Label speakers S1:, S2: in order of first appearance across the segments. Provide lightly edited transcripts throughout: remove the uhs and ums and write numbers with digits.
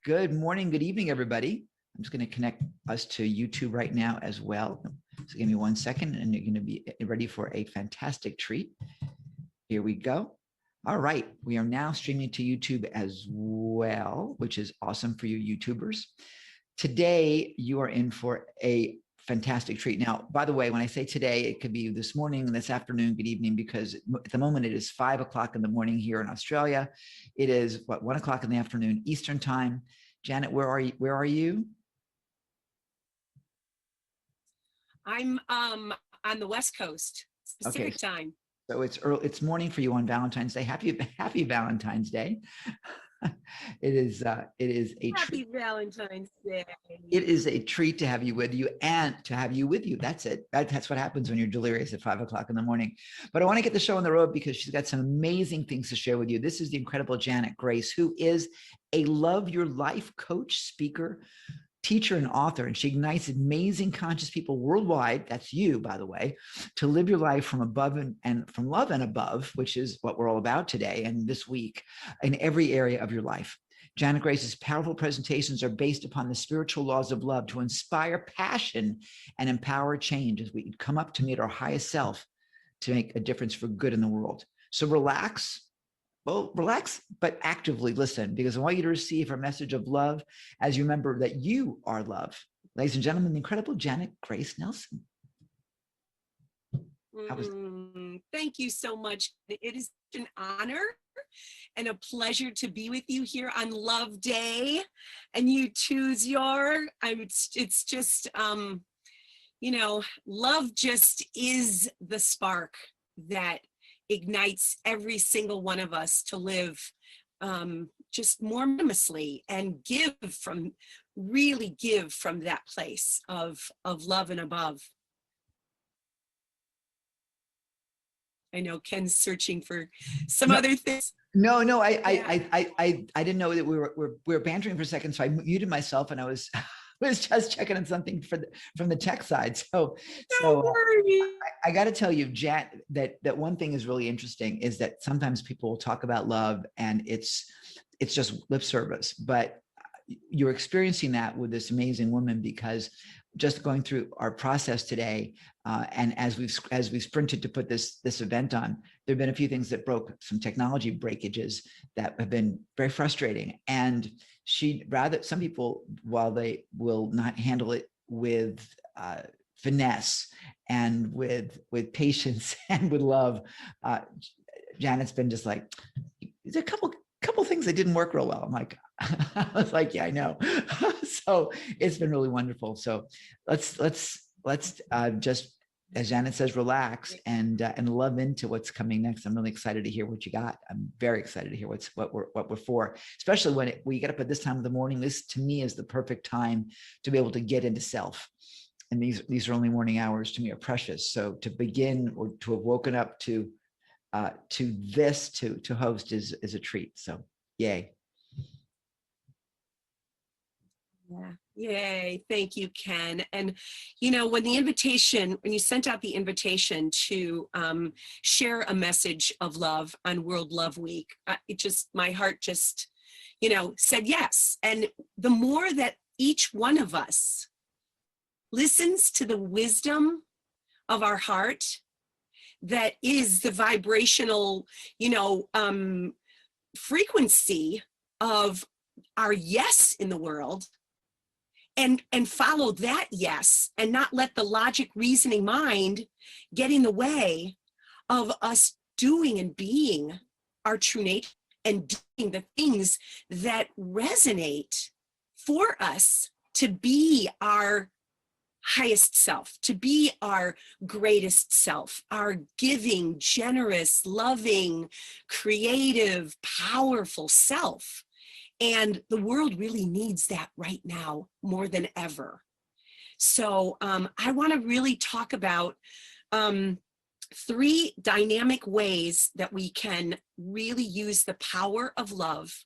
S1: Good morning, good evening, everybody. I'm just going to connect us to YouTube right now as well. So give me 1 second and you're going to be ready for a fantastic treat. Here we go. All right, we are now streaming to YouTube as well, which is awesome for you YouTubers. Today, you are in for a fantastic treat. Now, by the way, when I say today, it could be this morning, this afternoon, good evening, because at the moment it is 5 o'clock in the morning here in Australia. It is 1 o'clock in the afternoon Eastern time. Janet, where are you? Where are you?
S2: I'm on the West Coast, Pacific time.
S1: So it's early, it's morning for you on Valentine's Day. Happy Valentine's Day. It is a
S2: Happy Valentine's Day.
S1: It is a treat to have you with you and to have you with you. That's it. That's what happens when you're delirious at 5 o'clock in the morning. But I want to get the show on the road because she's got some amazing things to share with you. This is the incredible Janet Grace, who is a Love Your Life coach, speaker, teacher, and author. And she ignites amazing conscious people worldwide. That's you, by the way, to live your life from above and from love and above, which is what we're all about today and this week in every area of your life. Janet Grace's powerful presentations are based upon the spiritual laws of love to inspire passion and empower change as we come up to meet our highest self to make a difference for good in the world. So relax. Well, relax, but actively listen, because I want you to receive her message of love as you remember that you are love. Ladies and gentlemen, the incredible Janet Grace Nelson.
S2: Thank you so much. It is an honor and a pleasure to be with you here on Love Day, and you choose your, it's just, you know, love just is the spark that ignites every single one of us to live just more anonymously and really give from that place of love and above. I know Ken's searching for some other things.
S1: No, I didn't know that we were bantering for a second, so I muted myself and I was just checking on something from the tech side. I got to tell you, Jan, that one thing is really interesting is that sometimes people will talk about love and it's just lip service, but you're experiencing that with this amazing woman because just going through our process today, and as we've sprinted to put this event on, there have been a few things that broke, some technology breakages that have been very frustrating. And some people, while they will not handle it with finesse and with patience and with love, Janet's been just like, there's a couple things that didn't work real well. I'm like, I was like, yeah, I know. So it's been really wonderful. So let's just, as Janet says, relax and love into what's coming next. I'm really excited to hear what you got. I'm very excited to hear what we're for, especially when we get up at this time of the morning. This to me is the perfect time to be able to get into self. And these early morning hours to me are precious. So to begin or to have woken up to this to host is a treat. So yay.
S2: Yeah. Yay. Thank you, Ken. And, you know, when you sent out the invitation to share a message of love on World Love Week, my heart just, you know, said yes. And the more that each one of us listens to the wisdom of our heart, that is the vibrational, you know, frequency of our yes in the world, and follow that yes, and not let the logic reasoning mind get in the way of us doing and being our true nature and doing the things that resonate for us to be our highest self, to be our greatest self, our giving, generous, loving, creative, powerful self. And the world really needs that right now more than ever. So I want to really talk about 3 dynamic ways that we can really use the power of love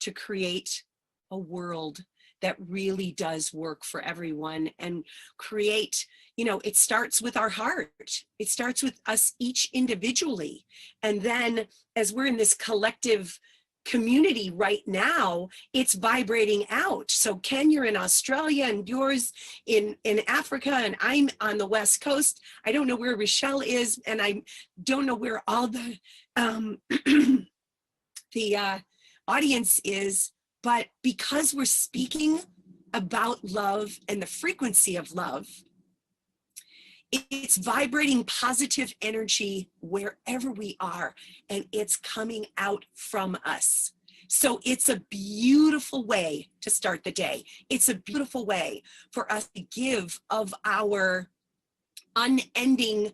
S2: to create a world that really does work for everyone and create, you know, it starts with our heart. It starts with us each individually. And then as we're in this collective community right now, it's vibrating out. So Ken, you're in Australia, and yours in Africa, and I'm on the West Coast. I don't know where Rochelle is, and I don't know where all the the audience is, but because we're speaking about love and the frequency of love, it's vibrating positive energy wherever we are, and it's coming out from us. So it's a beautiful way to start the day. It's a beautiful way for us to give of our unending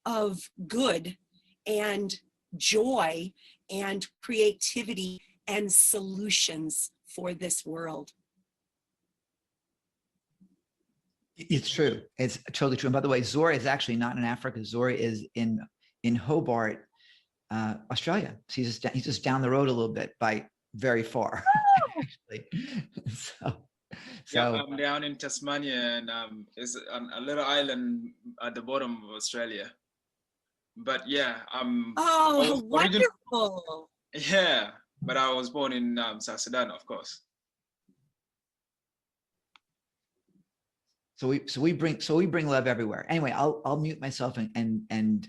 S2: of good and joy and creativity and solutions for this world.
S1: It's true. It's totally true. And by the way, Zora is actually not in Africa. Zora is in Hobart, Australia. So he's just down the road a little bit, by very far, actually.
S3: Yeah, I'm down in Tasmania, and it's a little island at the bottom of Australia. But yeah,
S2: wonderful.
S3: Yeah, but I was born in South Sudan, of course.
S1: So we bring love everywhere. Anyway, I'll mute myself and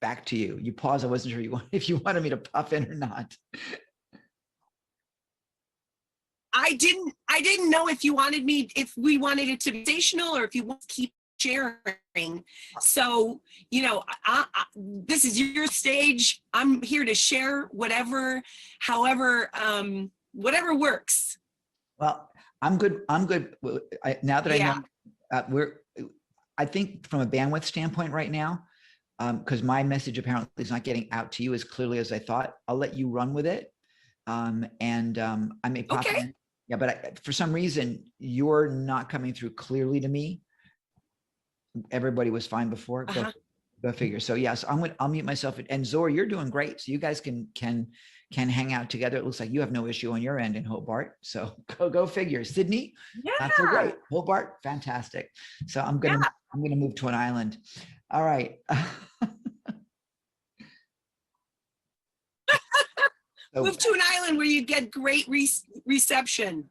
S1: back to you. You pause. I wasn't sure if you wanted me to pop in or not.
S2: I didn't know if we wanted it to be sensational or if you want to keep sharing. So, you know, this is your stage. I'm here to share whatever, however, whatever works.
S1: Well, I'm good. Now that I know, I think from a bandwidth standpoint right now, because my message apparently is not getting out to you as clearly as I thought, I'll let you run with it. I may pop in. Yeah, but for some reason, you're not coming through clearly to me. Everybody was fine before. Go figure. So yes, I'll mute myself. And Zora, you're doing great. So you guys can hang out together. It looks like you have no issue on your end in Hobart. So go figure. Sydney, not so great. Hobart, fantastic. So I'm gonna move to an island. All right.
S2: Move to an island where you get great reception.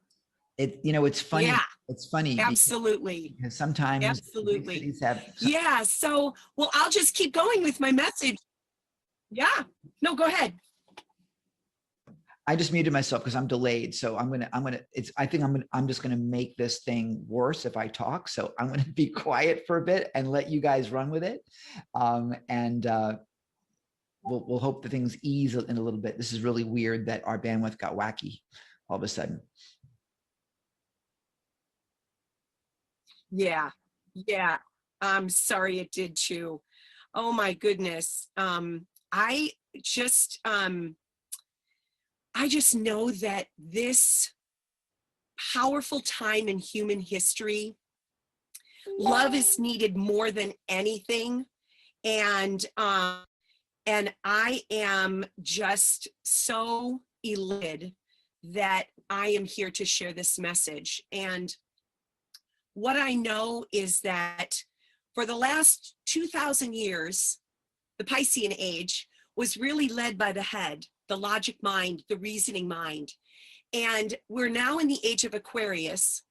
S1: It's funny.
S2: Yeah.
S1: It's funny.
S2: Absolutely.
S1: Because sometimes
S2: absolutely.
S1: Yeah.
S2: So, well, I'll just keep going with my message. Yeah. No, go ahead.
S1: I just muted myself because I'm delayed. So I think I'm just gonna make this thing worse if I talk. So I'm gonna be quiet for a bit and let you guys run with it. We'll hope that things ease in a little bit. This is really weird that our bandwidth got wacky all of a sudden.
S2: Yeah. I'm sorry it did too. Oh my goodness. I just know that this powerful time in human history, love is needed more than anything. And I am just so elated that I am here to share this message. And what I know is that for the last 2,000 years, the Piscean age was really led by the head, the logic mind, the reasoning mind. And we're now in the age of Aquarius.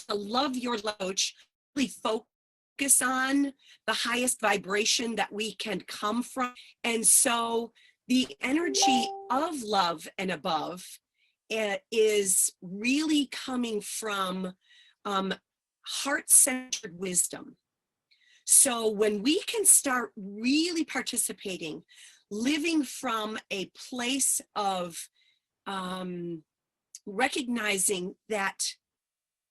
S2: A love your coach, really focus on the highest vibration that we can come from. And so the energy of love and above is really coming from heart-centered wisdom. So when we can start really participating, living from a place of recognizing that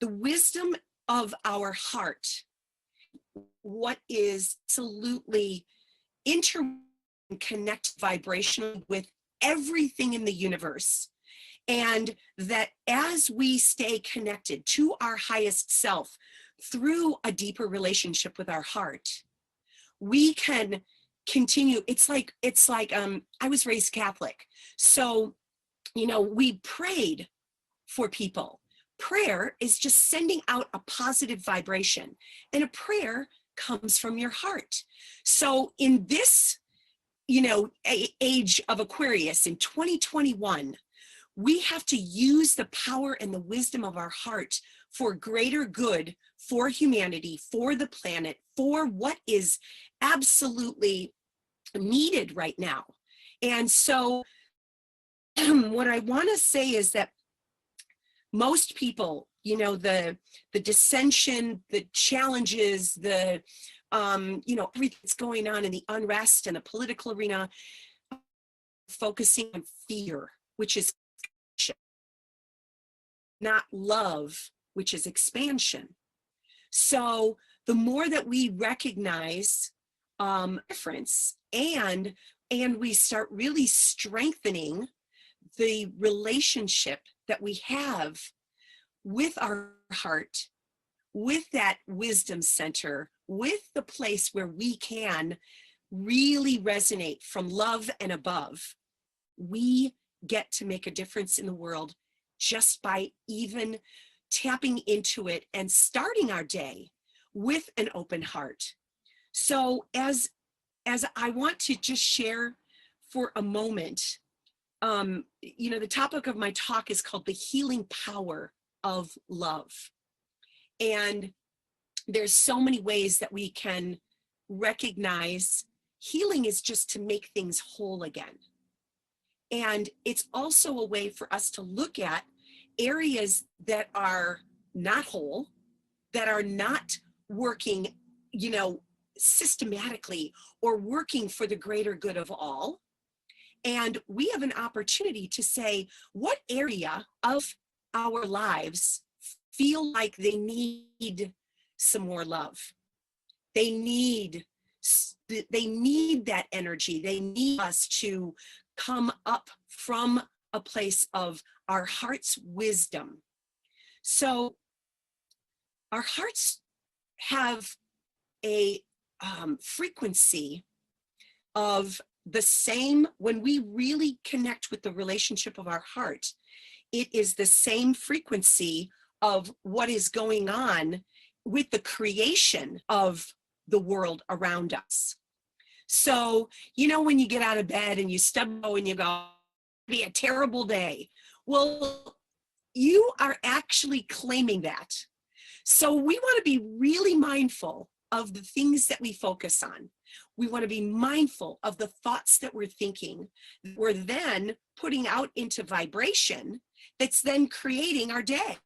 S2: the wisdom of our heart, what is absolutely interconnected vibrationally with everything in the universe, and that as we stay connected to our highest self through a deeper relationship with our heart, we can continue. It's like I was raised Catholic, so we prayed for people. Prayer is just sending out a positive vibration, and a prayer comes from your heart. So in this age of Aquarius in 2021, we have to use the power and the wisdom of our heart for greater good, for humanity, for the planet, for what is absolutely needed right now. And so what I want to say is that most people, the dissension, the challenges, the everything that's going on in the unrest and the political arena, focusing on fear, which is not love, which is expansion. So the more that we recognize difference and we start really strengthening the relationship that we have with our heart, with that wisdom center, with the place where we can really resonate from love and above, we get to make a difference in the world just by even tapping into it and starting our day with an open heart. So as I want to just share for a moment, the topic of my talk is called the healing power of love. And there's so many ways that we can recognize healing is just to make things whole again. And it's also a way for us to look at areas that are not whole, that are not working, systematically or working for the greater good of all. And we have an opportunity to say, what area of our lives feel like they need some more love? They need that energy. They need us to come up from a place of our heart's wisdom. So our hearts have a frequency of the same. When we really connect with the relationship of our heart, it is the same frequency of what is going on with the creation of the world around us. So, when you get out of bed and you stub and you go, be a terrible day. Well, you are actually claiming that. So we want to be really mindful of the things that we focus on. We want to be mindful of the thoughts that we're thinking. We're then putting out into vibration that's then creating our day,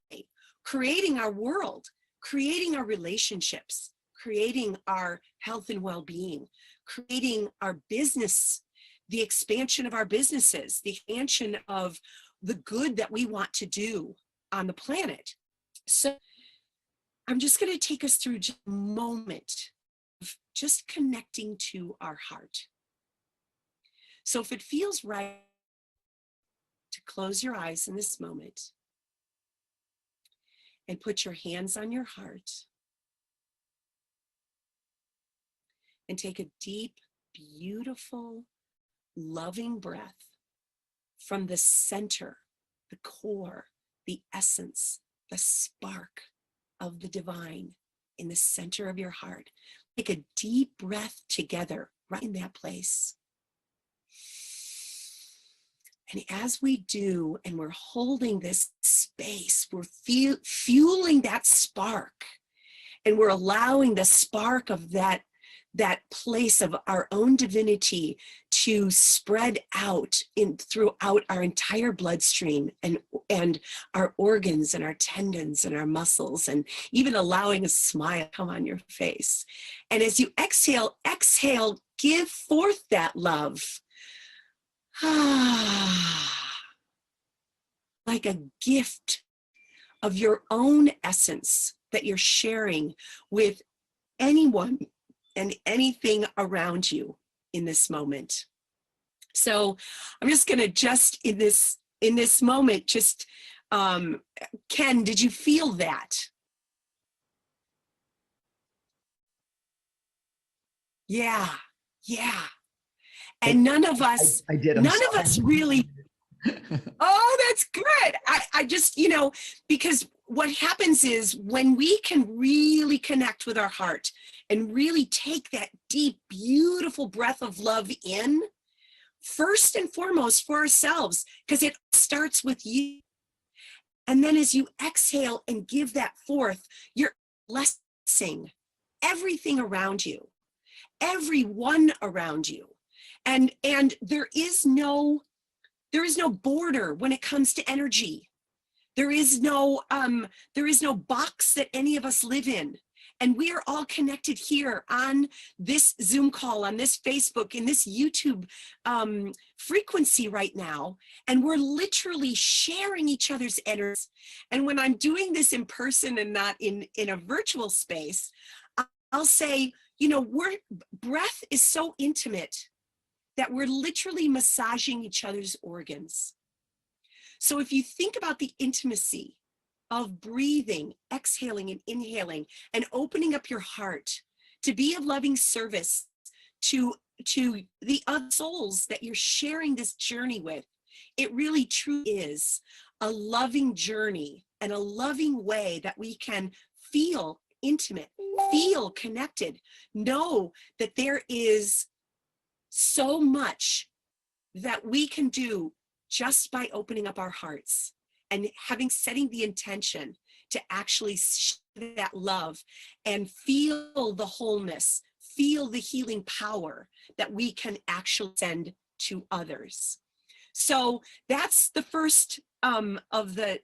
S2: creating our world, creating our relationships, creating our health and well-being, creating our business, the expansion of our businesses, the expansion of the good that we want to do on the planet. So I'm just going to take us through just a moment of just connecting to our heart. So if it feels right to close your eyes in this moment and put your hands on your heart and take a deep, beautiful, loving breath from the center, the core, the essence, the spark of the divine in the center of your heart. Take a deep breath together right in that place. And as we do, and we're holding this space, we're fueling that spark, and we're allowing the spark of that place of our own divinity to spread out throughout our entire bloodstream and our organs and our tendons and our muscles, and even allowing a smile to come on your face. And as you exhale, give forth that love. Like a gift of your own essence that you're sharing with anyone and anything around you in this moment. So I'm just going to in this moment, just, Ken, did you feel that? Yeah. And none of us,
S1: I did.
S2: None of us really, oh, that's good. I just, because what happens is when we can really connect with our heart and really take that deep, beautiful breath of love in, first and foremost for ourselves, because it starts with you. And then as you exhale and give that forth, you're blessing everything around you, everyone around you. And there is no border when it comes to energy. There is no box that any of us live in. And we are all connected here on this Zoom call, on this Facebook, in this YouTube frequency right now. And we're literally sharing each other's energy. And when I'm doing this in person and not in a virtual space, I'll say, breath is so intimate that we're literally massaging each other's organs. So if you think about the intimacy of breathing, exhaling and inhaling, and opening up your heart to be of loving service to the other souls that you're sharing this journey with, it really truly is a loving journey and a loving way that we can feel intimate, feel connected, know that there is so much that we can do just by opening up our hearts and setting the intention to actually share that love and feel the wholeness, feel the healing power that we can actually send to others. So that's the first of the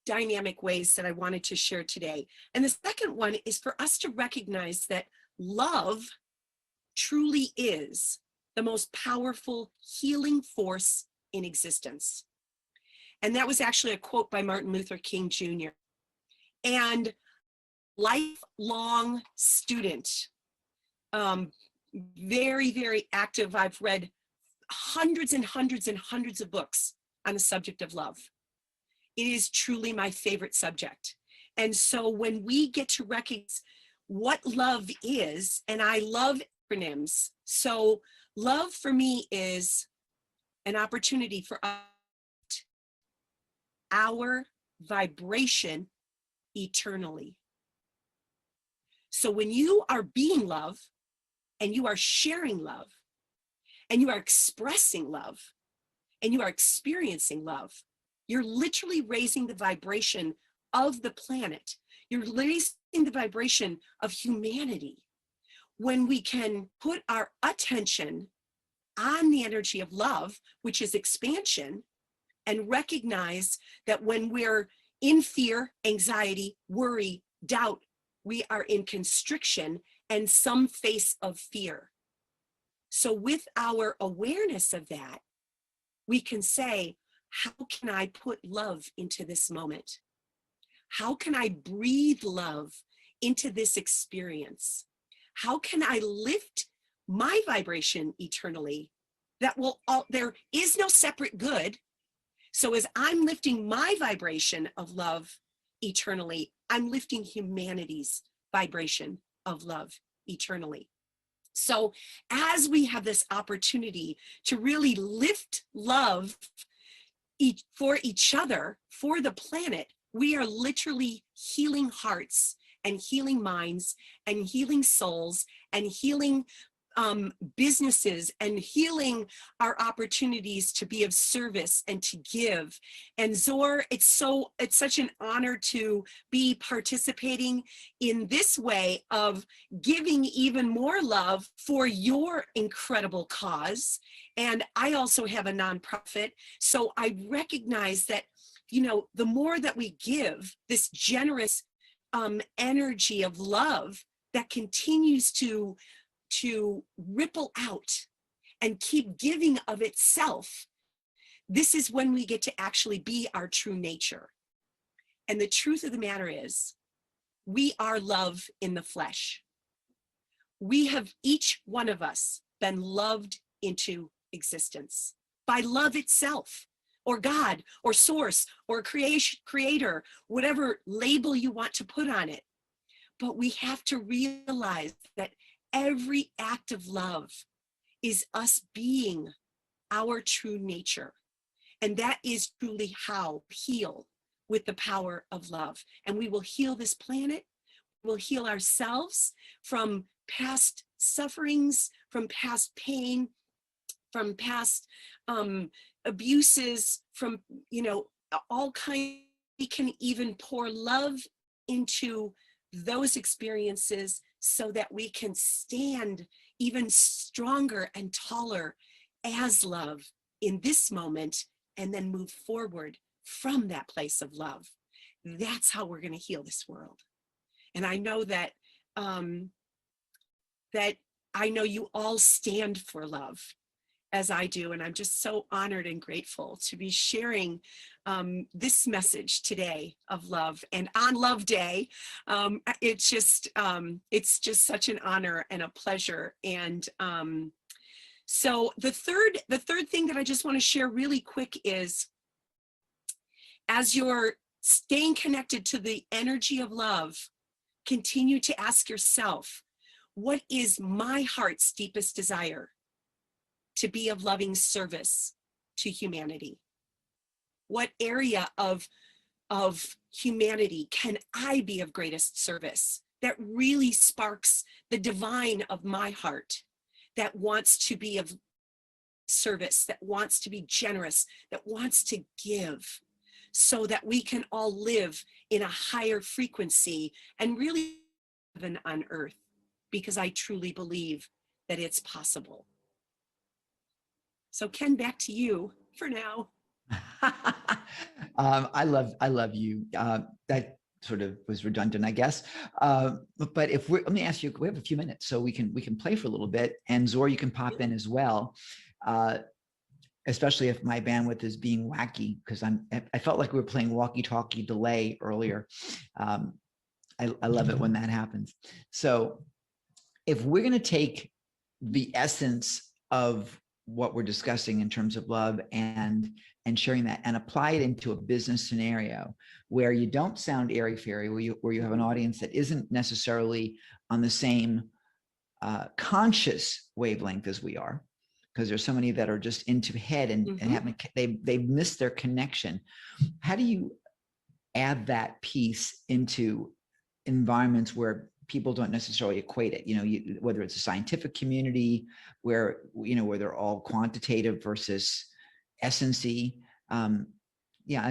S2: dynamic ways that I wanted to share today. And the second one is for us to recognize that love truly is the most powerful healing force in existence. And that was actually a quote by Martin Luther King Jr. And lifelong student, very, very active. I've read hundreds and hundreds and hundreds of books on the subject of love. It is truly my favorite subject. And so when we get to recognize what love is, and I love acronyms. So love for me is an opportunity for us, our vibration eternally. So when you are being love and you are sharing love and you are expressing love and you are experiencing love, you're literally raising the vibration of the planet. You're raising the vibration of humanity. When we can put our attention on the energy of love, which is expansion, and recognize that when we're in fear, anxiety, worry, doubt, we are in constriction and some face of fear. So with our awareness of that, we can say, how can I put love into this moment? How can I breathe love into this experience? How can I lift my vibration eternally? There is no separate good. So as I'm lifting my vibration of love eternally, I'm lifting humanity's vibration of love eternally. So as we have this opportunity to really lift love for each other, for the planet, we are literally healing hearts and healing minds and healing souls and healing businesses and healing our opportunities to be of service and to give. And Zor, it's such an honor to be participating in this way of giving even more love for your incredible cause. And I also have a nonprofit, so I recognize that, the more that we give this generous energy of love that continues to ripple out and keep giving of itself, this is when we get to actually be our true nature. And the truth of the matter is, we are love in the flesh. We have, each one of us, been loved into existence by love itself, or God, or source, or creator, whatever label you want to put on it. But we have to realize that every act of love is us being our true nature. And that is truly how we heal with the power of love. And we will heal this planet. We'll heal ourselves from past sufferings, from past pain, from past abuses, from, all kinds. We can even pour love into those experiences so that we can stand even stronger and taller as love in this moment, and then move forward from that place of love. That's how we're going to heal this world. And I know that I know you all stand for love, as I do, and I'm just so honored and grateful to be sharing this message today of love. And on Love Day, it's just such an honor and a pleasure. And so the third thing that I just want to share really quick is, as you're staying connected to the energy of love, continue to ask yourself, what is my heart's deepest desire? To be of loving service to humanity. What area of humanity can I be of greatest service that really sparks the divine of my heart, that wants to be of service, that wants to be generous, that wants to give, so that we can all live in a higher frequency and really heaven on earth, because I truly believe that it's possible. So Ken, back to you for now.
S1: I love you. That sort of was redundant, I guess. But let me ask you, we have a few minutes, so we can play for a little bit, and Zor, you can pop in as well. Especially if my bandwidth is being wacky, because I felt like we were playing walkie-talkie delay earlier. I love it when that happens. So if we're going to take the essence of what we're discussing in terms of love and sharing that and apply it into a business scenario where you don't sound airy-fairy, where you have an audience that isn't necessarily on the same conscious wavelength as we are, because there's so many that are just into head and haven't, they've missed their connection. How do you add that piece into environments where people don't necessarily equate it? Whether it's a scientific community where they're all quantitative versus essency. I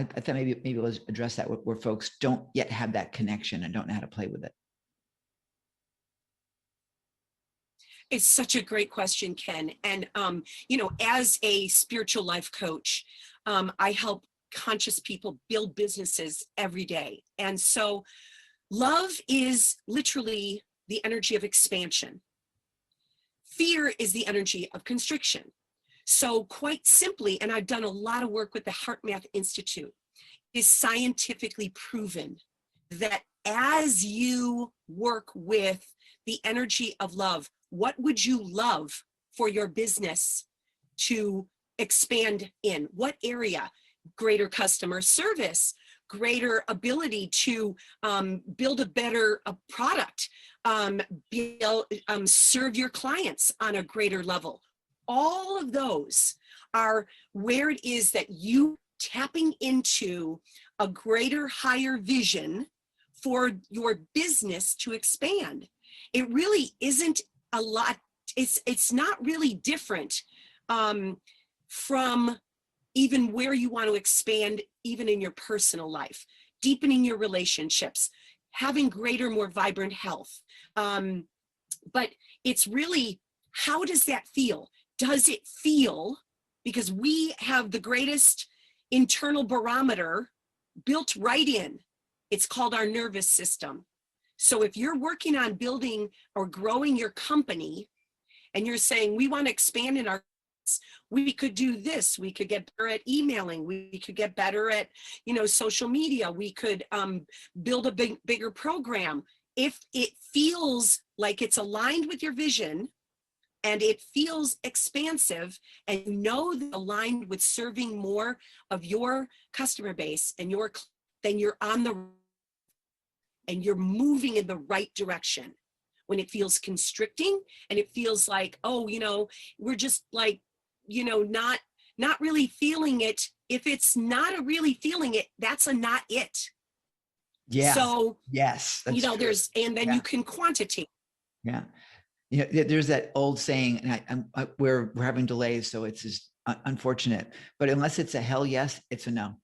S1: thought maybe let's address that where folks don't yet have that connection and don't know how to play with it.
S2: It's such a great question, Ken. And, as a spiritual life coach, I help conscious people build businesses every day. And so love is literally the energy of expansion. Fear is the energy of constriction. So quite simply, and I've done a lot of work with the Heart Math Institute, is scientifically proven that as you work with the energy of love, what would you love for your business to expand in? What area? Greater customer service, greater ability to build a better product, serve your clients on a greater level. All of those are where it is that you tapping into a greater, higher vision for your business to expand. It really isn't a lot. It's not really different from even where you want to expand, even in your personal life, deepening your relationships, having greater, more vibrant health. But it's really, how does that feel? Does it feel, because we have the greatest internal barometer built right in, it's called our nervous system. So if you're working on building or growing your company and you're saying, we want to expand in our, we could do this, we could get better at emailing, we could get better at, social media, we could build a bigger program. If it feels like it's aligned with your vision and it feels expansive and aligned with serving more of your customer base and then you're on the, and you're moving in the right direction. When it feels constricting and it feels like, we're just like, not really feeling it if it's not a really feeling it, that's a not it.
S1: Yeah.
S2: So,
S1: yes, that's true.
S2: there's, and then you can quantitate.
S1: Yeah. There's that old saying, and we're having delays, so it's just unfortunate, but unless it's a hell yes, it's a no.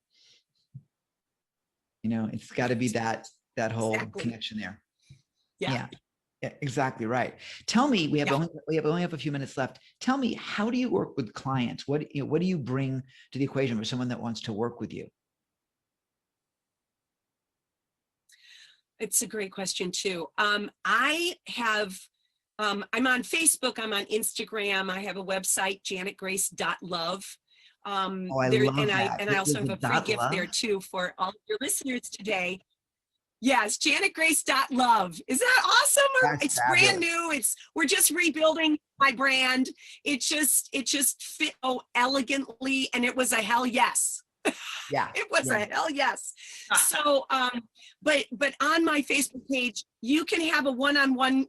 S1: It's got to be that whole connection there. Yeah. Exactly right. Tell me, we only have a few minutes left. Tell me, how do you work with clients? What do you bring to the equation for someone that wants to work with you?
S2: It's a great question too. I have, I'm on Facebook, I'm on Instagram, I have a website, janetgrace.love.
S1: I love that.
S2: And I also have a free gift there too for all of your listeners today. Yes, janetgrace.love. Is that awesome? It's fabulous. Brand new. We're just rebuilding my brand. It just fit so elegantly, and it was a hell yes.
S1: Yeah.
S2: It was a hell yes. So, but on my Facebook page, you can have a one-on-one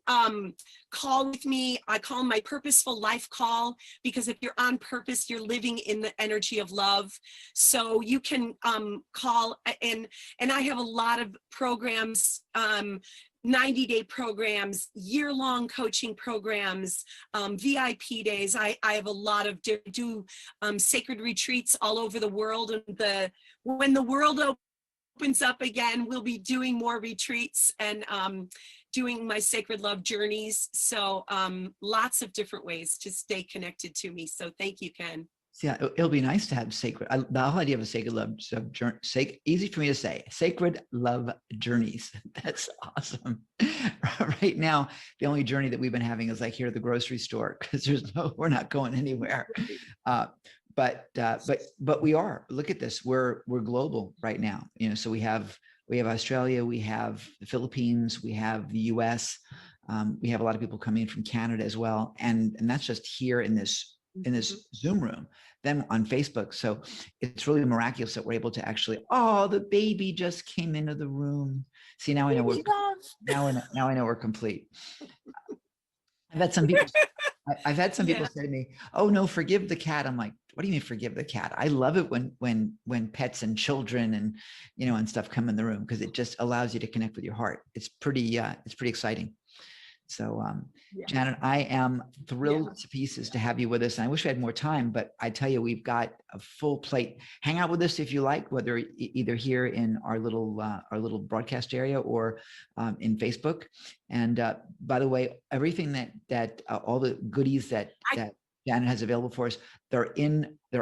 S2: call with me. I call them my purposeful life call, because if you're on purpose, you're living in the energy of love. So you can call, and I have a lot of programs, 90-day programs, year-long coaching programs, VIP days. I have a lot of do sacred retreats all over the world. And when the world opens up again, we'll be doing more retreats and doing my sacred love journeys. So lots of different ways to stay connected to me. So thank you, Ken.
S1: Yeah, it'll be nice to have the whole idea of a sacred love journey, easy for me to say, sacred love journeys. That's awesome. Right now, the only journey that we've been having is like here at the grocery store, because we're not going anywhere. But we are. Look at this. We're global right now. So we have Australia, we have the Philippines, we have the US, we have a lot of people coming in from Canada as well, and that's just here in this Zoom room, then on Facebook. So it's really miraculous that we're able to actually, the baby just came into the room. See, now I know now I know we're complete. I've had some people say to me, "Oh no, forgive the cat." I'm like, what do you mean forgive the cat? I love it when pets and children and and stuff come in the room, because it just allows you to connect with your heart. It's pretty exciting. So, Janet, I am thrilled to pieces to have you with us. And I wish we had more time, but I tell you, we've got a full plate. Hang out with us if you like, whether either here in our little broadcast area or in Facebook. And by the way, everything that all the goodies that Janet has available for us, they're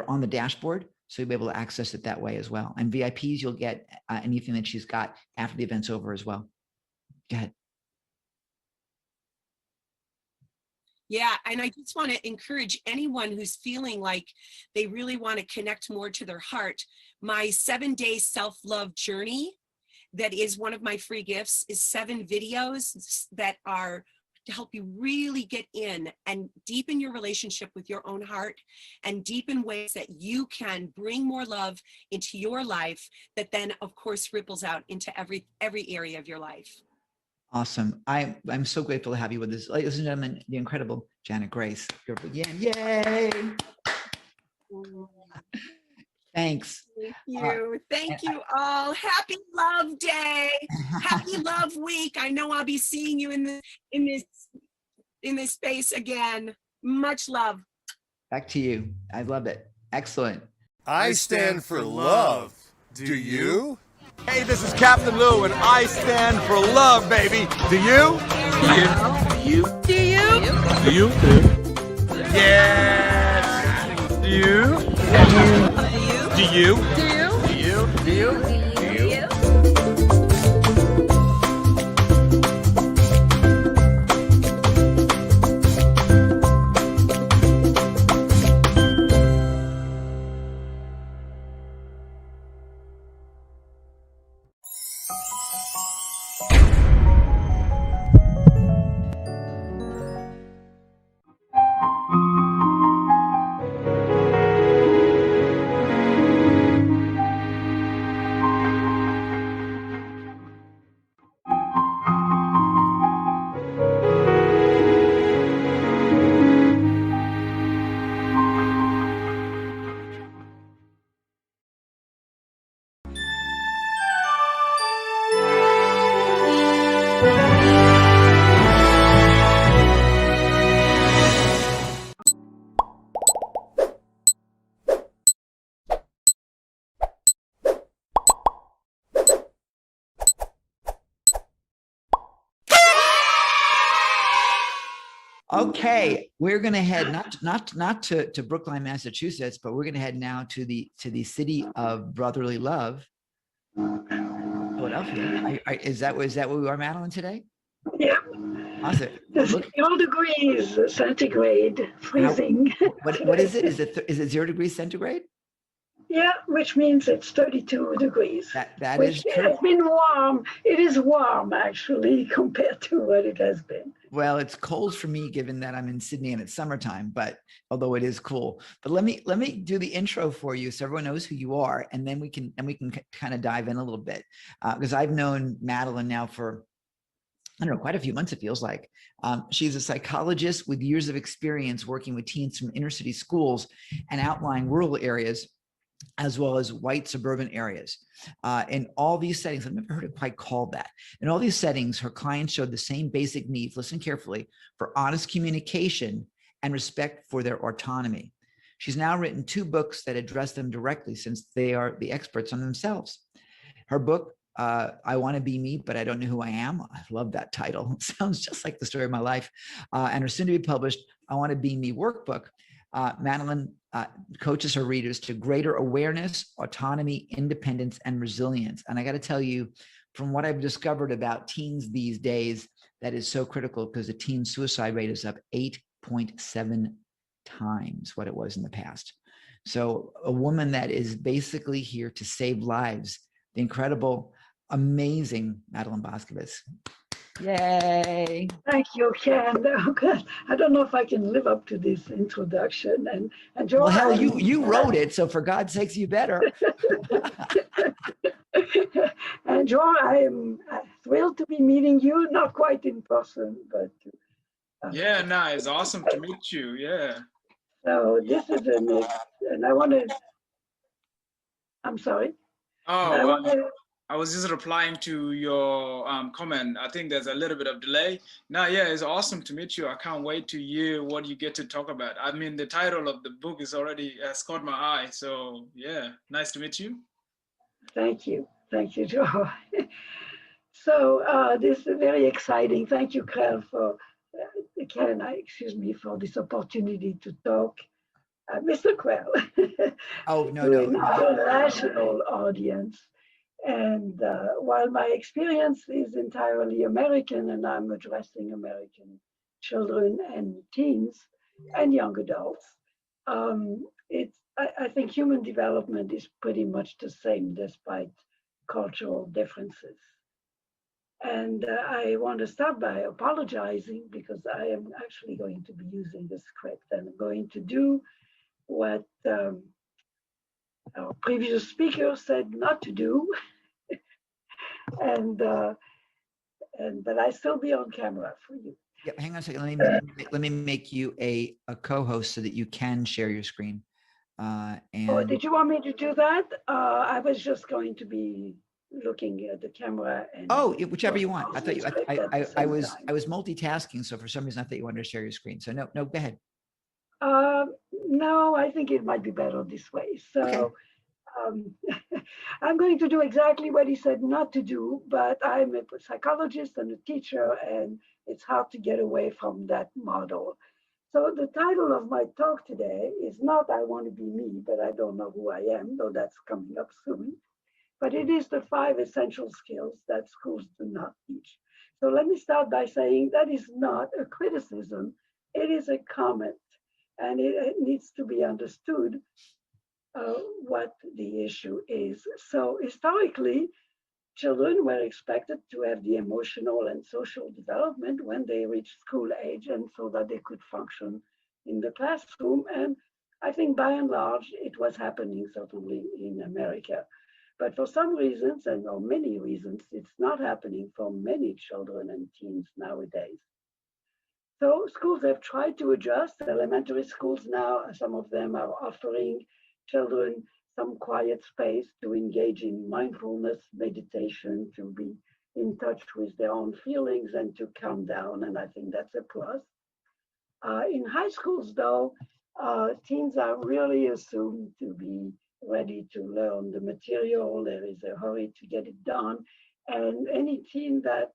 S1: on the dashboard. So you'll be able to access it that way as well. And VIPs, you'll get anything that she's got after the event's over as well. Go ahead.
S2: Yeah, and I just want to encourage anyone who's feeling like they really want to connect more to their heart. My 7-day self-love journey, that is one of my free gifts, is 7 videos that are to help you really get in and deepen your relationship with your own heart, and deepen ways that you can bring more love into your life, that then of course ripples out into every area of your life.
S1: Awesome. I'm so grateful to have you with us. Ladies and gentlemen, the incredible Janet Grace. Again. Yay. Thanks.
S2: Thank you. Thank you all. Happy Love Day. Happy Love Week. I know I'll be seeing you in this space again. Much love.
S1: Back to you. I love it. Excellent.
S4: I stand for love. Do you?
S5: Hey, this is Captain Lou, and I stand for love, baby. Do you?
S6: Do you?
S5: Do you? Yes. Do you? Do you? Do you? Do you?
S1: Okay, we're going to head not to Brookline, Massachusetts, but we're going to head now to the city of brotherly love, Philadelphia. Is that where we are, Madeline, today?
S7: Yeah.
S1: Awesome.
S7: It's
S1: Look,
S7: 0 degrees centigrade, freezing.
S1: what is it? Is it 0 degrees centigrade?
S7: Yeah, which means it's 32 degrees.
S1: That
S7: which
S1: is true.
S7: has been warm. It is warm, actually, compared to what it has been.
S1: Well, it's cold for me, given that I'm in Sydney and it's summertime, but although it is cool. But let me do the intro for you so everyone knows who you are, and then we can kind of dive in a little bit. Because I've known Madeline now for, I don't know, quite a few months, it feels like. She's a psychologist with years of experience working with teens from inner city schools and outlying rural areas, as well as white suburban areas. In all these settings, I've never heard it quite called that. In all these settings, her clients showed the same basic needs, listen carefully, for honest communication and respect for their autonomy. She's now written 2 books that address them directly, since they are the experts on themselves. Her book, I Want to Be Me, But I Don't Know Who I Am. I love that title. It sounds just like the story of my life. And her soon to be published I Want to Be Me workbook. Madeline coaches her readers to greater awareness, autonomy, independence, and resilience. And I got to tell you, from what I've discovered about teens these days, that is so critical, because the teen suicide rate is up 8.7 times what it was in the past. So a woman that is basically here to save lives, the incredible, amazing Madeline Boscovitz. Yay.
S7: Thank you, Ken. Oh, God. I don't know if I can live up to this introduction. And Joe,
S1: Well, hell, you wrote it, so for God's sakes, you better.
S7: And Joe, I am thrilled to be meeting you, not quite in person, but
S3: Yeah, no, it's awesome to meet you. Yeah.
S7: so this is and I want to, I'm sorry. I
S3: Oh,
S7: want to,
S3: I was just replying to your comment. I think there's a little bit of delay. No, yeah, it's awesome to meet you. I can't wait to hear what you get to talk about. I mean, the title of the book is already has caught my eye. So yeah, nice to meet you.
S7: Thank you, Joe. So this is very exciting. Thank you, Ken, for for this opportunity to talk, Mr. Quell,
S1: Oh, no,
S7: to
S1: no.
S7: an international audience. And while my experience is entirely American, and I'm addressing American children and teens and young adults, I think human development is pretty much the same despite cultural differences. And I want to start by apologizing, because I am actually going to be using the script, and I'm going to do what our previous speaker said not to do, and but I still be on camera for you.
S1: Yeah, hang on a second. Let me make you a co-host so that you can share your screen.
S7: Oh, did you want me to do that? I was just going to be looking at the camera. And
S1: whichever you want. I thought I was multitasking, so for some reason I thought you wanted to share your screen. So no, go ahead.
S7: No, I think it might be better this way. So.
S1: Okay.
S7: I'm going to do exactly what he said not to do, but I'm a psychologist and a teacher, and it's hard to get away from that model. So the title of my talk today is not I Want to Be Me, but I Don't Know Who I Am, though that's coming up soon. But it is the 5 essential skills that schools do not teach. So let me start by saying that is not a criticism, it is a comment, and it needs to be understood what the issue is. So historically, children were expected to have the emotional and social development when they reached school age, and so that they could function in the classroom. And I think by and large, it was happening certainly in America. But for some reasons, or many reasons, it's not happening for many children and teens nowadays. So schools have tried to adjust. Elementary schools now, some of them are offering children some quiet space to engage in mindfulness meditation, to be in touch with their own feelings and to calm down. And I think that's a plus. In high schools, though, teens are really assumed to be ready to learn the material. There is a hurry to get it done. And any teen that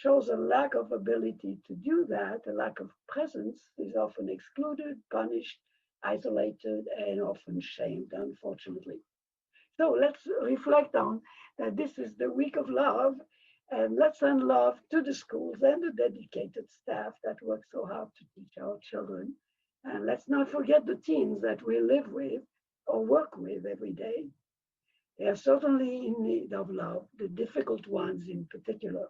S7: shows a lack of ability to do that, a lack of presence, is often excluded, punished, isolated, and often shamed, unfortunately. So let's reflect on that this is the week of love, and let's send love to the schools and the dedicated staff that work so hard to teach our children. And let's not forget the teens that we live with or work with every day. They are certainly in need of love, the difficult ones in particular.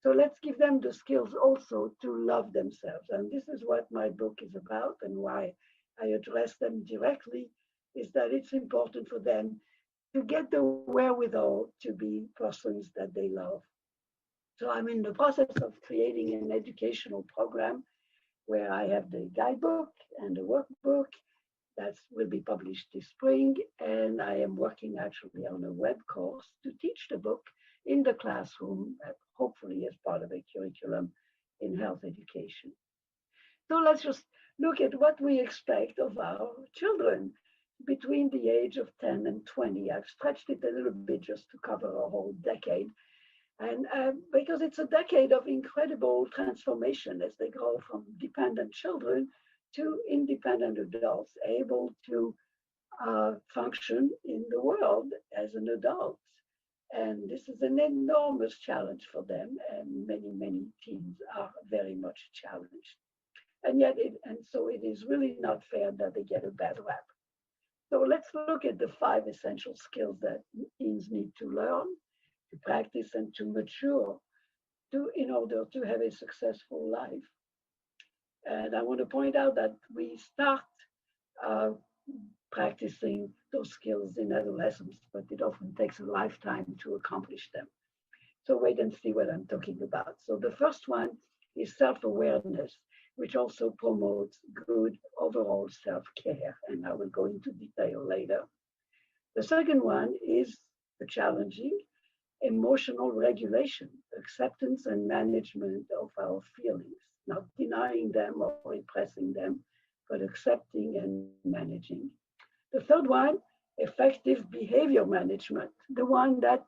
S7: So let's give them the skills also to love themselves. And this is what my book is about, and why I address them directly, is that it's important for them to get the wherewithal to be persons that they love. So I'm in the process of creating an educational program where I have the guidebook and the workbook that will be published this spring. And I am working actually on a web course to teach the book in the classroom, hopefully as part of a curriculum in health education. So let's just look at what we expect of our children between the age of 10 and 20. I've stretched it a little bit just to cover a whole decade. And because it's a decade of incredible transformation as they grow from dependent children to independent adults, able to function in the world as an adult. And this is an enormous challenge for them, and many, many teens are very much challenged. And yet, so it is really not fair that they get a bad rap. So let's look at the 5 essential skills that teens need to learn, to practice, and to mature in order to have a successful life. And I want to point out that we start practicing those skills in adolescence, but it often takes a lifetime to accomplish them. So wait and see what I'm talking about. So the first one is self-awareness, which also promotes good overall self-care, and I will go into detail later. The second one is the challenging emotional regulation, acceptance and management of our feelings, not denying them or repressing them, but accepting and managing. The third one, effective behavior management, the one that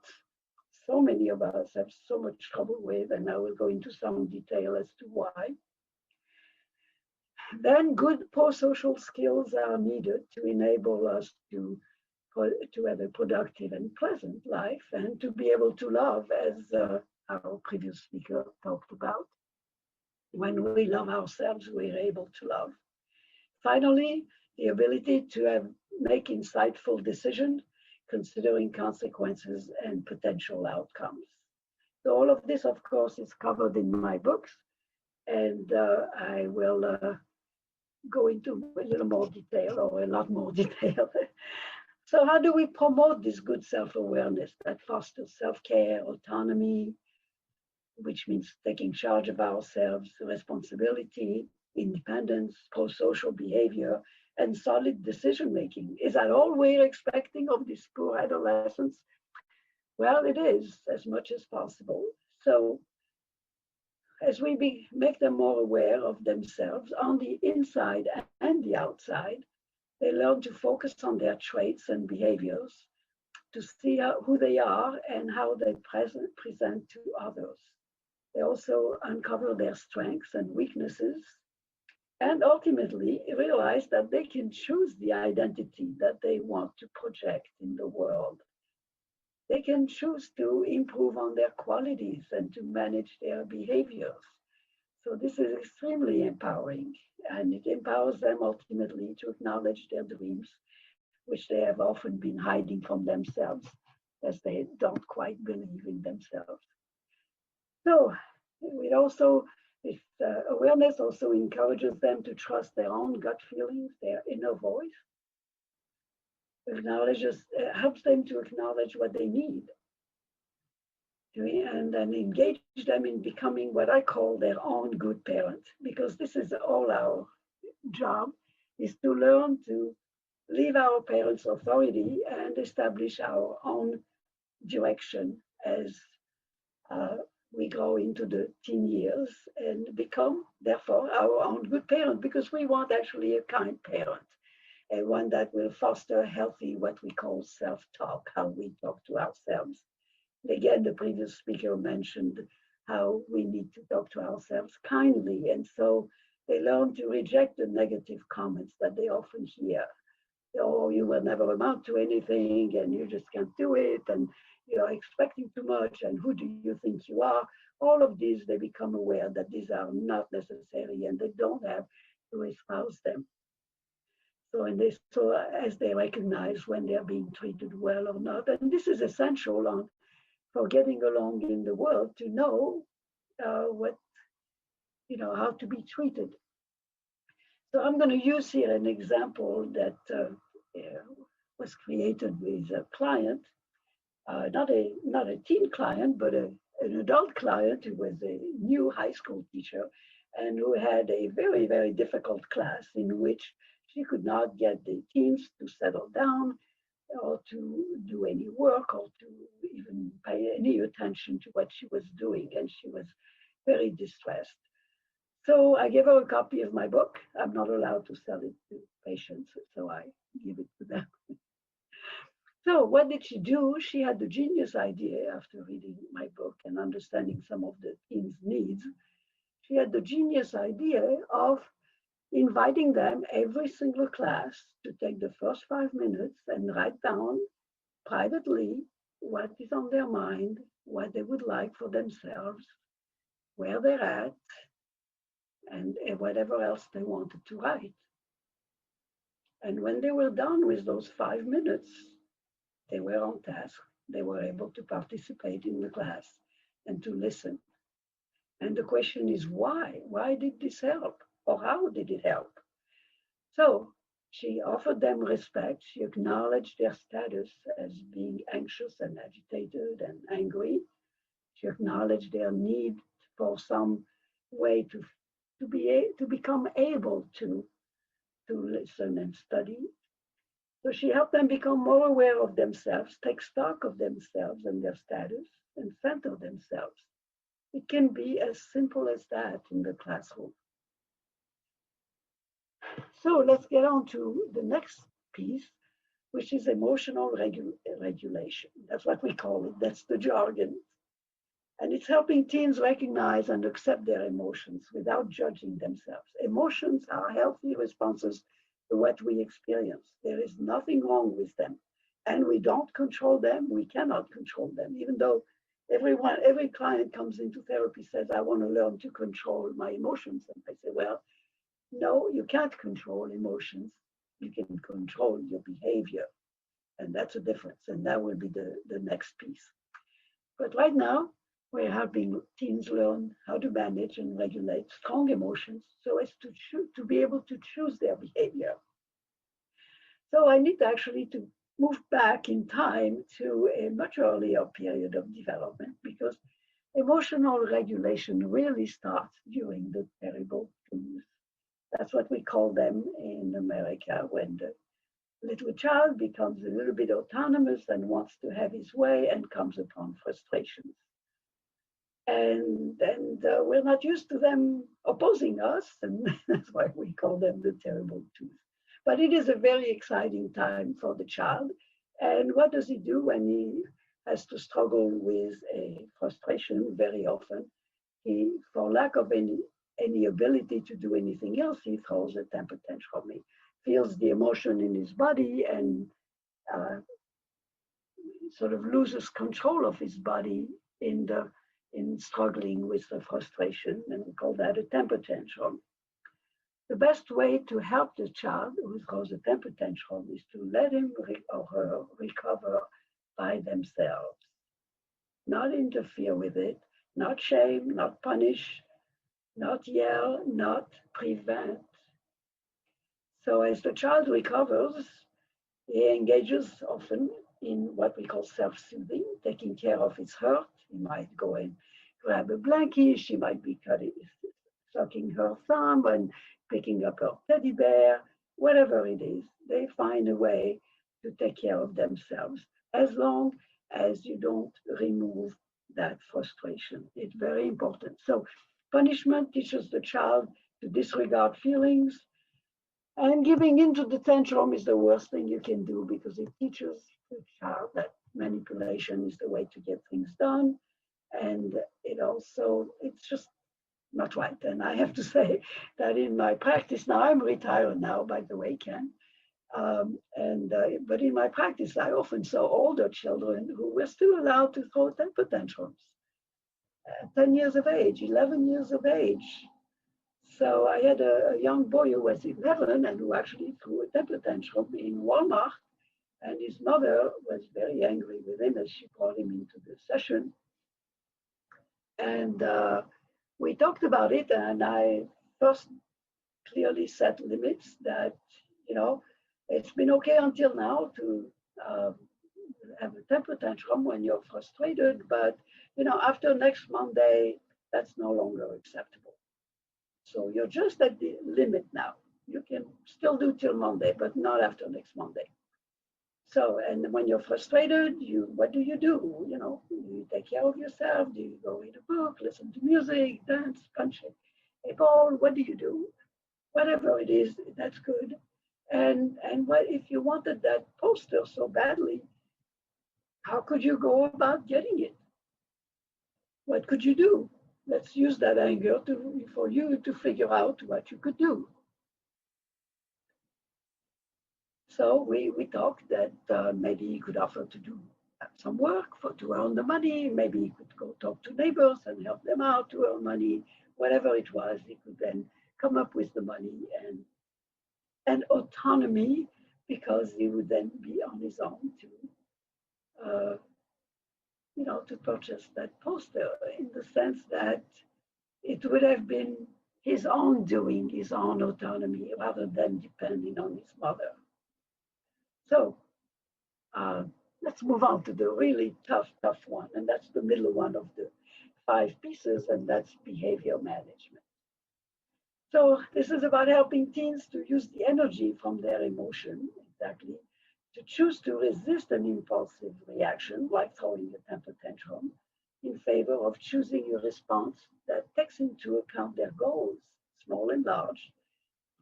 S7: so many of us have so much trouble with, and I will go into some detail as to why. Then good pro-social skills are needed to enable us to have a productive and pleasant life, and to be able to love, as our previous speaker talked about. When we love ourselves, we're able to love. Finally, the ability to make insightful decisions, considering consequences and potential outcomes. So all of this, of course, is covered in my books, and I will go into a little more detail, or a lot more detail. So how do we promote this good self-awareness that fosters self-care, autonomy, which means taking charge of ourselves, responsibility, independence, pro-social behavior, and solid decision-making? Is that all we're expecting of these poor adolescents? Well, it is, as much as possible. So as we make them more aware of themselves on the inside and the outside, they learn to focus on their traits and behaviors, to see who they are and how they present to others. They also uncover their strengths and weaknesses, and ultimately realize that they can choose the identity that they want to project in the world. They can choose to improve on their qualities and to manage their behaviors. So this is extremely empowering, and it empowers them ultimately to acknowledge their dreams, which they have often been hiding from themselves, as they don't quite believe in themselves. So this awareness also encourages them to trust their own gut feelings, their inner voice. Helps them to acknowledge what they need, and then engage them in becoming what I call their own good parent, because this is all our job, is to learn to leave our parents' authority and establish our own direction as we grow into the teen years, and become, therefore, our own good parent, because we want actually a kind parent, and one that will foster healthy, what we call self-talk, how we talk to ourselves. Again, the previous speaker mentioned how we need to talk to ourselves kindly. And so they learn to reject the negative comments that they often hear. Oh, you will never amount to anything, and you just can't do it, and you're expecting too much, and who do you think you are? All of these, they become aware that these are not necessary, and they don't have to espouse them. So as they recognize when they're being treated well or not, and this is essential for getting along in the world, to know how to be treated. So I'm going to use here an example that was created with a client, not a teen client, but an adult client who was a new high school teacher and who had a very, very difficult class in which she could not get the teens to settle down or to do any work or to even pay any attention to what she was doing. And she was very distressed. So I gave her a copy of my book. I'm not allowed to sell it to patients, so I give it to them. So what did she do? She had the genius idea, after reading my book and understanding some of the teens' needs, she had the genius idea of inviting them every single class to take the first 5 minutes and write down privately what is on their mind, what they would like for themselves, where they're at, and whatever else they wanted to write. And when they were done with those 5 minutes, they were on task. They were able to participate in the class and to listen. And the question is why? Why did this help? Or how did it help? So she offered them respect. She acknowledged their status as being anxious and agitated and angry. She acknowledged their need for some way to become able to listen and study. So she helped them become more aware of themselves, take stock of themselves and their status, and center themselves. It can be as simple as that in the classroom. So let's get on to the next piece, which is emotional regulation. That's what we call it. That's the jargon. And it's helping teens recognize and accept their emotions without judging themselves. Emotions are healthy responses to what we experience. There is nothing wrong with them. And we don't control them. We cannot control them. Even though every client comes into therapy says, I want to learn to control my emotions. And I say, well, no, you can't control emotions. You can control your behavior. And that's a difference. And that will be the next piece. But right now, we're helping teens learn how to manage and regulate strong emotions so as to be able to choose their behavior. So I need actually to move back in time to a much earlier period of development, because emotional regulation really starts during the terrible twos. That's what we call them in America, when the little child becomes a little bit autonomous and wants to have his way and comes upon frustrations. And we're not used to them opposing us, and that's why we call them the terrible twos. But it is a very exciting time for the child. And what does he do when he has to struggle with a frustration? Very often, he, for lack of any ability to do anything else, he throws a temper tantrum. He feels the emotion in his body and sort of loses control of his body in struggling with the frustration, and we call that a temper tantrum. The best way to help the child who throws a temper tantrum is to let him or her recover by themselves. Not interfere with it, not shame, not punish, not yell, not prevent. So as the child recovers, he engages often in what we call self-soothing, taking care of his hurt. He might go and grab a blanket. She might be sucking her thumb and picking up her teddy bear, whatever it is. They find a way to take care of themselves as long as you don't remove that frustration. It's very important. So punishment teaches the child to disregard feelings, and giving into the tantrum is the worst thing you can do, because it teaches the child that manipulation is the way to get things done, And, so it's just not right. And I have to say that in my practice now, I'm retired now, by the way, Ken. But in my practice, I often saw older children who were still allowed to throw temper tantrums at 10 years of age, 11 years of age. So I had a young boy who was 11 and who actually threw a temper tantrum in Walmart. And his mother was very angry with him as she brought him into the session. And we talked about it, and I first clearly set limits that, it's been okay until now to have a temper tantrum when you're frustrated, but, after next Monday, that's no longer acceptable. So you're just at the limit now. You can still do till Monday, but not after next Monday. So, and when you're frustrated, what do? You take care of yourself. Do you go read a book, listen to music, dance, punch a ball? What do you do? Whatever it is, that's good. And what if you wanted that poster so badly? How could you go about getting it? What could you do? Let's use that anger for you to figure out what you could do. So we talked that maybe he could offer to do some work to earn the money. Maybe he could go talk to neighbors and help them out to earn money. Whatever it was, he could then come up with the money and autonomy, because he would then be on his own to purchase that poster, in the sense that it would have been his own doing, his own autonomy, rather than depending on his mother. So let's move on to the really tough one, and that's the middle one of the 5 pieces, and that's behavior management. So this is about helping teens to use the energy from their emotion, exactly, to choose to resist an impulsive reaction, like throwing a temper tantrum, in favor of choosing a response that takes into account their goals, small and large,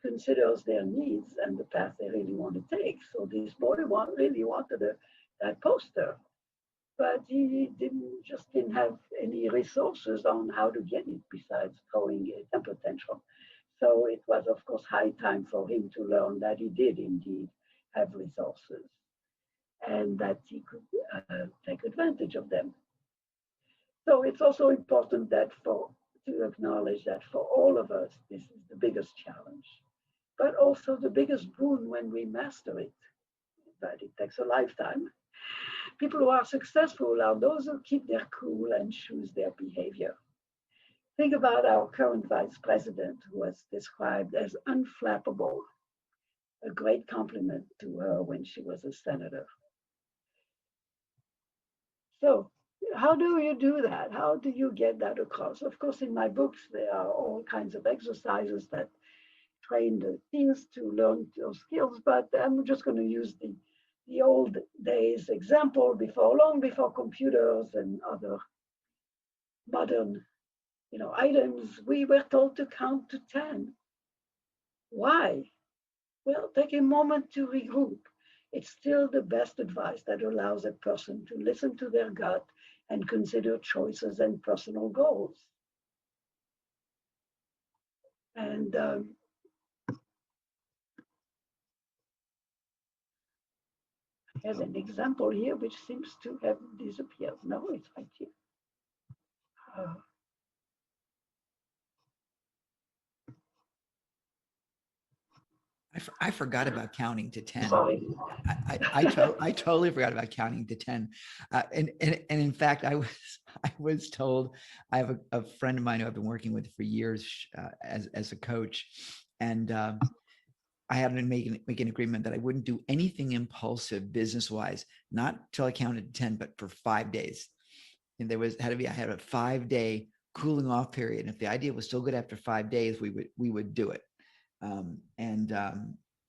S7: considers their needs and the path they really want to take. So this boy really wanted that poster, but he didn't have any resources on how to get it besides throwing a temper tantrum. So it was, of course, high time for him to learn that he did indeed have resources and that he could take advantage of them. So it's also important to acknowledge that for all of us, this is the biggest challenge, but also the biggest boon when we master it. But it takes a lifetime. People who are successful are those who keep their cool and choose their behavior. Think about our current vice president, who was described as unflappable, a great compliment to her when she was a senator. So how do you do that? How do you get that across? Of course, in my books, there are all kinds of exercises that train the teens to learn those skills, but I'm just going to use the old days example long before computers and other modern items. We were told to count to 10. Why? Well, take a moment to regroup. It's still the best advice that allows a person to listen to their gut and consider choices and personal goals. And here's an example here, which seems to have disappeared. No, it's right here.
S1: I forgot about counting to 10.
S7: Sorry.
S1: I totally forgot about counting to 10. And in fact, I was told, I have a friend of mine who I've been working with for years as a coach, and I had to make an agreement that I wouldn't do anything impulsive business-wise, not till I counted to 10, but for 5 days. And I had a 5-day cooling off period. And if the idea was still good after 5 days, we would do it.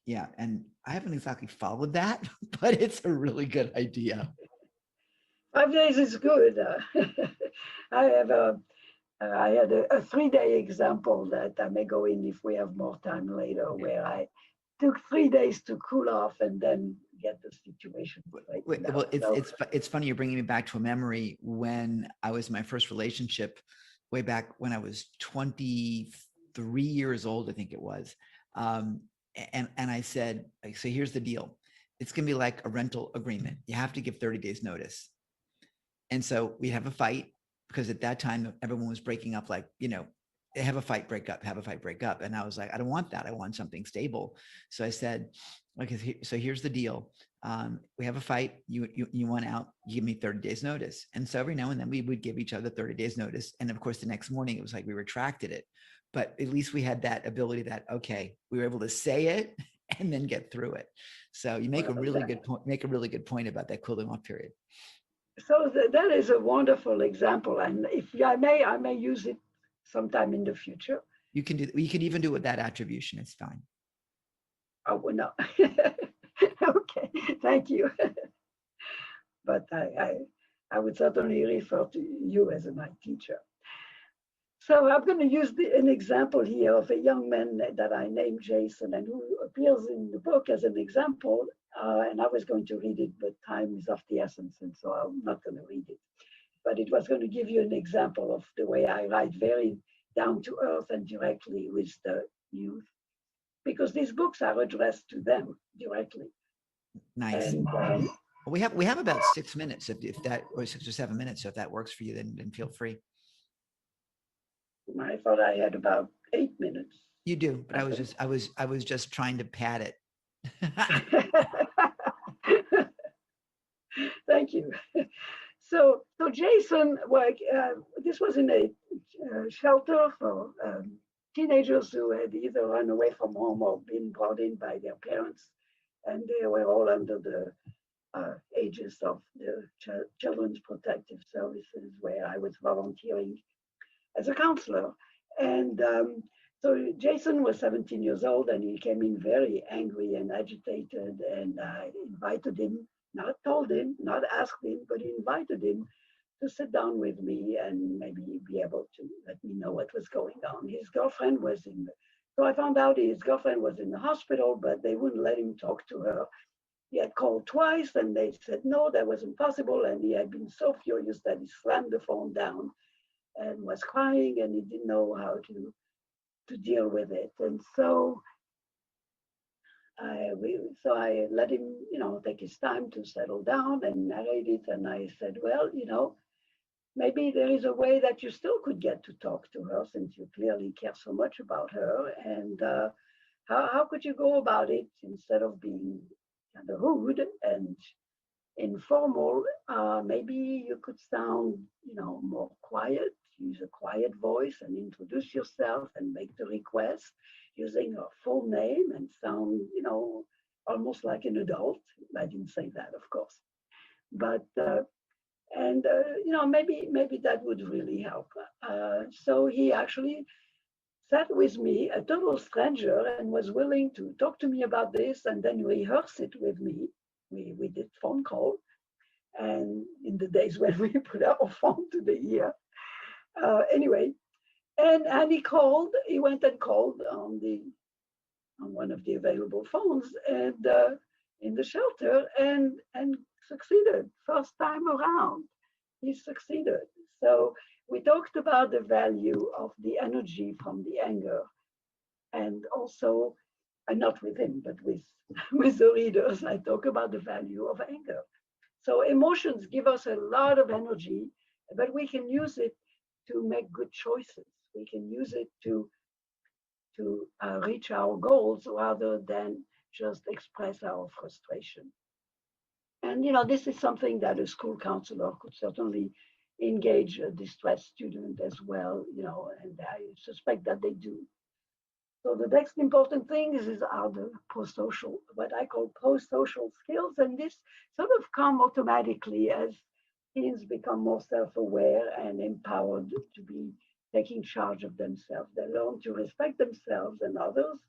S1: Yeah, and I haven't exactly followed that, but it's a really good idea.
S7: 5 days is good. I had a 3-day example that I may go in if we have more time later, where I took 3 days to cool off and then get the situation straightened out.
S1: Well,
S7: So,
S1: it's funny you're bringing me back to a memory when I was in my first relationship way back when I was 23 years old, I think it was. And I said, like, so here's the deal. It's going to be like a rental agreement. You have to give 30 days notice. And so we have a fight because at that time everyone was breaking up, like, have a fight, break up, have a fight, break up. And I was like, I don't want that. I want something stable. So I said, okay, so here's the deal. We have a fight. You want out, you give me 30 days notice. And so every now and then we would give each other 30 days notice. And of course, the next morning it was like we retracted it. But at least we had that ability that, okay, we were able to say it and then get through it. So you make a really good point about that cooling off period.
S7: So that is a wonderful example. And if I may use it sometime in the future.
S1: You can even do it with that attribution. It's fine.
S7: Oh, well, no. Okay, thank you. But I would certainly refer to you as my teacher. So I'm going to use an example here of a young man that I named Jason and who appears in the book as an example. And I was going to read it, but time is of the essence, and so I'm not going to read it. But it was going to give you an example of the way I write, very down to earth and directly with the youth, because these books are addressed to them directly.
S1: Nice.
S7: And,
S1: we have about 6 minutes, if that, or 6 or 7 minutes. So if that works for you, then feel free.
S7: I thought I had about 8 minutes.
S1: You do, but I was just trying to pad it.
S7: Thank you. So Jason, this was in a shelter for teenagers who had either run away from home or been brought in by their parents, and they were all under the ages of the Children's Protective Services, where I was volunteering as a counselor. And so Jason was 17 years old, and he came in very angry and agitated, and I invited him, not told him, not asked him, but invited him to sit down with me and maybe be able to let me know what was going on. His girlfriend was so I found out his girlfriend was in the hospital, but they wouldn't let him talk to her. He had called twice and they said no, that wasn't possible. And he had been so furious that he slammed the phone down and was crying, and he didn't know how to deal with it. And so I let him, take his time to settle down and narrate it. And I said, well, maybe there is a way that you still could get to talk to her, since you clearly care so much about her. And how could you go about it instead of being kind of rude and informal? Maybe you could sound, more quiet, use a quiet voice and introduce yourself and make the request using her full name and sound, almost like an adult. I didn't say that, of course, but maybe that would really help. So he actually sat with me, a total stranger, and was willing to talk to me about this and then rehearse it with me. We did phone call, and in the days when we put our phone to the ear. Anyway, and he went and called on one of the available phones and in the shelter and succeeded. First time around, he succeeded. So we talked about the value of the energy from the anger, and also, not with him, but with the readers, I talk about the value of anger. So emotions give us a lot of energy, but we can use it to make good choices. We can use it to reach our goals rather than just express our frustration. And this is something that a school counselor could certainly engage a distressed student as well, and I suspect that they do. So the next important thing are the pro-social, what I call pro-social skills, and this sort of come automatically as teens become more self-aware and empowered to be taking charge of themselves. They learn to respect themselves and others,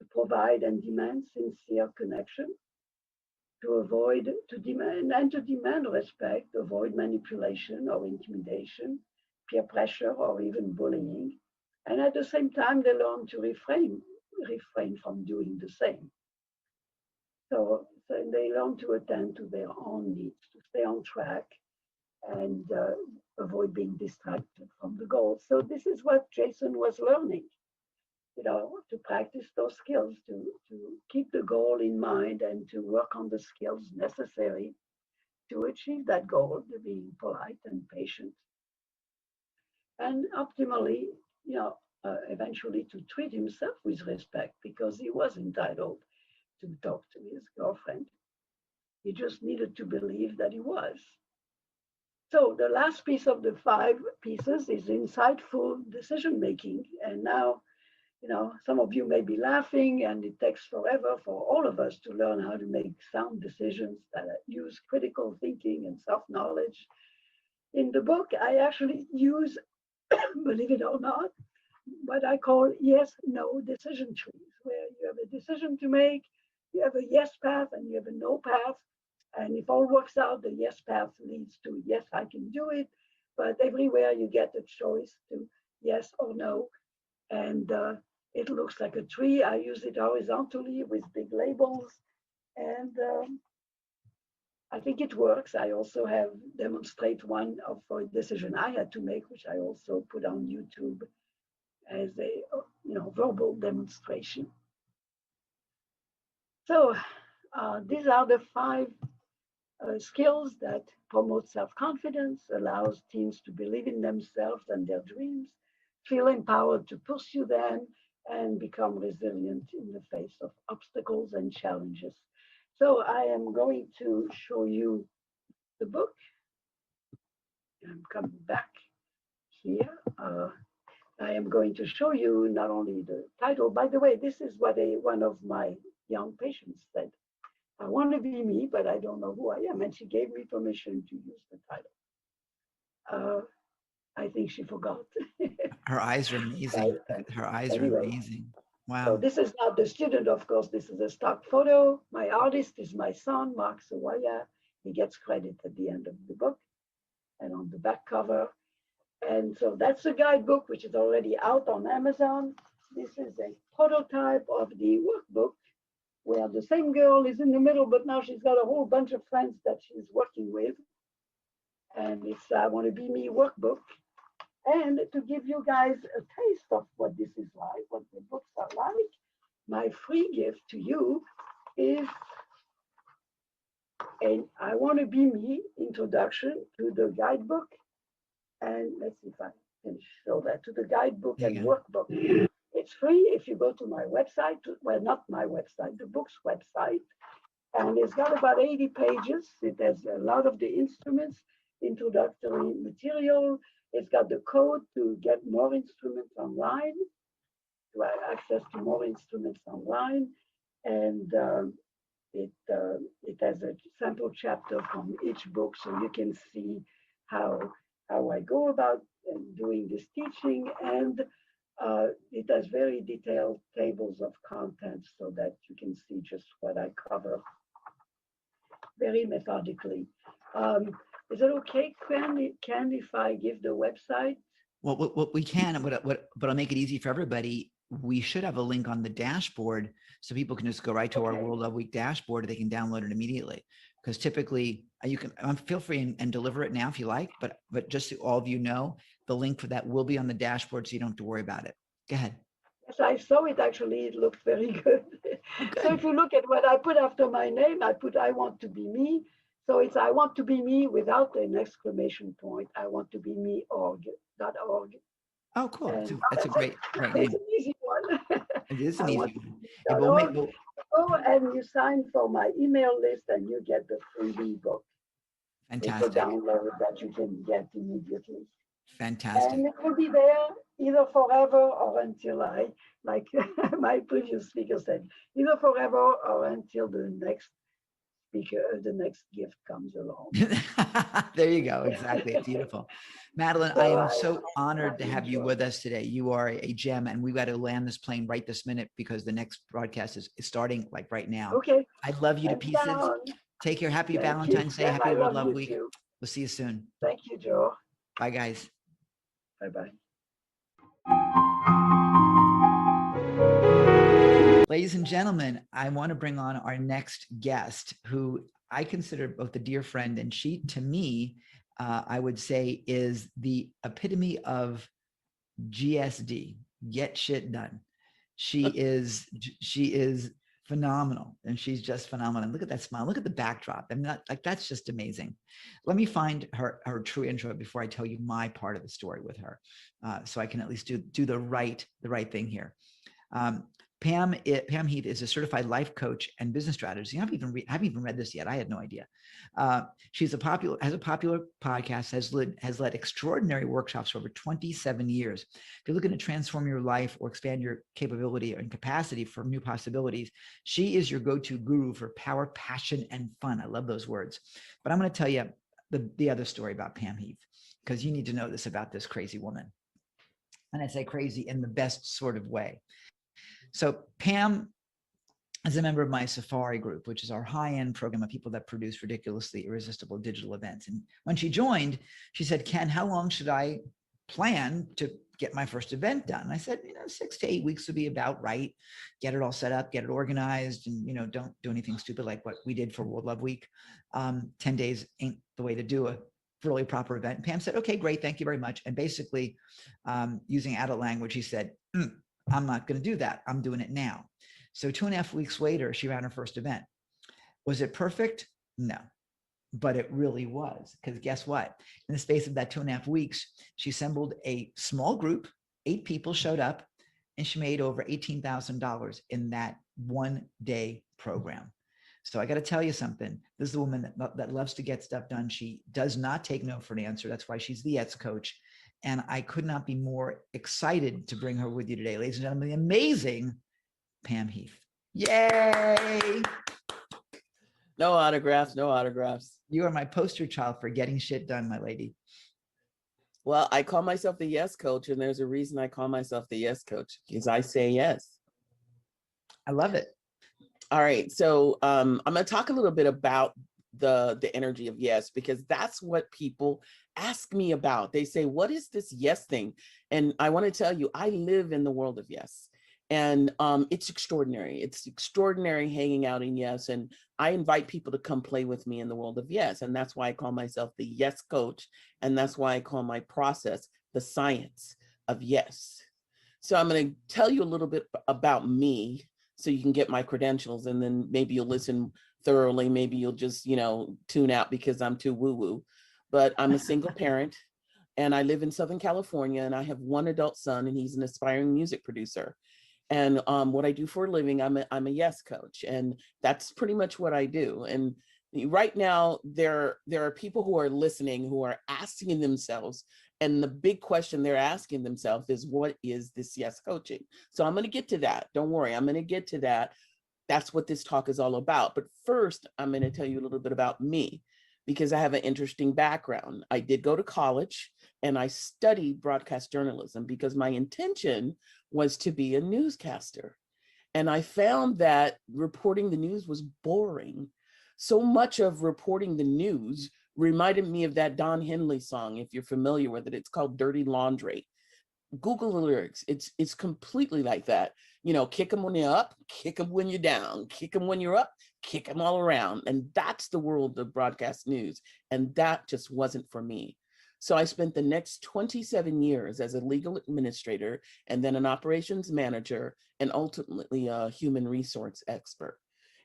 S7: to provide and demand sincere connection, to demand respect, avoid manipulation or intimidation, peer pressure, or even bullying. And at the same time, they learn to refrain from doing the same. So they learn to attend to their own needs, to stay on track and avoid being distracted from the goal. So this is what Jason was learning, to practice those skills, to keep the goal in mind and to work on the skills necessary to achieve that goal, to being polite and patient. And optimally, eventually to treat himself with respect because he was entitled to talk to his girlfriend. He just needed to believe that he was. So the last piece of the 5 pieces is insightful decision making. And now, some of you may be laughing, and it takes forever for all of us to learn how to make sound decisions that use critical thinking and self-knowledge. In the book, I actually use, believe it or not, what I call yes-no decision trees, where you have a decision to make, you have a yes path and you have a no path. And if all works out, the yes path leads to yes, I can do it. But everywhere you get a choice to yes or no. And it looks like a tree. I use it horizontally with big labels. And I think it works. I also have demonstrate one for a decision I had to make, which I also put on YouTube as a verbal demonstration. So these are the 5 skills that promote self-confidence, allows teams to believe in themselves and their dreams, feel empowered to pursue them, and become resilient in the face of obstacles and challenges. So I am going to show you the book. I'm coming back here. I am going to show you not only the title. By the way, this is what one of my young patients said. I want to be me, but I don't know who I am. And she gave me permission to use the title. I think she forgot.
S1: Her eyes are amazing. Her eyes are amazing. Wow.
S7: So this is not the student, of course. This is a stock photo. My artist is my son, Mark Sawaya. He gets credit at the end of the book and on the back cover. And so that's a guidebook, which is already out on Amazon. This is a prototype of the workbook, where the same girl is in the middle, but now she's got a whole bunch of friends that she's working with. And it's I Want to Be Me workbook. And to give you guys a taste of what this is like, what the books are like, my free gift to you is an I Want to Be Me introduction to the guidebook. And let's see if I can show that, to the guidebook and workbook. It's free if you go to my website, well, not my website, the book's website. And it's got about 80 pages. It has a lot of the instruments, introductory material. It's got the code to get more instruments online, to have access to more instruments online. And it has a sample chapter from each book, so you can see how I go about doing this teaching. And it has very detailed tables of contents so that you can see just what I cover very methodically. Is it okay, Ken, if I give the website?
S1: Well, what we can, but I'll make it easy for everybody. We should have a link on the dashboard so people can just go right to our World Love Week dashboard. They can download it immediately. Because typically you can feel free and deliver it now if you like, but just so all of you know, the link for that will be on the dashboard, so you don't have to worry about it. Go ahead.
S7: Yes, I saw it actually. It looked very good.
S1: Okay.
S7: So if you look at what I put after my name, I put I Want to Be Me. So it's I Want to Be Me without an exclamation point. I Want to Be Me .org.
S1: Oh, cool.
S7: And
S1: That's a great name.
S7: It's an easy one.
S1: It is an easy one.
S7: And go and you sign for my email list and you get the freebie book.
S1: Fantastic.
S7: It's a download that you can get immediately.
S1: Fantastic.
S7: And it will be there either forever or until like my previous speaker said, either forever or until the next gift comes along.
S1: There you go. Exactly. It's beautiful. Madeline, I am so honored to have you with us today. You are a gem, and we've got to land this plane right this minute because the next broadcast is starting like right now.
S7: Okay.
S1: I love you to pieces. Take care. Happy Valentine's Day. Happy World Love Week. We'll see you soon.
S7: Thank you, Joe.
S1: Bye, guys.
S7: Bye-bye.
S1: Ladies and gentlemen, I want to bring on our next guest, who I consider both a dear friend, and she, to me, I would say, is the epitome of GSD, get shit done. She is phenomenal, and she's just phenomenal. And look at that smile. Look at the backdrop. I mean, that's just amazing. Let me find her true intro before I tell you my part of the story with her, so I can at least do the right thing here. Pam Heath is a certified life coach and business strategist. I haven't even read this yet. I had no idea. Has a popular podcast, has led extraordinary workshops for over 27 years. If you're looking to transform your life or expand your capability and capacity for new possibilities, she is your go-to guru for power, passion, and fun. I love those words. But I'm going to tell you the other story about Pam Heath, because you need to know this about this crazy woman. And I say crazy in the best sort of way. So Pam is a member of my Safari group, which is our high-end program of people that produce ridiculously irresistible digital events. And when she joined, she said, Ken, how long should I plan to get my first event done? And I said, 6 to 8 weeks would be about right. Get it all set up, get it organized, and don't do anything stupid like what we did for World Love Week. 10 days ain't the way to do a really proper event. And Pam said, okay, great, thank you very much. And basically, using adult language, he said, I'm not going to do that. I'm doing it now. So 2.5 weeks later, she ran her first event. Was it perfect? No, but it really was. Because guess what? In the space of that 2.5 weeks, she assembled a small group, 8 people showed up, and she made over $18,000 in that 1-day program. So I got to tell you something. This is a woman that loves to get stuff done. She does not take no for an answer. That's why she's the Yes coach. And I could not be more excited to bring her with you today. Ladies and gentlemen, the amazing Pam Heath. Yay!
S8: No autographs, no autographs.
S1: You are my poster child for getting shit done, my lady.
S8: Well, I call myself the Yes coach, and there's a reason I call myself the Yes coach, because I say yes.
S1: I love it.
S8: All right, so I'm going to talk a little bit about the energy of yes, because that's what people ask me about. They say, what is this yes thing? And I want to tell you, I live in the world of yes. And it's extraordinary. It's extraordinary hanging out in yes. And I invite people to come play with me in the world of yes. And that's why I call myself the Yes coach. And that's why I call my process the science of yes. So I'm going to tell you a little bit about me so you can get my credentials, and then maybe you'll listen thoroughly. Maybe you'll just, tune out because I'm too woo-woo. But I'm a single parent, and I live in Southern California, and I have one adult son, and he's an aspiring music producer. And what I do for a living, I'm a yes coach, and that's pretty much what I do. And right now, there are people who are listening who are asking themselves, and the big question they're asking themselves is, what is this yes coaching? So I'm going to get to that. Don't worry, I'm going to get to that. That's what this talk is all about. But first, I'm going to tell you a little bit about me, because I have an interesting background. I did go to college, and I studied broadcast journalism because my intention was to be a newscaster. And I found that reporting the news was boring. So much of reporting the news reminded me of that Don Henley song, if you're familiar with it. It's called Dirty Laundry. Google the lyrics. It's completely like that. Kick them when you're up, kick them when you're down, kick them when you're up, kick them all around. And that's the world of broadcast news. And that just wasn't for me. So I spent the next 27 years as a legal administrator, and then an operations manager, and ultimately a human resource expert.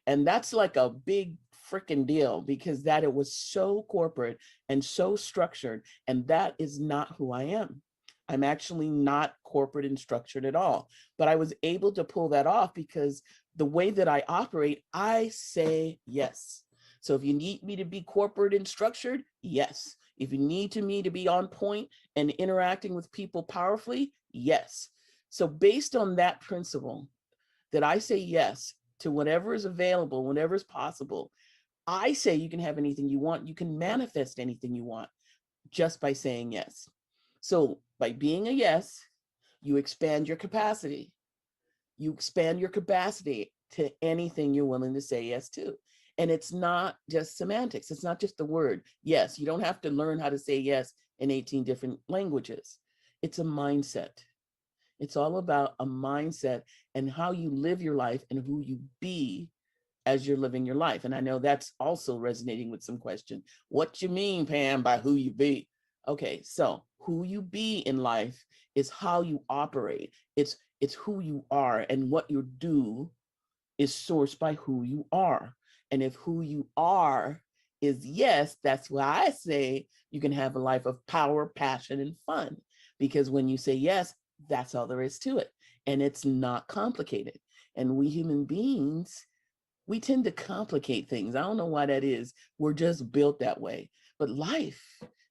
S8: And that's like a big freaking deal, because that it was so corporate and so structured. And that is not who I am. I'm actually not corporate and structured at all. But I was able to pull that off because the way that I operate, I say yes. So if you need me to be corporate and structured, yes. If you need me to be on point and interacting with people powerfully, yes. So based on that principle, that I say yes to whatever is available, whenever is possible, I say you can have anything you want. You can manifest anything you want just by saying yes. So by being a yes, you expand your capacity. You expand your capacity to anything you're willing to say yes to. And it's not just semantics. It's not just the word yes. You don't have to learn how to say yes in 18 different languages. It's a mindset. It's all about a mindset and how you live your life and who you be as you're living your life. And I know that's also resonating with some question. What you mean, Pam, by who you be? Okay, so who you be in life is how you operate. It's who you are, and what you do is sourced by who you are. And if who you are is yes, that's why I say you can have a life of power, passion, and fun. Because when you say yes, that's all there is to it. And it's not complicated. And we human beings, we tend to complicate things. I don't know why that is. We're just built that way. But life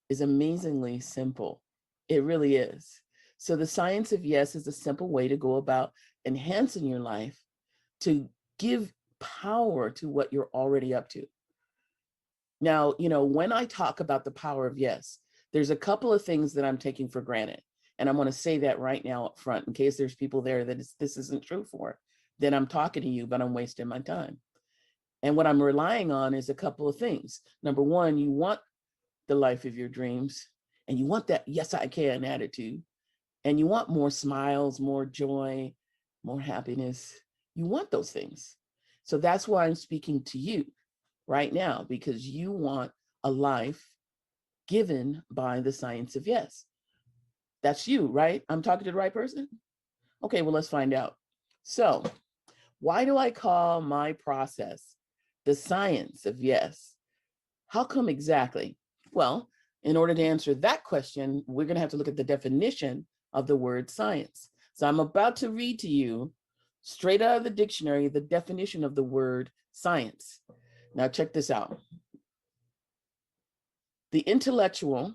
S8: is amazingly simple. It really is. So the science of yes is a simple way to go about enhancing your life to give power to what you're already up to. Now, when I talk about the power of yes, there's a couple of things that I'm taking for granted. And I want to say that right now up front, in case there's people there that this isn't true for, then I'm talking to you, but I'm wasting my time. And what I'm relying on is a couple of things. Number one, you want the life of your dreams, and you want that yes, I can attitude, and you want more smiles, more joy, more happiness. You want those things. So that's why I'm speaking to you right now, because you want a life given by the science of yes. That's you, right? I'm talking to the right person? Okay, well, let's find out. So, why do I call my process the science of yes? How come exactly? Well, in order to answer that question, we're going to have to look at the definition of the word science. So I'm about to read to you, straight out of the dictionary, the definition of the word science. Now, check this out. The intellectual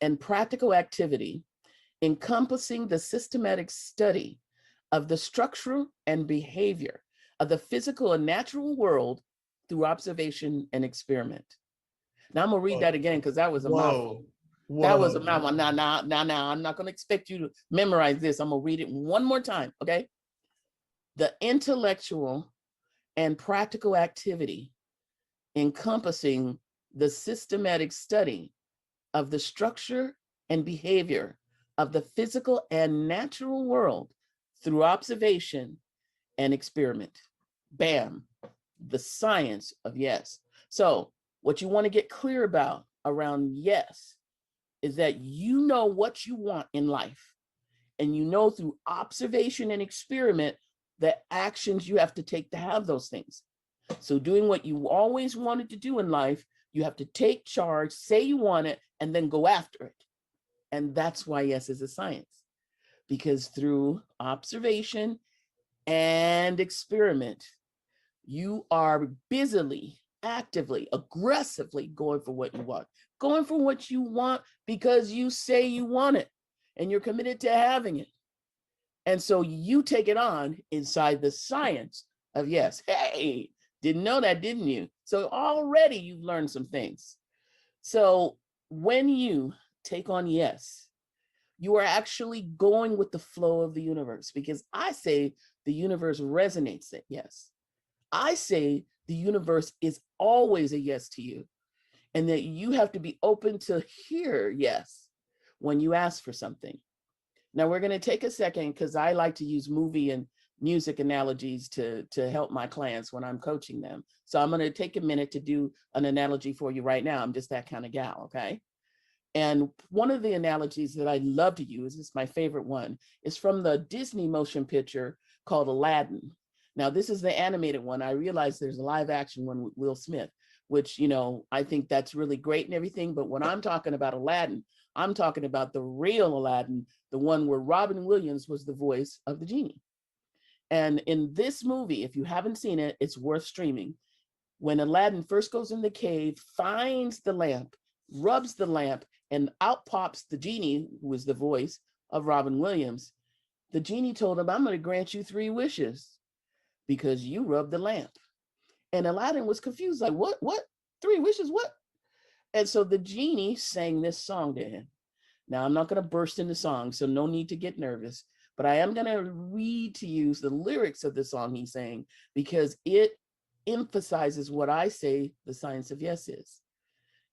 S8: and practical activity encompassing the systematic study of the structure and behavior of the physical and natural world through observation and experiment. Now I'm gonna read that again because that was a mouthful. That was a mouthful. Now, I'm not gonna expect you to memorize this. I'm gonna read it one more time, okay? The intellectual and practical activity encompassing the systematic study of the structure and behavior of the physical and natural world through observation and experiment. Bam, the science of yes. So what you want to get clear about around yes is that you know what you want in life, and you know through observation and experiment the actions you have to take to have those things. So doing what you always wanted to do in life, you have to take charge, say you want it, and then go after it. And that's why yes is a science, because through observation and experiment, you are busily, actively, aggressively going for what you want. Going for what you want because you say you want it and you're committed to having it. And so you take it on inside the science of yes. Hey, didn't know that, didn't you? So already you've learned some things. So when you take on yes, you are actually going with the flow of the universe, because I say the universe resonates at yes. I say the universe is always a yes to you, and that you have to be open to hear yes when you ask for something. Now we're going to take a second, because I like to use movie and music analogies to help my clients when I'm coaching them. So I'm going to take a minute to do an analogy for you right now. I'm just that kind of gal, okay? And one of the analogies that I love to use, is my favorite one, is from the Disney motion picture called Aladdin. Now, this is the animated one. I realize there's a live action one with Will Smith, which, I think that's really great and everything. But when I'm talking about Aladdin, I'm talking about the real Aladdin, the one where Robin Williams was the voice of the genie. And in this movie, if you haven't seen it, it's worth streaming. When Aladdin first goes in the cave, finds the lamp, rubs the lamp, and out pops the genie, who was the voice of Robin Williams. The genie told him, I'm going to grant you 3 wishes because you rubbed the lamp. And Aladdin was confused, like, what? 3 wishes, what? And so the genie sang this song to him. Now, I'm not going to burst into song, so no need to get nervous, but I am going to read to you the lyrics of the song he sang, because it emphasizes what I say the science of yes is.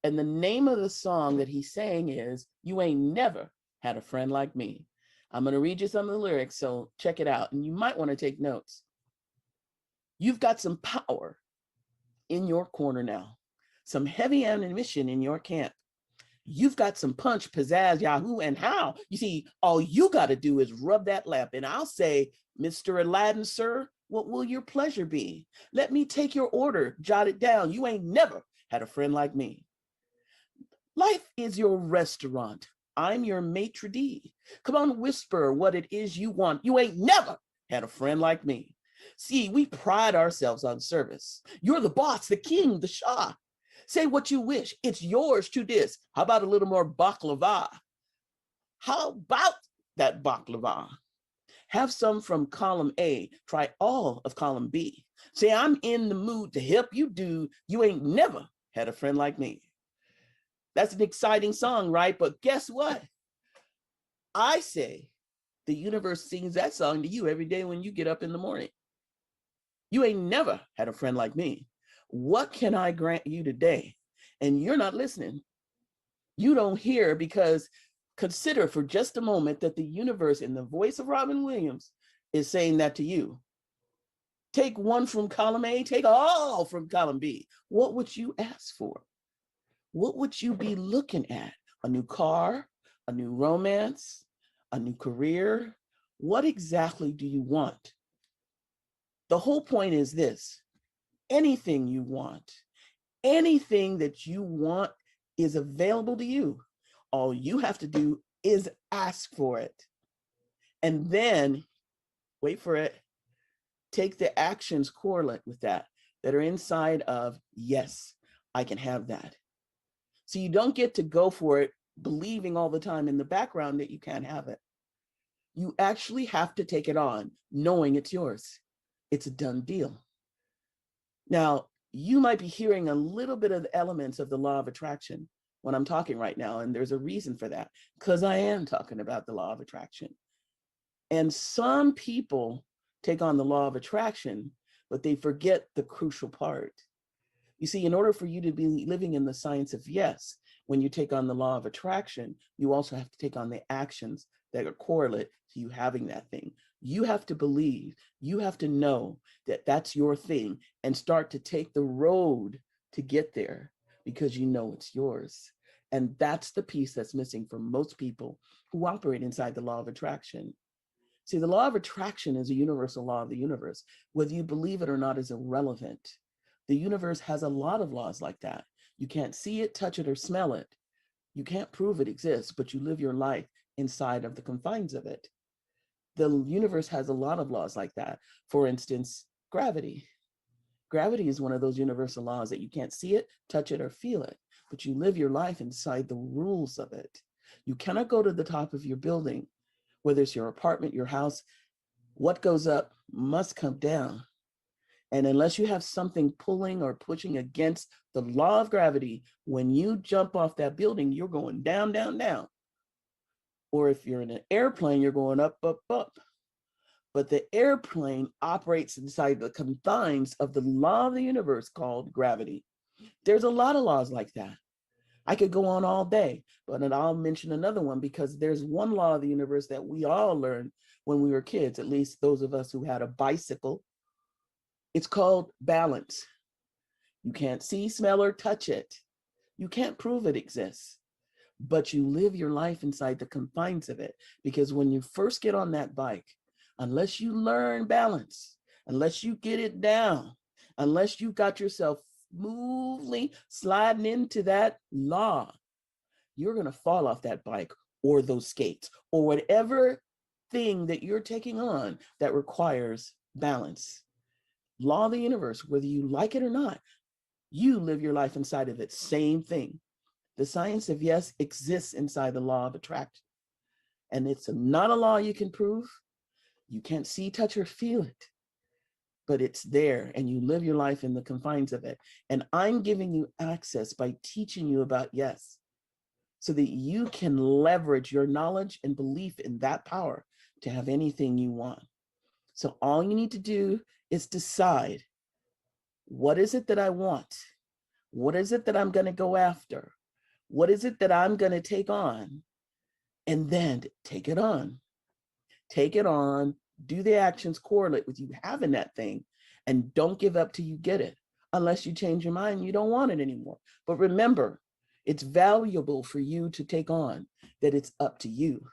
S8: And the name of the song that he sang is, You Ain't Never Had a Friend Like Me. I'm going to read you some of the lyrics, so check it out. And you might want to take notes. You've got some power in your corner now, some heavy ammunition in your camp. You've got some punch, pizzazz, yahoo, and how. You see, all you got to do is rub that lamp. And I'll say, Mr. Aladdin, sir, what will your pleasure be? Let me take your order, jot it down. You ain't never had a friend like me. Life is your restaurant. I'm your maitre d'. Come on, whisper what it is you want. You ain't never had a friend like me. See, we pride ourselves on service. You're the boss, the king, the shah. Say what you wish. It's yours to this. How about a little more baklava? How about that baklava? Have some from column A. Try all of column B. Say, I'm in the mood to help you do. You ain't never had a friend like me. That's an exciting song, right? But guess what? I say the universe sings that song to you every day when you get up in the morning. You ain't never had a friend like me. What can I grant you today? And you're not listening. You don't hear, because consider for just a moment that the universe, in the voice of Robin Williams, is saying that to you. Take one from column A, take all from column B. What would you ask for? What would you be looking at? A new car, a new romance, a new career? What exactly do you want? The whole point is this: anything you want, anything that you want is available to you. All you have to do is ask for it. And then, wait for it, take the actions correlate with that are inside of, yes, I can have that. So you don't get to go for it believing all the time in the background that you can't have it. You actually have to take it on, knowing it's yours. It's a done deal. Now, you might be hearing a little bit of the elements of the law of attraction when I'm talking right now, and there's a reason for that, because I am talking about the law of attraction. And some people take on the law of attraction, but they forget the crucial part. You see, in order for you to be living in the science of yes, when you take on the law of attraction, you also have to take on the actions that are correlate to you having that thing. You have to believe, you have to know that that's your thing, and start to take the road to get there, because you know it's yours. And that's the piece that's missing for most people who operate inside the law of attraction. See, the law of attraction is a universal law of the universe. Whether you believe it or not is irrelevant. The universe has a lot of laws like that. You can't see it, touch it, or smell it. You can't prove it exists, but you live your life inside of the confines of it. The universe has a lot of laws like that. For instance, gravity. Gravity is one of those universal laws that you can't see it, touch it, or feel it, but you live your life inside the rules of it. You cannot go to the top of your building, whether it's your apartment, your house. What goes up must come down. And unless you have something pulling or pushing against the law of gravity, when you jump off that building, you're going down, down, down. Or if you're in an airplane, you're going up, up, up. But the airplane operates inside the confines of the law of the universe called gravity. There's a lot of laws like that. I could go on all day, but I'll mention another one, because there's one law of the universe that we all learned when we were kids, at least those of us who had a bicycle. It's called balance. You can't see, smell, or touch it. You can't prove it exists, but you live your life inside the confines of it. Because when you first get on that bike, unless you learn balance, unless you get it down, unless you got yourself smoothly sliding into that law, you're going to fall off that bike or those skates or whatever thing that you're taking on that requires balance. Law of the universe, whether you like it or not, you live your life inside of it. Same thing. The science of yes exists inside the law of attraction. And it's not a law you can prove. You can't see, touch, or feel it, but it's there, and you live your life in the confines of it. And I'm giving you access by teaching you about yes, so that you can leverage your knowledge and belief in that power to have anything you want. So all you need to do is decide, what is it that I want? What is it that I'm going to go after? What is it that I'm going to take on? And then take it on. Take it on, do the actions correlate with you having that thing, and don't give up till you get it. Unless you change your mind, you don't want it anymore. But remember, it's valuable for you to take on that it's up to you.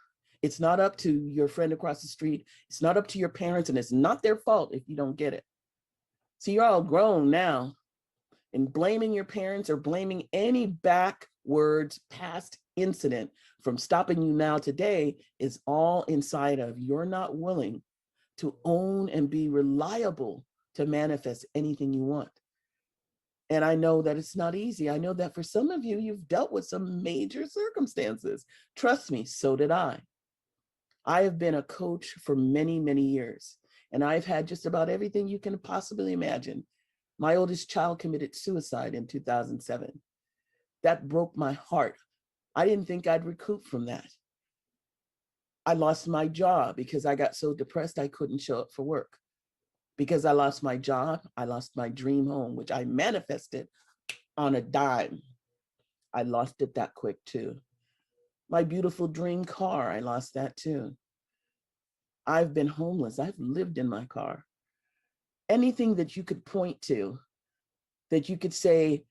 S8: It's not up to your friend across the street. It's not up to your parents, and it's not their fault if you don't get it. See, you're all grown now, and blaming your parents or blaming any backwards past incident from stopping you now today is all inside of you're not willing to own and be reliable to manifest anything you want. And I know that it's not easy. I know that for some of you, you've dealt with some major circumstances. Trust me, so did I. I have been a coach for many, many years, and I've had just about everything you can possibly imagine. My oldest child committed suicide in 2007. That broke my heart. I didn't think I'd recoup from that. I lost my job because I got so depressed I couldn't show up for work. Because I lost my job, I lost my dream home, which I manifested on a dime. I lost it that quick too. My beautiful dream car, I lost that too. I've been homeless. I've lived in my car. Anything that you could point to, that you could say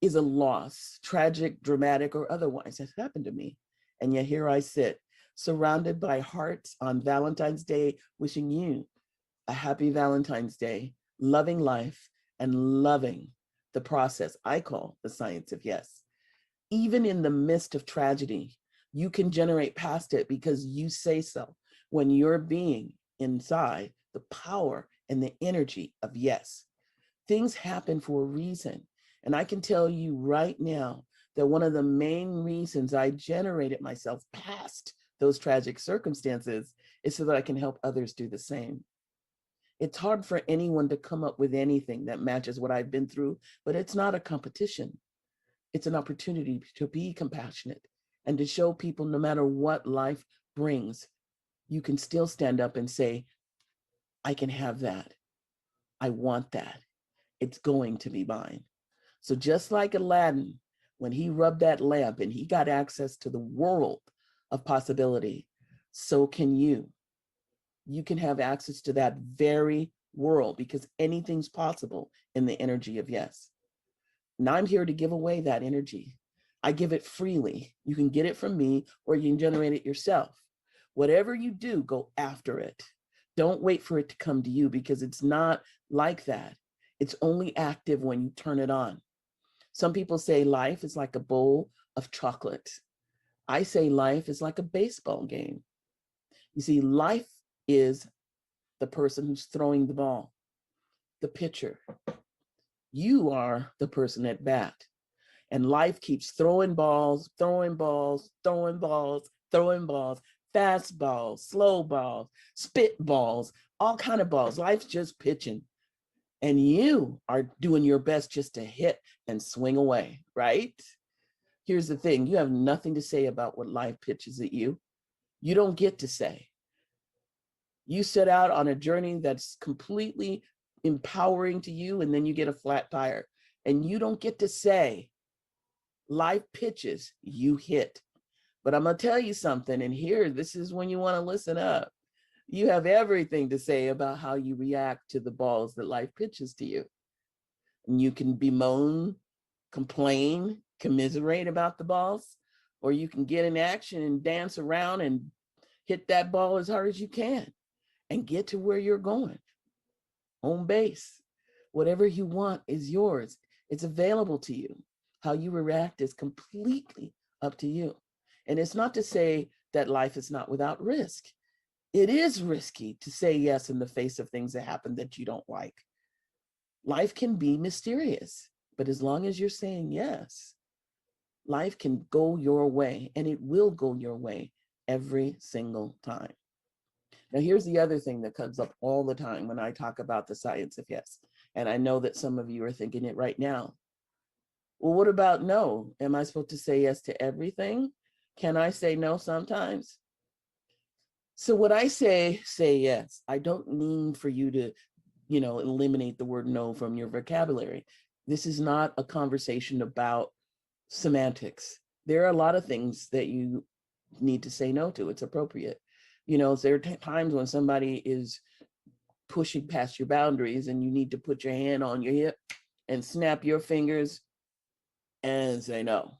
S8: is a loss, tragic, dramatic, or otherwise, has happened to me. And yet here I sit, surrounded by hearts on Valentine's Day, wishing you a happy Valentine's Day, loving life and loving the process I call the science of yes. Even in the midst of tragedy, you can generate past it because you say so. When you're being inside the power and the energy of yes, things happen for a reason. And I can tell you right now that one of the main reasons I generated myself past those tragic circumstances is so that I can help others do the same. It's hard for anyone to come up with anything that matches what I've been through, but it's not a competition. It's an opportunity to be compassionate and to show people no matter what life brings, you can still stand up and say, I can have that. I want that. It's going to be mine. So just like Aladdin, when he rubbed that lamp and he got access to the world of possibility, so can you. You can have access to that very world because anything's possible in the energy of yes. And I'm here to give away that energy. I give it freely. You can get it from me or you can generate it yourself. Whatever you do, go after it. Don't wait for it to come to you because it's not like that. It's only active when you turn it on. Some people say life is like a bowl of chocolate. I say life is like a baseball game. You see, life is the person who's throwing the ball, the pitcher. You are the person at bat. And life keeps throwing balls, throwing balls, throwing balls, throwing balls, fast balls, slow balls, spit balls, all kind of balls. Life's just pitching. And you are doing your best just to hit and swing away, right? Here's the thing. You have nothing to say about what life pitches at you. You don't get to say. You set out on a journey that's completely empowering to you, and then you get a flat tire. And you don't get to say, life pitches, you hit. But I'm going to tell you something, and here, this is when you want to listen up. You have everything to say about how you react to the balls that life pitches to you. And you can bemoan, complain, commiserate about the balls, or you can get in action and dance around and hit that ball as hard as you can and get to where you're going. Home base. Whatever you want is yours. It's available to you. How you react is completely up to you. And it's not to say that life is not without risk. It is risky to say yes in the face of things that happen that you don't like. Life can be mysterious, but as long as you're saying yes, life can go your way, and it will go your way every single time. Now, here's the other thing that comes up all the time when I talk about the science of yes. And I know that some of you are thinking it right now. Well, what about no? Am I supposed to say yes to everything? Can I say no sometimes? So when I say yes, I don't mean for you to, eliminate the word no from your vocabulary. This is not a conversation about semantics. There are a lot of things that you need to say no to. It's appropriate. You know, there are times when somebody is pushing past your boundaries and you need to put your hand on your hip and snap your fingers and say no.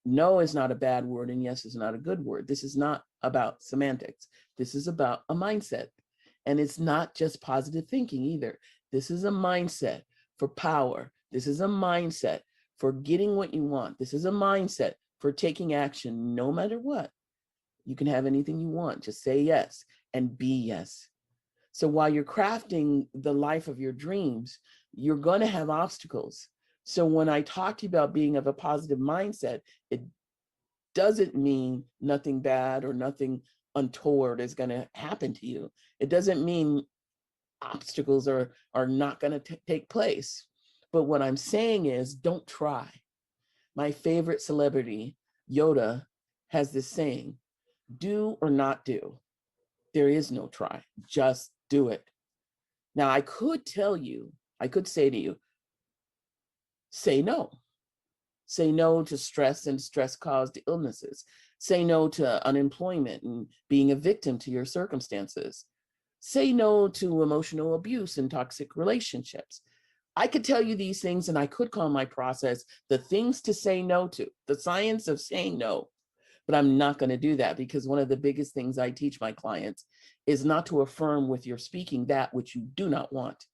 S8: No is not a bad word, and yes is not a good word. This is not about semantics. This is about a mindset. And it's not just positive thinking either. This is a mindset for power. This is a mindset for getting what you want. This is a mindset for taking action no matter what. You can have anything you want. Just say yes and be yes. So while you're crafting the life of your dreams, you're going to have obstacles. So when I talk to you about being of a positive mindset, it doesn't mean nothing bad or nothing untoward is going to happen to you. It doesn't mean obstacles are not going to take place. But what I'm saying is, don't try. My favorite celebrity, Yoda, has this saying, do or not do. There is no try, just do it. Now, I could say to you, say no. Say no to stress and stress-caused illnesses. Say no to unemployment and being a victim to your circumstances. Say no to emotional abuse and toxic relationships. I could tell you these things, and I could call my process the things to say no to, the science of saying no. But I'm not going to do that, because one of the biggest things I teach my clients is not to affirm with your speaking that which you do not want.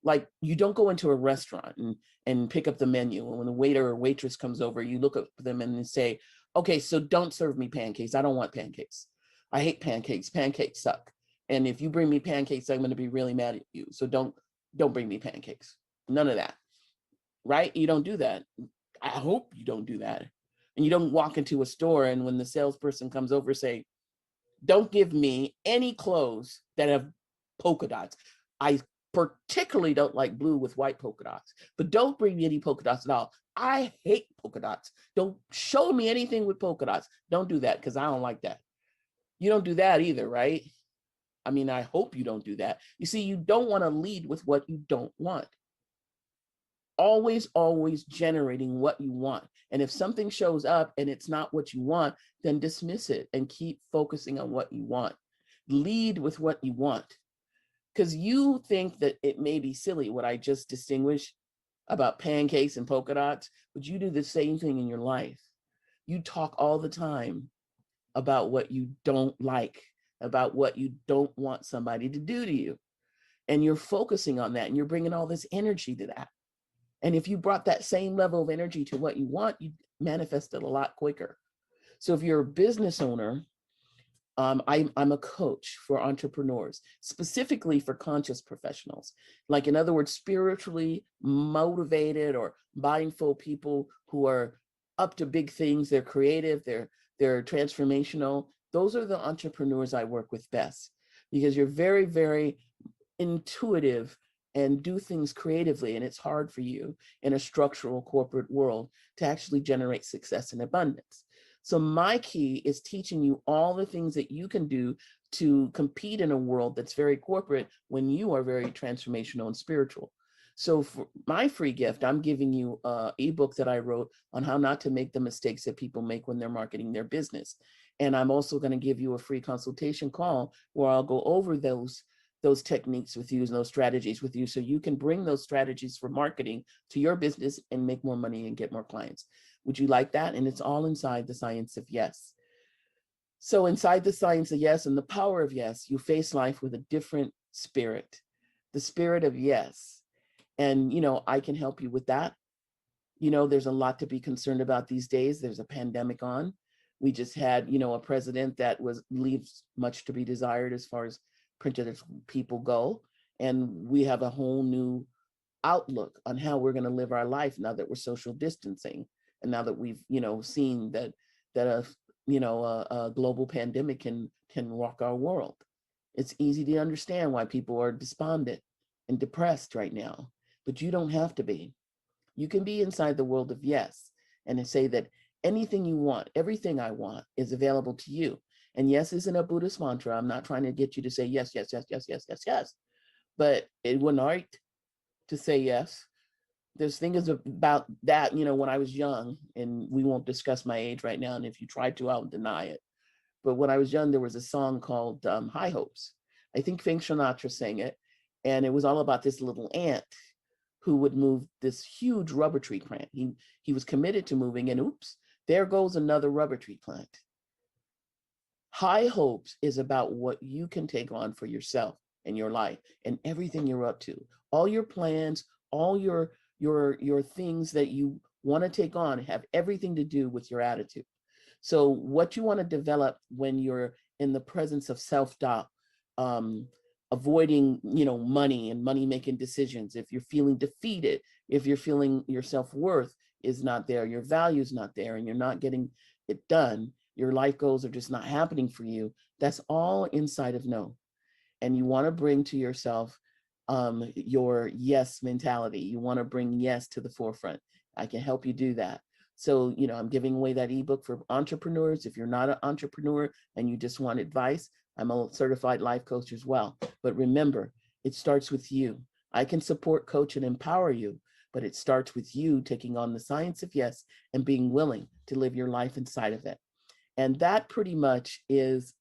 S8: Like, you don't go into a restaurant and pick up the menu, and when the waiter or waitress comes over, you look at them and say, okay, so don't serve me pancakes. I don't want pancakes. I hate pancakes. Pancakes suck. And if you bring me pancakes, I'm going to be really mad at you. So don't bring me pancakes. None of that. Right? You don't do that. I hope you don't do that. And you don't walk into a store and when the salesperson comes over, say, don't give me any clothes that have polka dots. I particularly don't like blue with white polka dots, but don't bring me any polka dots at all. I hate polka dots. Don't show me anything with polka dots. Don't do that, because I don't like that. You don't do that either, right? I mean, I hope you don't do that. You see, you don't want to lead with what you don't want. Always generating what you want. And if something shows up and it's not what you want, then dismiss it and keep focusing on what you want. Lead with what you want. Because you think that it may be silly what I just distinguished about pancakes and polka dots, but you do the same thing in your life. You talk all the time about what you don't like, about what you don't want somebody to do to you. And you're focusing on that, and you're bringing all this energy to that. And if you brought that same level of energy to what you want, you manifest it a lot quicker. So if you're a business owner, I'm a coach for entrepreneurs, specifically for conscious professionals. Like, in other words, spiritually motivated or mindful people who are up to big things. They're creative, they're transformational. Those are the entrepreneurs I work with best, because you're very, very intuitive and do things creatively. And it's hard for you in a structural corporate world to actually generate success and abundance. So my key is teaching you all the things that you can do to compete in a world that's very corporate when you are very transformational and spiritual. So for my free gift, I'm giving you an ebook that I wrote on how not to make the mistakes that people make when they're marketing their business. And I'm also going to give you a free consultation call where I'll go over those techniques with you and those strategies with you, so you can bring those strategies for marketing to your business and make more money and get more clients. Would you like that? And it's all inside the science of yes. So inside the science of yes and the power of yes, you face life with a different spirit, the spirit of yes. And, I can help you with that. There's a lot to be concerned about these days. There's a pandemic on. We just had, a president that leaves much to be desired as far as printed people go. And we have a whole new outlook on how we're going to live our life now that we're social distancing. And now that we've, seen that a global pandemic can rock our world. It's easy to understand why people are despondent and depressed right now, but you don't have to be. You can be inside the world of yes and say that anything you want, everything I want is available to you. And yes isn't a Buddhist mantra. I'm not trying to get you to say yes, yes, yes, yes, yes, yes, yes. But it wouldn't hurt to say yes. There's things about that, when I was young, and we won't discuss my age right now. And if you try to, I'll deny it. but when I was young, there was a song called High Hopes. I think Frank Sinatra sang it. And it was all about this little ant who would move this huge rubber tree plant. He was committed to moving, and oops, there goes another rubber tree plant. High hopes is about what you can take on for yourself and your life and everything you're up to. All your plans, all your things that you want to take on have everything to do with your attitude. So what you want to develop when you're in the presence of self-doubt, avoiding, money and money-making decisions, if you're feeling defeated, if you're feeling your self-worth is not there, your value's not there, and you're not getting it done, your life goals are just not happening for you, that's all inside of no. And you want to bring to yourself your yes mentality. You want to bring yes to the forefront. I can help you do that. So, I'm giving away that ebook for entrepreneurs. If you're not an entrepreneur and you just want advice, I'm a certified life coach as well. But remember, it starts with you. I can support, coach, and empower you, but it starts with you taking on the science of yes and being willing to live your life inside of it. And that pretty much is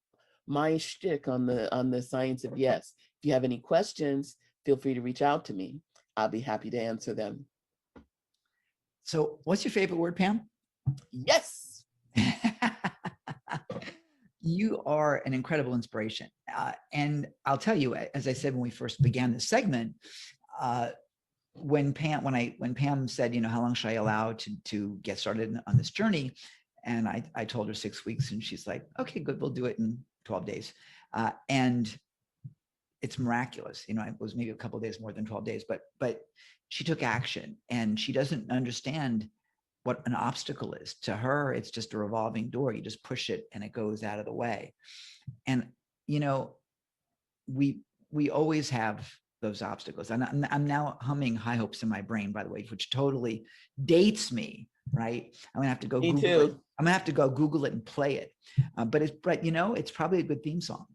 S8: my shtick on the science of yes. If you have any questions, feel free to reach out to me. I'll be happy to answer them.
S1: So what's your favorite word, Pam?
S8: Yes.
S1: You are an incredible inspiration. And I'll tell you, as I said, when we first began this segment, when Pam said, how long should I allow to get started on this journey? And I told her 6 weeks, and she's like, okay, good, we'll do it in 12 days. And it's miraculous. It was maybe a couple of days more than 12 days, but she took action, and she doesn't understand what an obstacle is. To her, it's just a revolving door. You just push it and it goes out of the way. And, we always have those obstacles. And I'm now humming High Hopes in my brain, by the way, which totally dates me, right? I'm gonna have to go
S8: Me
S1: Google
S8: too.
S1: it. I'm gonna have to go Google it and play it. But it's probably a good theme song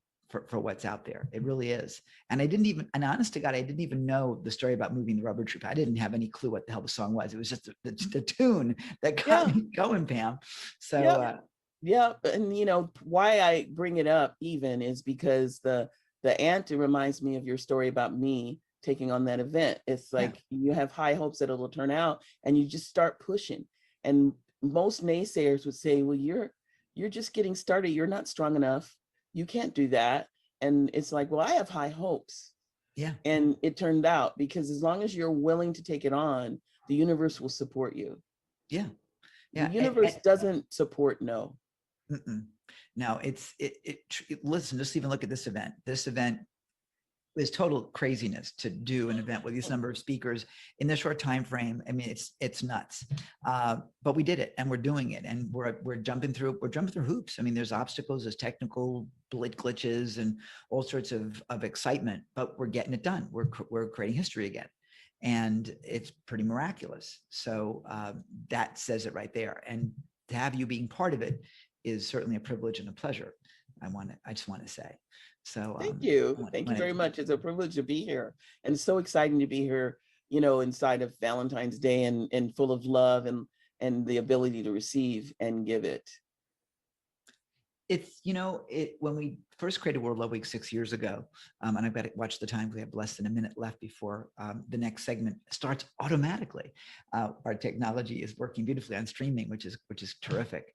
S1: for what's out there. It really is. And honest to God, I didn't even know the story about moving the rubber tree. I didn't have any clue what the hell the song was. It was just the tune that got me going, Pam. So
S8: yeah. And why I bring it up even is because the ant reminds me of your story about me taking on that event. It's like you have high hopes that it'll turn out, and you just start pushing. And most naysayers would say, well, you're just getting started. You're not strong enough. You can't do that. And it's like, well, I have high hopes.
S1: Yeah.
S8: And it turned out, because as long as you're willing to take it on, the universe will support you.
S1: Yeah.
S8: The universe doesn't support no.
S1: No, listen, just even look at this event. This event is total craziness to do an event with this number of speakers in this short time frame. I mean, it's nuts. But we did it, and we're doing it, and we're jumping through hoops. I mean, there's obstacles, there's technical glitches, and all sorts of excitement. But we're getting it done. We're creating history again, and it's pretty miraculous. So that says it right there. And to have you being part of it is certainly a privilege and a pleasure. I just want to say. So
S8: thank you. Thank you very much. It's a privilege to be here, and it's so exciting to be here, inside of Valentine's Day and full of love and the ability to receive and give it.
S1: It's, when we first created World Love Week 6 years ago, and I've got to watch the time. We have less than a minute left before the next segment starts automatically. Our technology is working beautifully on streaming, which is terrific.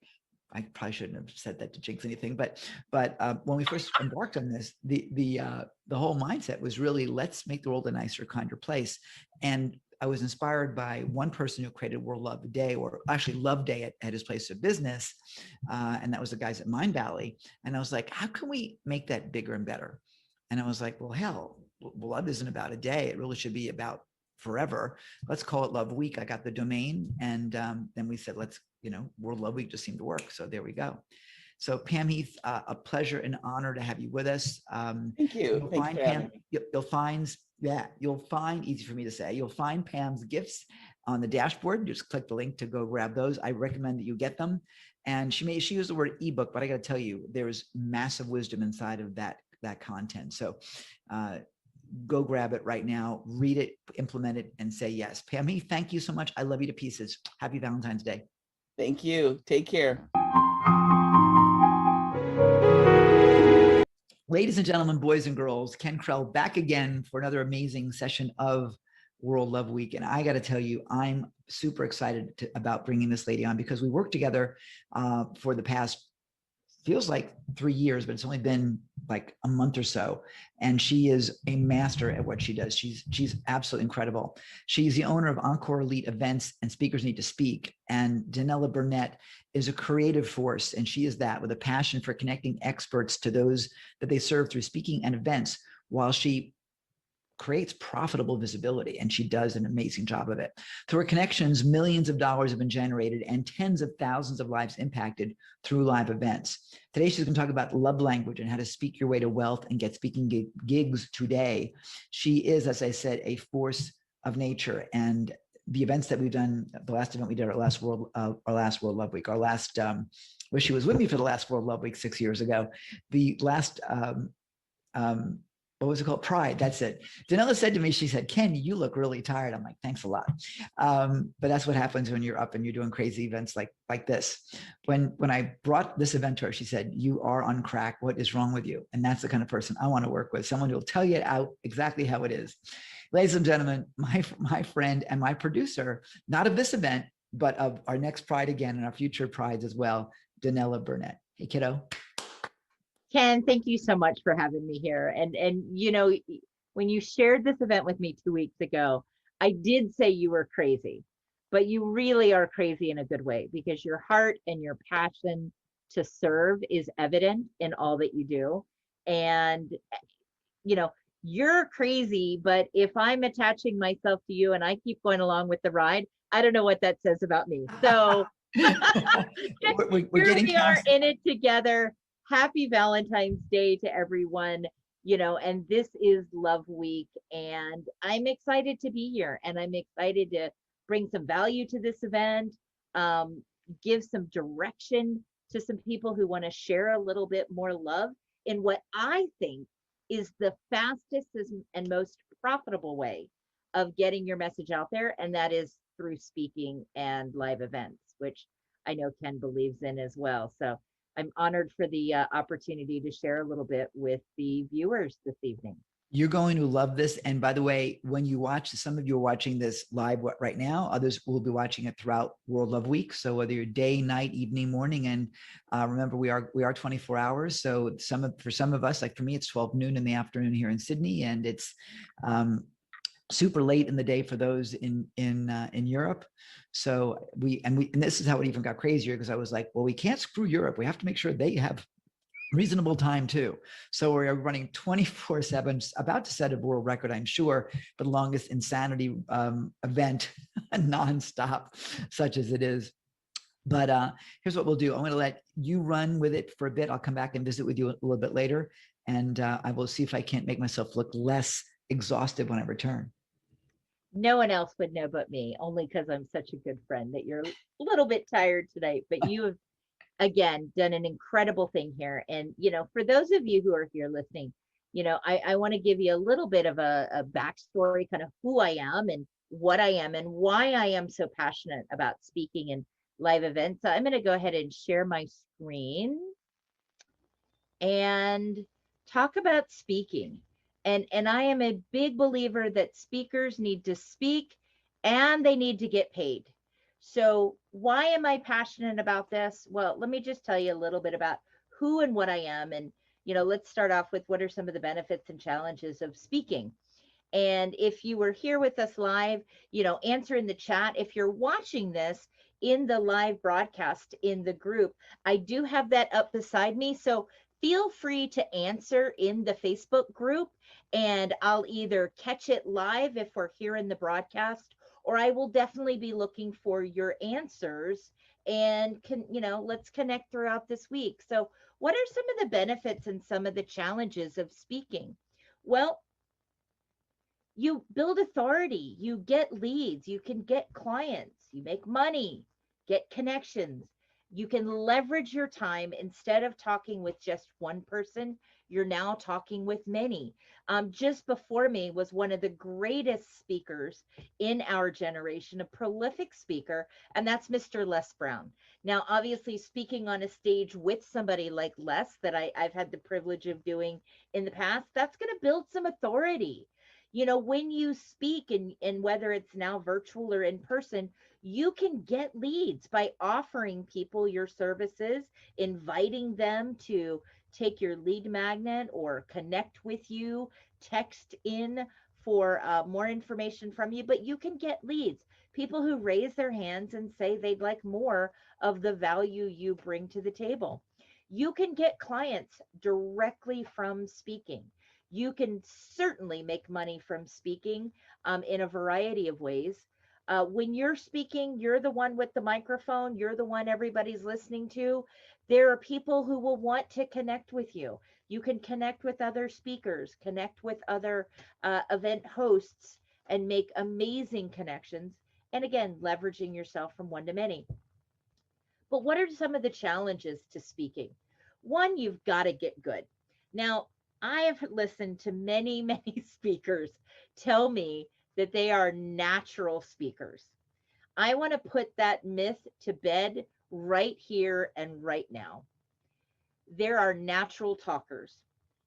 S1: I probably shouldn't have said that to jinx anything, but when we first embarked on this, the whole mindset was really, let's make the world a nicer, kinder place. And I was inspired by one person who created World Love Day, or actually Love Day at his place of business, and that was the guys at Mind Valley. And I was like, how can we make that bigger and better? And I was like, well, hell, love isn't about a day. It really should be about forever. Let's call it Love Week. I got the domain, and then we said, let's, World Love Week just seemed to work. So there we go. So Pam Heath, a pleasure and honor to have you with us.
S8: Thank you. Thanks for having me.
S1: You'll find, easy for me to say, you'll find Pam's gifts on the dashboard. Just click the link to go grab those. I recommend that you get them. And she used the word ebook, but I got to tell you, there's massive wisdom inside of that content. So go grab it right now, read it, implement it, and say yes. Pam Heath, thank you so much. I love you to pieces. Happy Valentine's Day.
S8: Thank you. Take care.
S1: Ladies and gentlemen, boys and girls, Ken Krell back again for another amazing session of World Love Week. And I got to tell you, I'm super excited about bringing this lady on because we worked together for the past, feels like 3 years, but it's only been like a month or so. And she is a master at what she does. She's absolutely incredible. She's the owner of Encore Elite Events and Speakers Need to Speak. And Danella Burnett is a creative force. And she is that with a passion for connecting experts to those that they serve through speaking and events, while she creates profitable visibility, and she does an amazing job of it. Through her connections, millions of dollars have been generated and tens of thousands of lives impacted through live events. Today, she's going to talk about love language and how to speak your way to wealth and get speaking gigs today. She is, as I said, a force of nature, and the events that we've done, the last event we did, our last World Love Week, our last, well, she was with me for the last World Love Week 6 years ago. The last, what was it called? Pride. That's it. Danella said to me, she said, Ken, you look really tired. I'm like, thanks a lot. But that's what happens when you're up and you're doing crazy events like this. When I brought this event to her, she said, you are on crack. What is wrong with you? And that's the kind of person I want to work with, someone who will tell you out exactly how it is. Ladies and gentlemen, my friend and my producer, not of this event, but of our next Pride again and our future Prides as well, Danella Burnett. Hey, kiddo.
S9: Ken, thank you so much for having me here. And you know, when you shared this event with me 2 weeks ago, I did say you were crazy, but you really are crazy in a good way, because your heart and your passion to serve is evident in all that you do. And you know, you're crazy, but if I'm attaching myself to you and I keep going along with the ride, I don't know what that says about me. So
S1: we're
S9: here
S1: getting
S9: we are in it together. Happy Valentine's Day to everyone, you know, and this is Love Week, and I'm excited to be here, and I'm excited to bring some value to this event, give some direction to some people who want to share a little bit more love in what I think is the fastest and most profitable way of getting your message out there, and that is through speaking and live events, which I know Ken believes in as well. So I'm honored for the opportunity to share a little bit with the viewers this evening.
S1: You're going to love this. And by the way, when you watch, some of you are watching this live right now, others will be watching it throughout World Love Week. So whether you're day, night, evening, morning, and remember, we are 24 hours. So for some of us, like for me, it's 12 noon in the afternoon here in Sydney, and it's super late in the day for those in Europe. So and this is how it even got crazier, because I was like, well, we can't screw Europe. We have to make sure they have reasonable time too. So we're running 24/7, about to set a world record, I'm sure, for the longest insanity event nonstop, such as it is. But here's what we'll do. I'm going to let you run with it for a bit. I'll come back and visit with you a little bit later, and I will see if I can't make myself look less exhausted when I return.
S9: No one else would know but me, only because I'm such a good friend, that you're a little bit tired tonight, but you have, again, done an incredible thing here. And, you know, for those of you who are here listening, you know, I want to give you a little bit of a backstory, kind of who I am and what I am and why I am so passionate about speaking and live events. So I'm going to go ahead and share my screen and talk about speaking. And I am a big believer that speakers need to speak and they need to get paid. So why am I passionate about this? Well, let me just tell you a little bit about who and what I am. And, you know, let's start off with what are some of the benefits and challenges of speaking. And if you were here with us live, you know, answer in the chat. If you're watching this in the live broadcast in the group, I do have that up beside me. So feel free to answer in the Facebook group, and I'll either catch it live if we're here in the broadcast, or I will definitely be looking for your answers, and let's connect throughout this week. So what are some of the benefits and some of the challenges of speaking? Well, you build authority, you get leads, you can get clients, you make money, get connections. You can leverage your time. Instead of talking with just one person, you're now talking with many. Just before me was one of the greatest speakers in our generation, a prolific speaker, and that's Mr. Les Brown. Now, obviously, speaking on a stage with somebody like Les, that I've had the privilege of doing in the past, that's going to build some authority. You know, when you speak, and whether it's now virtual or in person, you can get leads by offering people your services, inviting them to take your lead magnet or connect with you, text in for more information from you. But you can get leads, people who raise their hands and say they'd like more of the value you bring to the table. You can get clients directly from speaking. You can certainly make money from speaking in a variety of ways. When you're speaking, you're the one with the microphone, you're the one everybody's listening to. There are people who will want to connect with you. You can connect with other speakers, connect with other event hosts, and make amazing connections. And again, leveraging yourself from one to many. But what are some of the challenges to speaking? One, you've got to get good. Now, I have listened to many, many speakers tell me that they are natural speakers. I want to put that myth to bed right here and right now. There are natural talkers.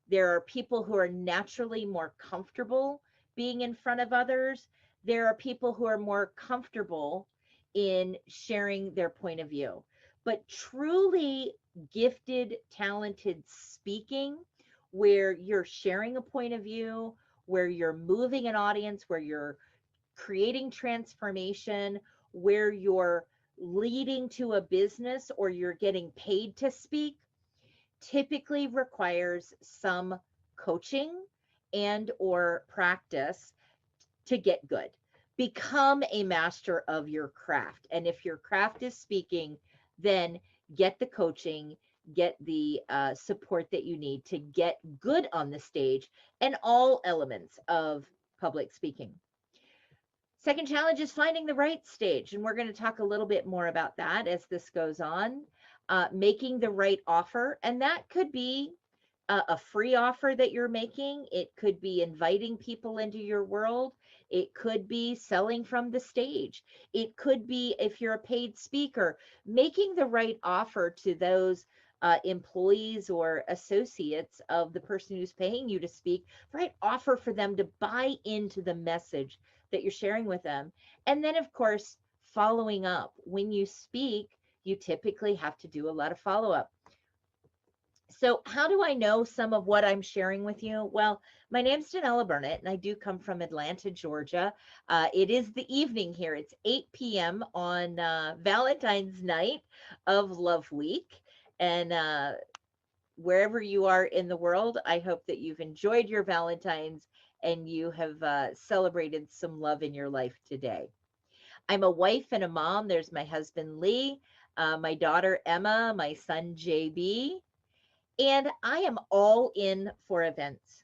S9: There are people who are naturally more comfortable being in front of others. There are people who are more comfortable in sharing their point of view. But truly gifted, talented speaking, where you're sharing a point of view, where you're moving an audience, where you're creating transformation, where you're leading to a business or you're getting paid to speak, typically requires some coaching and or practice to get good. Become a master of your craft. And if your craft is speaking, then get the coaching, get the support that you need to get good on the stage and all elements of public speaking. Second challenge is finding the right stage. And we're going to talk a little bit more about that as this goes on. Making the right offer. And that could be a free offer that you're making. It could be inviting people into your world. It could be selling from the stage. It could be, if you're a paid speaker, making the right offer to those employees or associates of the person who's paying you to speak, right offer for them to buy into the message that you're sharing with them. And then, of course, following up. When you speak, you typically have to do a lot of follow-up. So how do I know some of what I'm sharing with you? Well, my name's Danella Burnett, and I do come from Atlanta, Georgia. It is the evening here. It's 8 p.m. on Valentine's night of Love Week. And wherever you are in the world, I hope that you've enjoyed your Valentine's and you have celebrated some love in your life today. I'm a wife and a mom. There's my husband, Lee, my daughter, Emma, my son, JB. And I am all in for events.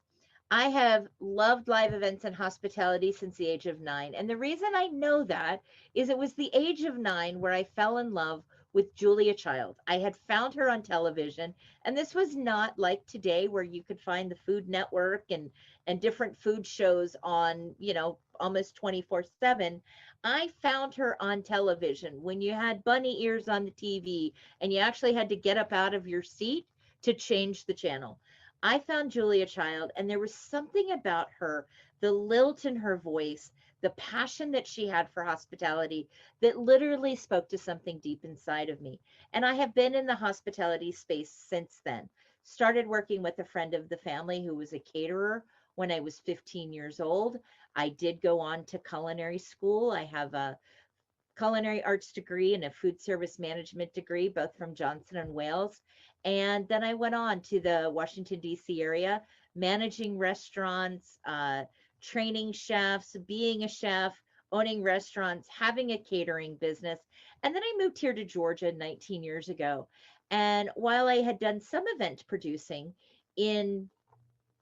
S9: I have loved live events and hospitality since the age of 9. And the reason I know that is it was the age of 9 where I fell in love with Julia Child. I had found her on television, and this was not like today where you could find the Food Network and different food shows on, you know, almost 24/7. I found her on television when you had bunny ears on the TV and you actually had to get up out of your seat to change the channel. I found Julia Child, and there was something about her, the lilt in her voice, the passion that she had for hospitality that literally spoke to something deep inside of me. And I have been in the hospitality space since then. Started working with a friend of the family who was a caterer when I was 15 years old. I did go on to culinary school. I have a culinary arts degree and a food service management degree, both from Johnson and Wales. And then I went on to the Washington, D.C. area, managing restaurants, training chefs, being a chef, owning restaurants, having a catering business. And then I moved here to Georgia 19 years ago. And while I had done some event producing in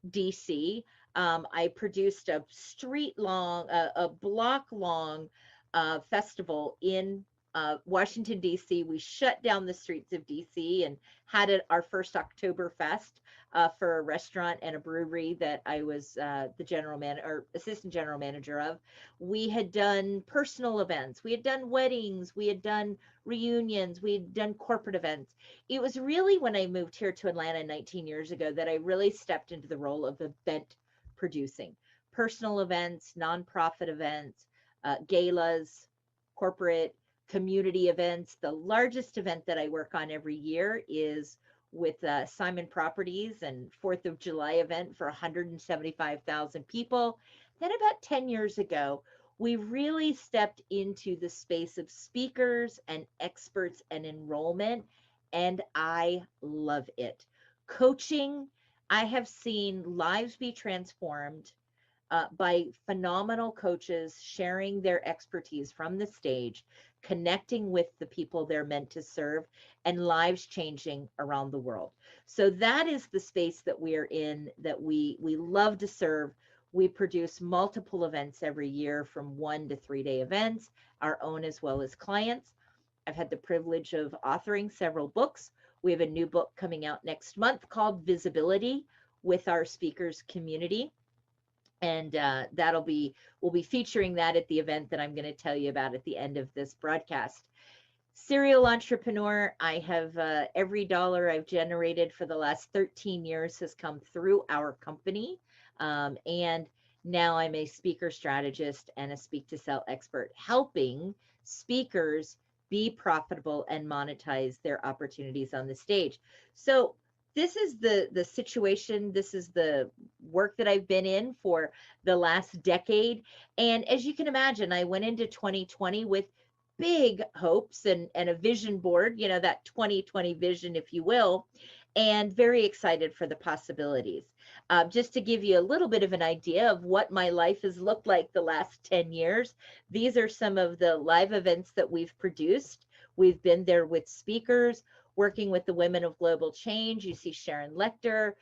S9: DC, I produced a block long festival in Washington, D.C. We shut down the streets of D.C. and had our first Oktoberfest for a restaurant and a brewery that I was the assistant general manager of. We had done personal events. We had done weddings. We had done reunions. We had done corporate events. It was really when I moved here to Atlanta 19 years ago that I really stepped into the role of event producing. Personal events, nonprofit events, galas, corporate, community events. The largest event that I work on every year is with Simon Properties and 4th of July event for 175,000 people. Then about 10 years ago, we really stepped into the space of speakers and experts and enrollment, and I love it. Coaching, I have seen lives be transformed by phenomenal coaches sharing their expertise from the stage, connecting with the people they're meant to serve, and lives changing around the world. So that is the space that we are in, that we love to serve. We produce multiple events every year, from 1 to 3 day events, our own as well as clients. I've had the privilege of authoring several books. We have a new book coming out next month called Visibility with our speakers community. And we'll be featuring that at the event that I'm going to tell you about at the end of this broadcast. Serial entrepreneur, I have every dollar I've generated for the last 13 years has come through our company. And now I'm a speaker strategist and a speak to sell expert, helping speakers be profitable and monetize their opportunities on the stage. So this is the situation. This is the work that I've been in for the last decade. And as you can imagine, I went into 2020 with big hopes and a vision board, you know, that 2020 vision, if you will, and very excited for the possibilities. Just to give you a little bit of an idea of what my life has looked like the last 10 years, these are some of the live events that we've produced. We've been there with speakers, working with the Women of Global Change. You see Sharon Lecter.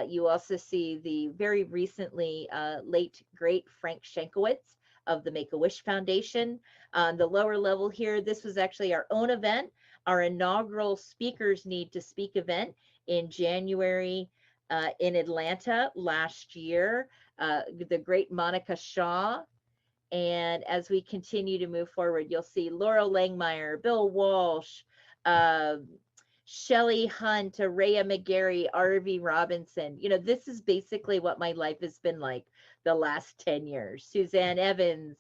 S9: You also see the very recently late, great Frank Shankowitz of the Make-A-Wish Foundation. On the lower level here, this was actually our own event, our inaugural Speakers Need to Speak event in January in Atlanta last year. The great Monica Shaw. And as we continue to move forward, you'll see Laurel Langmeyer, Bill Walsh, Shelley Hunt, Araya McGarry, R.V. Robinson. You know, this is basically what my life has been like the last 10 years. Suzanne Evans.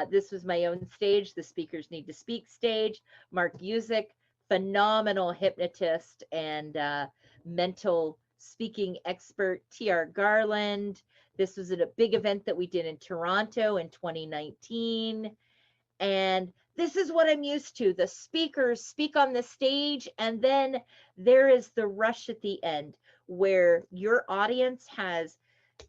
S9: This was my own stage, the Speakers Need to Speak stage. Mark Usick, phenomenal hypnotist and mental speaking expert. T.R. Garland. This was at a big event that we did in Toronto in 2019. And this is what I'm used to. The speakers speak on the stage, and then there is the rush at the end where your audience has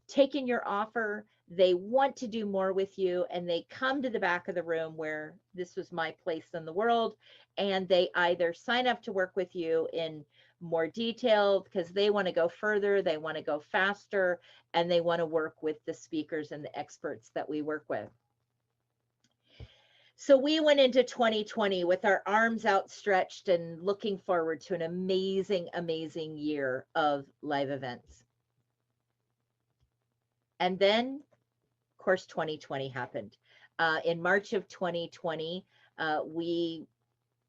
S9: taken your offer. They want to do more with you, and they come to the back of the room where this was my place in the world, and they either sign up to work with you in more detail because they want to go further, they want to go faster, and they want to work with the speakers and the experts that we work with. So we went into 2020 with our arms outstretched and looking forward to an amazing, amazing year of live events. And then, of course, 2020 happened. In March of 2020,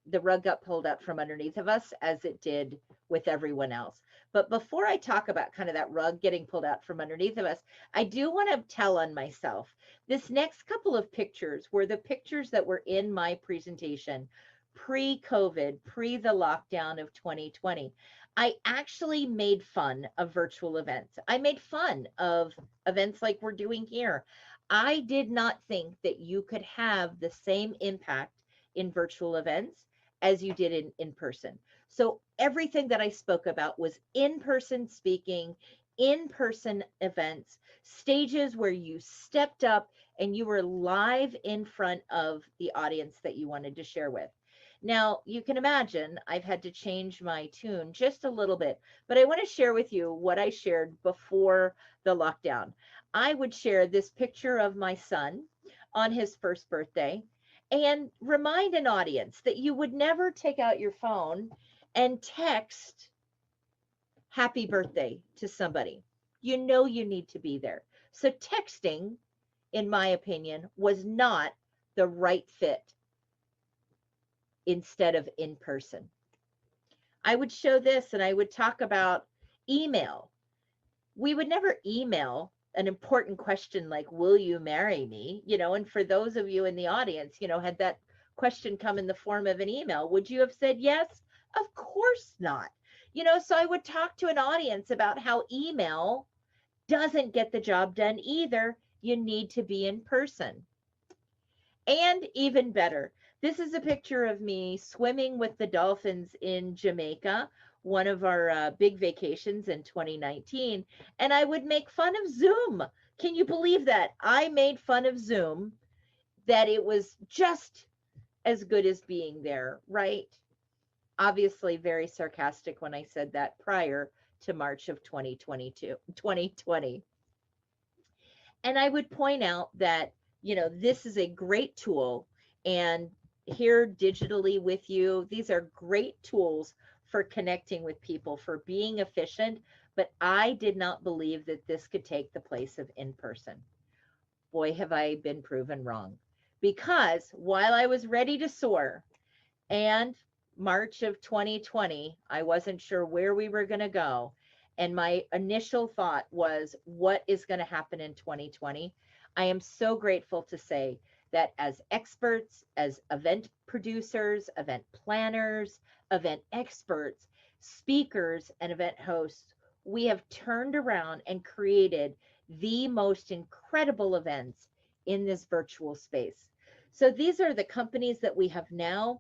S9: the rug got pulled out from underneath of us, as it did with everyone else. But before I talk about kind of that rug getting pulled out from underneath of us, I do want to tell on myself. This next couple of pictures were the pictures that were in my presentation pre-COVID, pre the lockdown of 2020. I actually made fun of virtual events. I made fun of events like we're doing here. I did not think that you could have the same impact in virtual events as you did in person. So everything that I spoke about was in-person speaking, in-person events, stages where you stepped up and you were live in front of the audience that you wanted to share with. Now, you can imagine I've had to change my tune just a little bit, but I want to share with you what I shared before the lockdown. I would share this picture of my son on his first birthday, and remind an audience that you would never take out your phone and text happy birthday to somebody. You know you need to be there. So texting, in my opinion, was not the right fit instead of in person. I would show this and I would talk about email. We would never email an important question like, will you marry me? And for those of you in the audience, had that question come in the form of an email, would you have said yes? Of course not. So I would talk to an audience about how email doesn't get the job done either. You need to be in person. And even better, this is a picture of me swimming with the dolphins in Jamaica, one of our big vacations in 2019. And I would make fun of Zoom. Can you believe that? I made fun of Zoom, that it was just as good as being there, right? Obviously, very sarcastic when I said that prior to March of 2020. And I would point out that, this is a great tool. And here digitally with you, these are great tools for connecting with people, for being efficient. But I did not believe that this could take the place of in person. Boy, have I been proven wrong. Because while I was ready to soar, and March of 2020, I wasn't sure where we were going to go. And my initial thought was, what is going to happen in 2020? I am so grateful to say that as experts, as event producers, event planners, event experts, speakers, and event hosts, we have turned around and created the most incredible events in this virtual space. So these are the companies that we have now.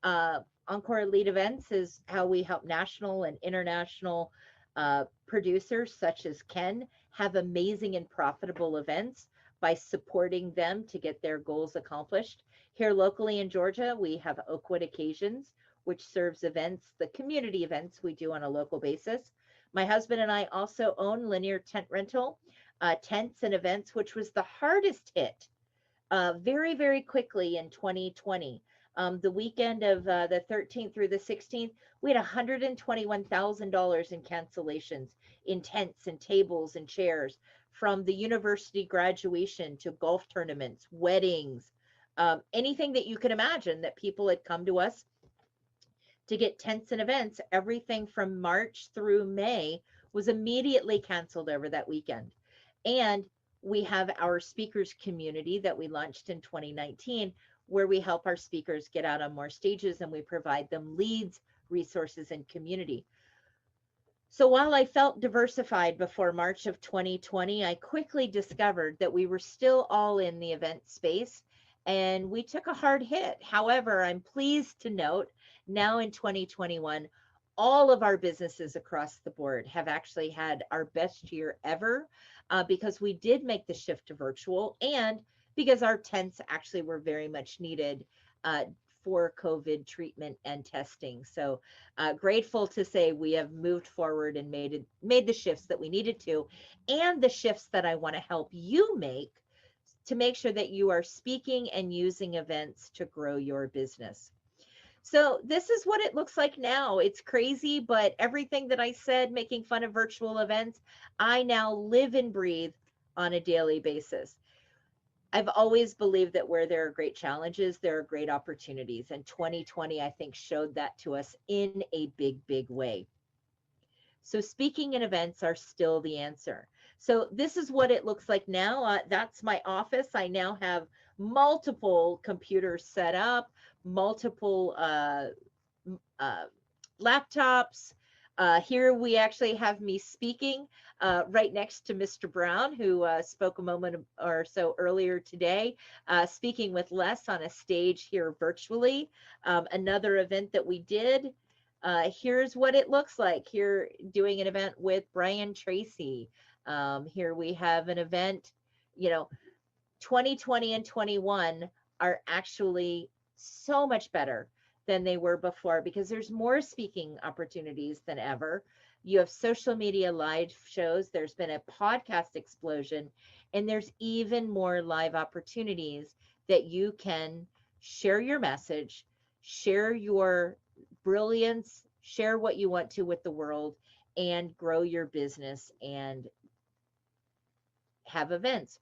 S9: Encore Elite Events is how we help national and international producers such as Ken have amazing and profitable events by supporting them to get their goals accomplished. Here locally in Georgia, we have Oakwood Occasions, which serves events, the community events we do on a local basis. My husband and I also own Linear Tent Rental, tents and events, which was the hardest hit very, very quickly in 2020. The weekend of the 13th through the 16th, we had $121,000 in cancellations in tents and tables and chairs, from the university graduation to golf tournaments, weddings, anything that you could imagine that people had come to us to get tents and events. Everything from March through May was immediately canceled over that weekend. And we have our speakers community that we launched in 2019, where we help our speakers get out on more stages and we provide them leads, resources, and community. So while I felt diversified before March of 2020, I quickly discovered that we were still all in the event space and we took a hard hit. However, I'm pleased to note now in 2021, all of our businesses across the board have actually had our best year ever because we did make the shift to virtual, and because our tents actually were very much needed for COVID treatment and testing. So grateful to say we have moved forward and made the shifts that we needed to, and the shifts that I want to help you make to make sure that you are speaking and using events to grow your business. So this is what it looks like now. It's crazy, but everything that I said, making fun of virtual events, I now live and breathe on a daily basis. I've always believed that where there are great challenges, there are great opportunities. And 2020, I think, showed that to us in a big, big way. So speaking and events are still the answer. So this is what it looks like now. That's my office. I now have multiple computers set up, multiple laptops. Here we actually have me speaking right next to Mr. Brown, who spoke a moment or so earlier today, speaking with Les on a stage here virtually. Another event that we did, here's what it looks like. Here doing an event with Brian Tracy. Here we have an event, 2020 and 21 are actually so much better than they were before because there's more speaking opportunities than ever. You have social media live shows. There's been a podcast explosion, and there's even more live opportunities that you can share your message, share your brilliance, share what you want to with the world, and grow your business and have events.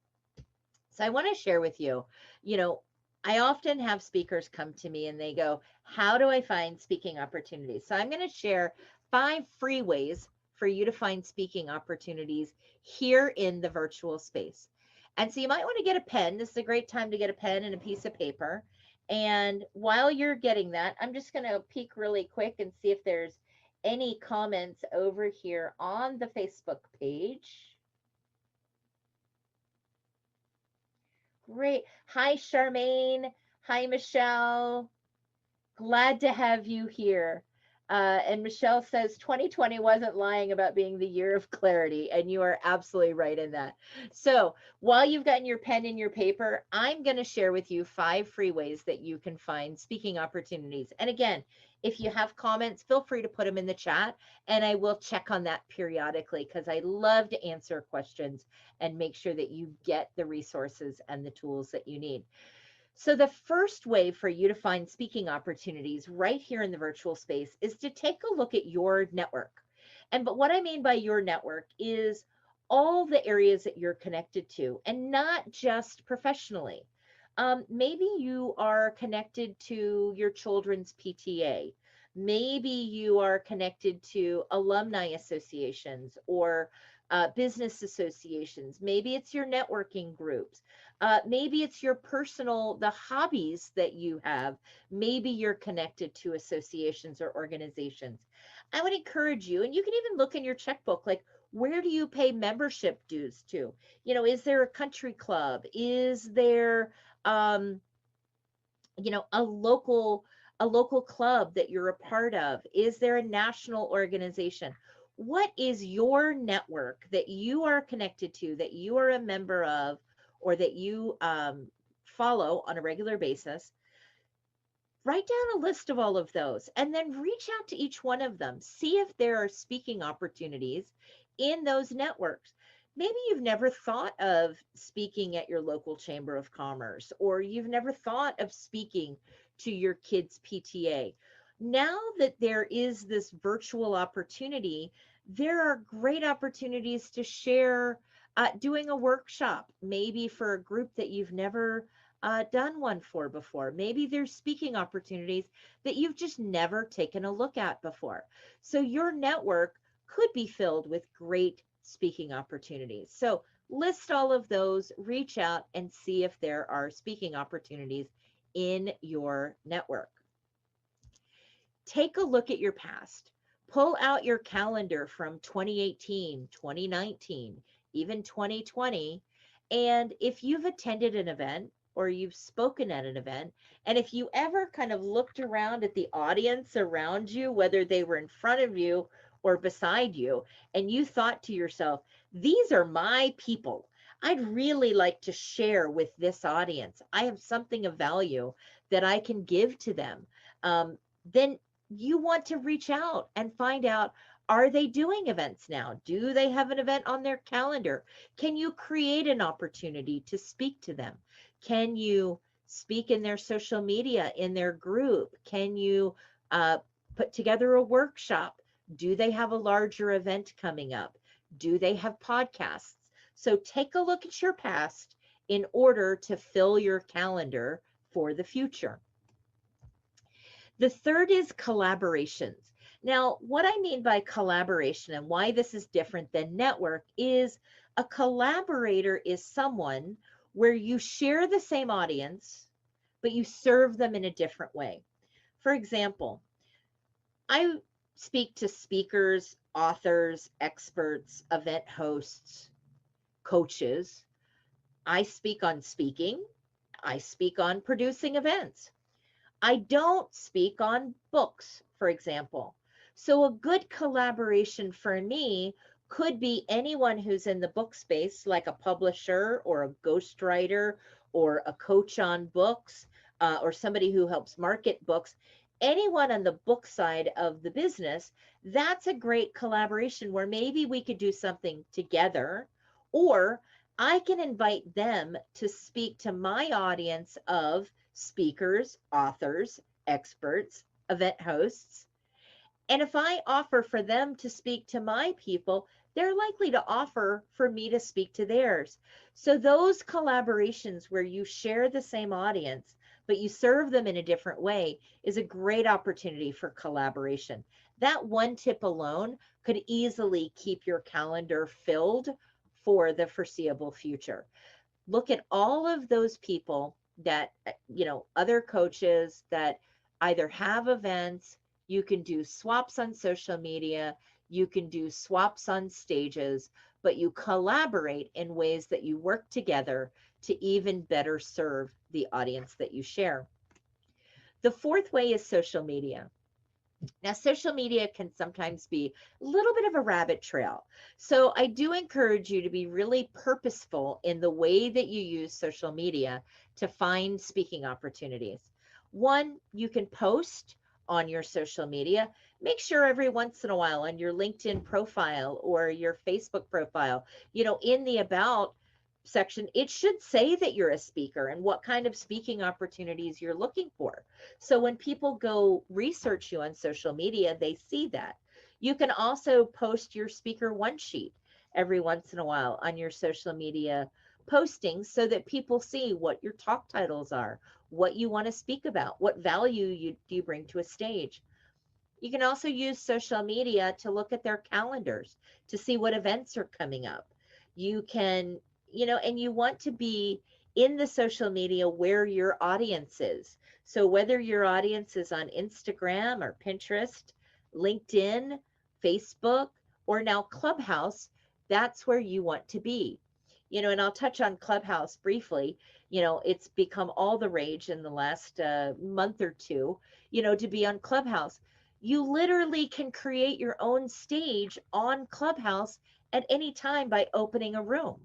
S9: So I want to share with you, you know, I often have speakers come to me and they go, how do I find speaking opportunities? So I'm going to share 5 free ways for you to find speaking opportunities here in the virtual space. And so you might want to get a pen. This is a great time to get a pen and a piece of paper. And while you're getting that, I'm just going to peek really quick and see if there's any comments over here on the Facebook page. Great. Hi, Charmaine. Hi, Michelle. Glad to have you here. And Michelle says 2020 wasn't lying about being the year of clarity, and you are absolutely right in that. So while you've gotten your pen and your paper, I'm going to share with you 5 free ways that you can find speaking opportunities. And again, if you have comments, feel free to put them in the chat, and I will check on that periodically because I love to answer questions and make sure that you get the resources and the tools that you need. So the first way for you to find speaking opportunities right here in the virtual space is to take a look at your network. But what I mean by your network is all the areas that you're connected to, and not just professionally. Maybe you are connected to your children's PTA. Maybe you are connected to alumni associations or business associations. Maybe it's your networking groups. Maybe it's your personal, the hobbies that you have. Maybe you're connected to associations or organizations. I would encourage you, and you can even look in your checkbook, like, where do you pay membership dues to? You know, is there a country club? Is there, you know, a local club that you're a part of? Is there a national organization? What is your network that you are connected to, that you are a member of, or that you follow on a regular basis? Write down a list of all of those and then reach out to each one of them. See if there are speaking opportunities in those networks. Maybe you've never thought of speaking at your local chamber of commerce, or you've never thought of speaking to your kids' PTA. Now that there is this virtual opportunity, there are great opportunities to share doing a workshop, maybe for a group that you've never done one for before. Maybe there's speaking opportunities that you've just never taken a look at before. So your network could be filled with great speaking opportunities. So list all of those, reach out and see if there are speaking opportunities in your network. Take a look at your past. Pull out your calendar from 2018, 2019, even 2020. And if you've attended an event or you've spoken at an event, and if you ever kind of looked around at the audience around you, whether they were in front of you or beside you, and you thought to yourself, these are my people, I'd really like to share with this audience, I have something of value that I can give to them, then you want to reach out and find out, are they doing events now? Do they have an event on their calendar? Can you create an opportunity to speak to them? Can you speak in their social media, in their group? Can you put together a workshop? Do they have a larger event coming up? Do they have podcasts? So take a look at your past in order to fill your calendar for the future. The third is collaborations. Now, what I mean by collaboration and why this is different than network is a collaborator is someone where you share the same audience, but you serve them in a different way. For example, I speak to speakers, authors, experts, event hosts, coaches. I speak on speaking. I speak on producing events. I don't speak on books, for example. So a good collaboration for me could be anyone who's in the book space, like a publisher or a ghostwriter or a coach on books, or somebody who helps market books. Anyone on the book side of the business, that's a great collaboration where maybe we could do something together, or I can invite them to speak to my audience of speakers, authors, experts, event hosts. And if I offer for them to speak to my people, they're likely to offer for me to speak to theirs. So those collaborations where you share the same audience, but you serve them in a different way is a great opportunity for collaboration. That one tip alone could easily keep your calendar filled for the foreseeable future. Look at all of those people that, other coaches that either have events, you can do swaps on social media, you can do swaps on stages, but you collaborate in ways that you work together to even better serve the audience that you share. The fourth way is social media. Now, social media can sometimes be a little bit of a rabbit trail. So I do encourage you to be really purposeful in the way that you use social media to find speaking opportunities. One, you can post on your social media. Make sure every once in a while on your LinkedIn profile or your Facebook profile, in the about section, it should say that you're a speaker and what kind of speaking opportunities you're looking for. So when people go research you on social media, they see that. You can also post your speaker one sheet every once in a while on your social media postings so that people see what your talk titles are, what you want to speak about, what value do you bring to a stage. You can also use social media to look at their calendars to see what events are coming up. You can, and you want to be in the social media where your audience is. So whether your audience is on Instagram or Pinterest, LinkedIn, Facebook, or now Clubhouse, that's where you want to be. And I'll touch on Clubhouse briefly. It's become all the rage in the last month or two, to be on Clubhouse. You literally can create your own stage on Clubhouse at any time by opening a room.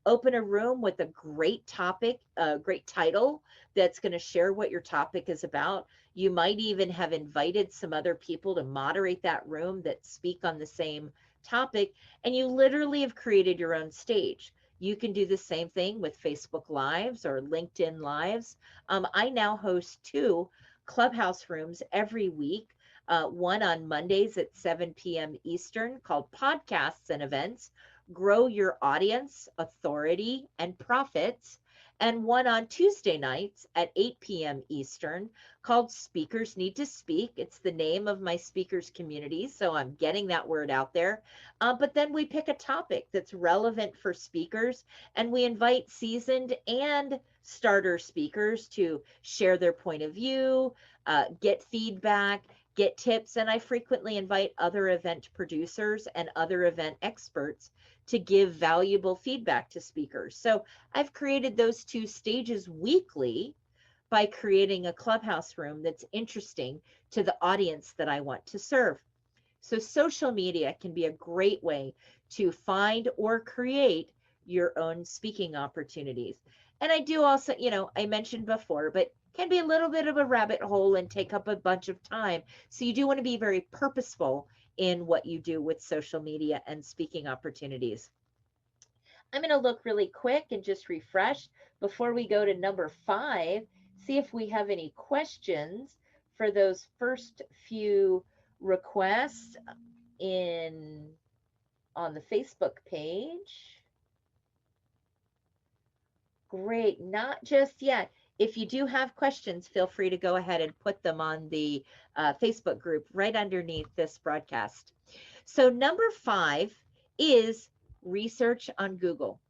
S9: Open a room with a great topic, a great title that's going to share what your topic is about. You might even have invited some other people to moderate that room that speak on the same topic, and you literally have created your own stage. You can do the same thing with Facebook Lives or LinkedIn Lives. I now host 2 Clubhouse rooms every week. One on Mondays at 7 p.m. Eastern called Podcasts and Events, Grow Your Audience, Authority, and Profits, and one on Tuesday nights at 8 p.m. Eastern called Speakers Need to Speak. It's the name of my speakers community, so I'm getting that word out there. But then we pick a topic that's relevant for speakers, and we invite seasoned and starter speakers to share their point of view, get feedback, get tips, and I frequently invite other event producers and other event experts to give valuable feedback to speakers. So I've created those 2 stages weekly by creating a Clubhouse room that's interesting to the audience that I want to serve. So social media can be a great way to find or create your own speaking opportunities. And I do also, I mentioned before, but can be a little bit of a rabbit hole and take up a bunch of time. So you do want to be very purposeful in what you do with social media and speaking opportunities. I'm going to look really quick and just refresh before we go to number 5, see if we have any questions for those first few requests on the Facebook page. Great, not just yet. If you do have questions, feel free to go ahead and put them on the Facebook group right underneath this broadcast. So number 5 is research on Google.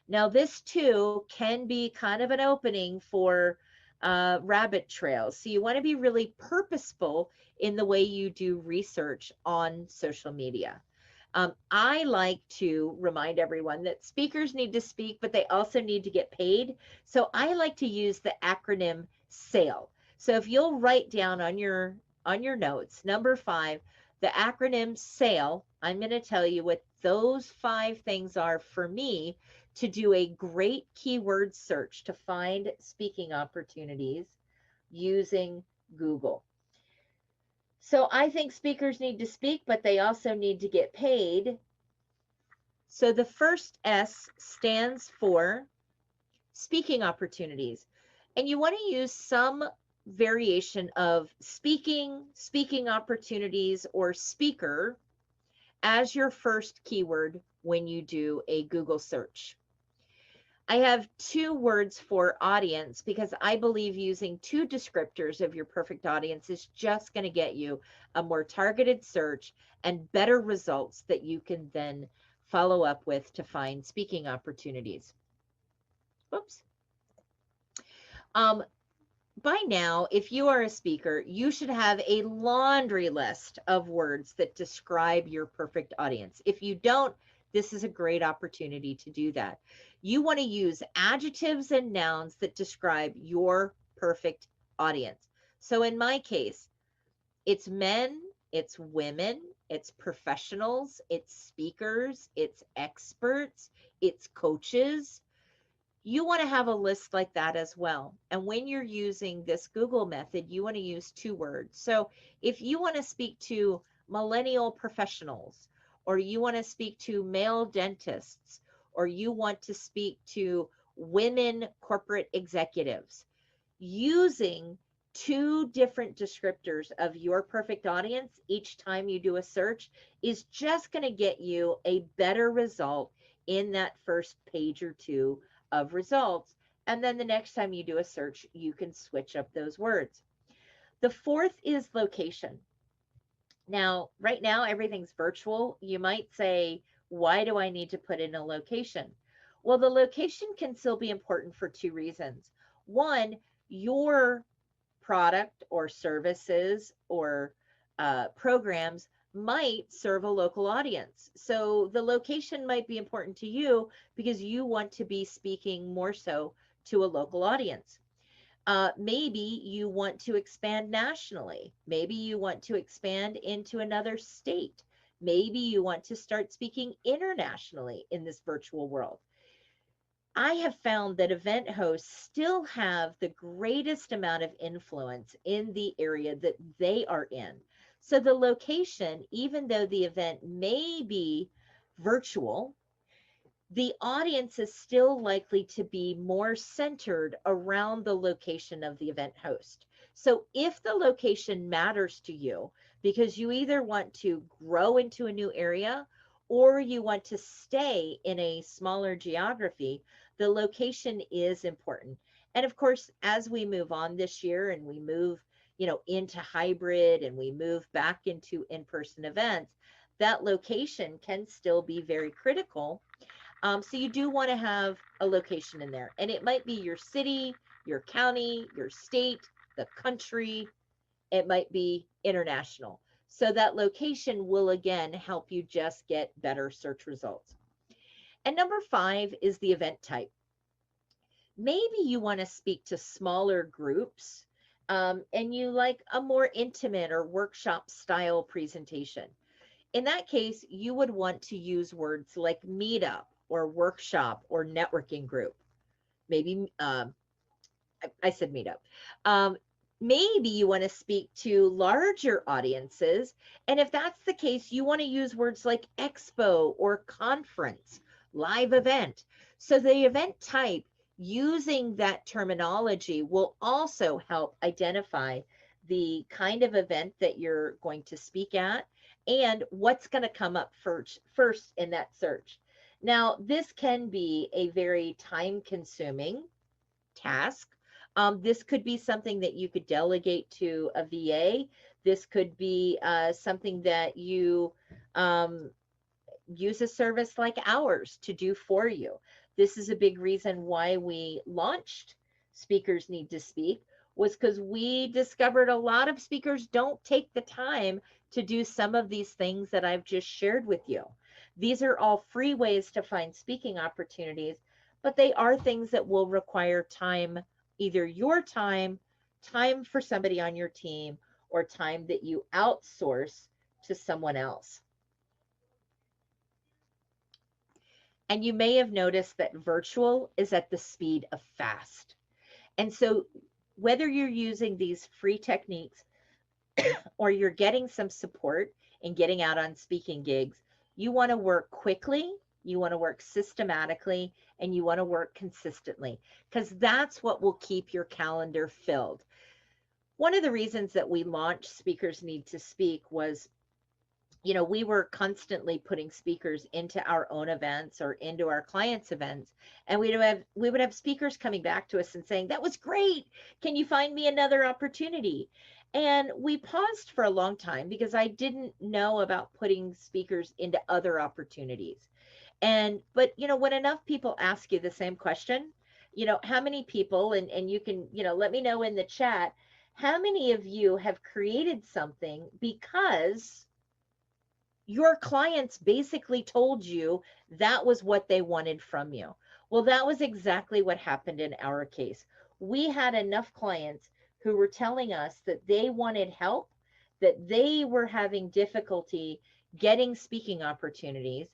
S9: Now this too can be kind of an opening for rabbit trails. So you want to be really purposeful in the way you do research on social media. I like to remind everyone that speakers need to speak, but they also need to get paid. So I like to use the acronym SAIL. So if you'll write down on your notes, number 5, the acronym SAIL, I'm going to tell you what those 5 things are for me to do a great keyword search to find speaking opportunities using Google. So I think speakers need to speak, but they also need to get paid. So the first S stands for speaking opportunities. And you want to use some variation of speaking, speaking opportunities, or speaker as your first keyword when you do a Google search. I have 2 words for audience because I believe using 2 descriptors of your perfect audience is just going to get you a more targeted search and better results that you can then follow up with to find speaking opportunities. Whoops. By now, if you are a speaker, you should have a laundry list of words that describe your perfect audience. If you don't, this is a great opportunity to do that. You want to use adjectives and nouns that describe your perfect audience. So in my case, it's men, it's women, it's professionals, it's speakers, it's experts, it's coaches. You want to have a list like that as well. And when you're using this Google method, you want to use 2 words. So if you want to speak to millennial professionals, or you want to speak to male dentists, or you want to speak to women corporate executives, using 2 different descriptors of your perfect audience each time you do a search is just going to get you a better result in that first page or 2 of results. And then the next time you do a search, you can switch up those words. The 4th is location. Now, right now, everything's virtual. You might say, why do I need to put in a location? Well, the location can still be important for 2 reasons. One, your product or services or programs might serve a local audience. So the location might be important to you because you want to be speaking more so to a local audience. Maybe you want to expand nationally. Maybe you want to expand into another state. Maybe you want to start speaking internationally in this virtual world. I have found that event hosts still have the greatest amount of influence in the area that they are in. So the location, even though the event may be virtual, the audience is still likely to be more centered around the location of the event host. So if the location matters to you because you either want to grow into a new area or you want to stay in a smaller geography, the location is important. And of course, as we move on this year and we move, into hybrid and we move back into in-person events, that location can still be very critical. So you do want to have a location in there, and it might be your city, your county, your state, the country. It might be international. So that location will again help you just get better search results. And number 5 is the event type. Maybe you want to speak to smaller groups and you like a more intimate or workshop style presentation. In that case, you would want to use words like meetup or workshop or networking group. Maybe I said meetup. Maybe you want to speak to larger audiences. And if that's the case, you want to use words like expo or conference, live event. So the event type, using that terminology, will also help identify the kind of event that you're going to speak at and what's going to come up first in that search. Now, this can be a very time-consuming task. This could be something that you could delegate to a VA. This could be something that you use a service like ours to do for you. This is a big reason why we launched Speakers Need to Speak, was because we discovered a lot of speakers don't take the time to do some of these things that I've just shared with you. These are all free ways to find speaking opportunities, but they are things that will require time, either your time for somebody on your team, or time that you outsource to someone else. And you may have noticed that virtual is at the speed of fast. And so whether you're using these free techniques or you're getting some support in getting out on speaking gigs, you want to work quickly you want to work systematically, and you want to work consistently, because that's what will keep your calendar filled. One of the reasons that we launched Speakers Need to Speak was, we were constantly putting speakers into our own events or into our clients' events, and we would have speakers coming back to us and saying, "That was great. Can you find me another opportunity?" And we paused for a long time because I didn't know about putting speakers into other opportunities. But when enough people ask you the same question, how many people, and you can, let me know in the chat, how many of you have created something because your clients basically told you that was what they wanted from you? Well, that was exactly what happened in our case. We had enough clients who were telling us that they wanted help, that they were having difficulty getting speaking opportunities.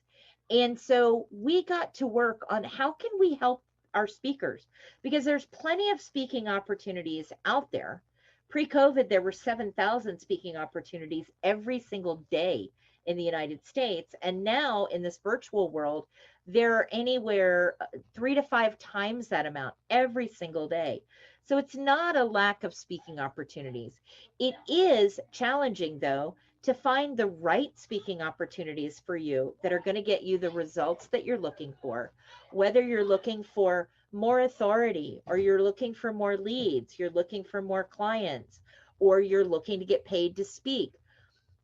S9: And so we got to work on how can we help our speakers, because there's plenty of speaking opportunities out there. Pre-COVID, there were 7,000 speaking opportunities every single day in the United States. And now in this virtual world, there are anywhere 3 to 5 times that amount every single day. So it's not a lack of speaking opportunities. It is challenging, though, to find the right speaking opportunities for you that are going to get you the results that you're looking for, whether you're looking for more authority, or you're looking for more leads, you're looking for more clients, or you're looking to get paid to speak.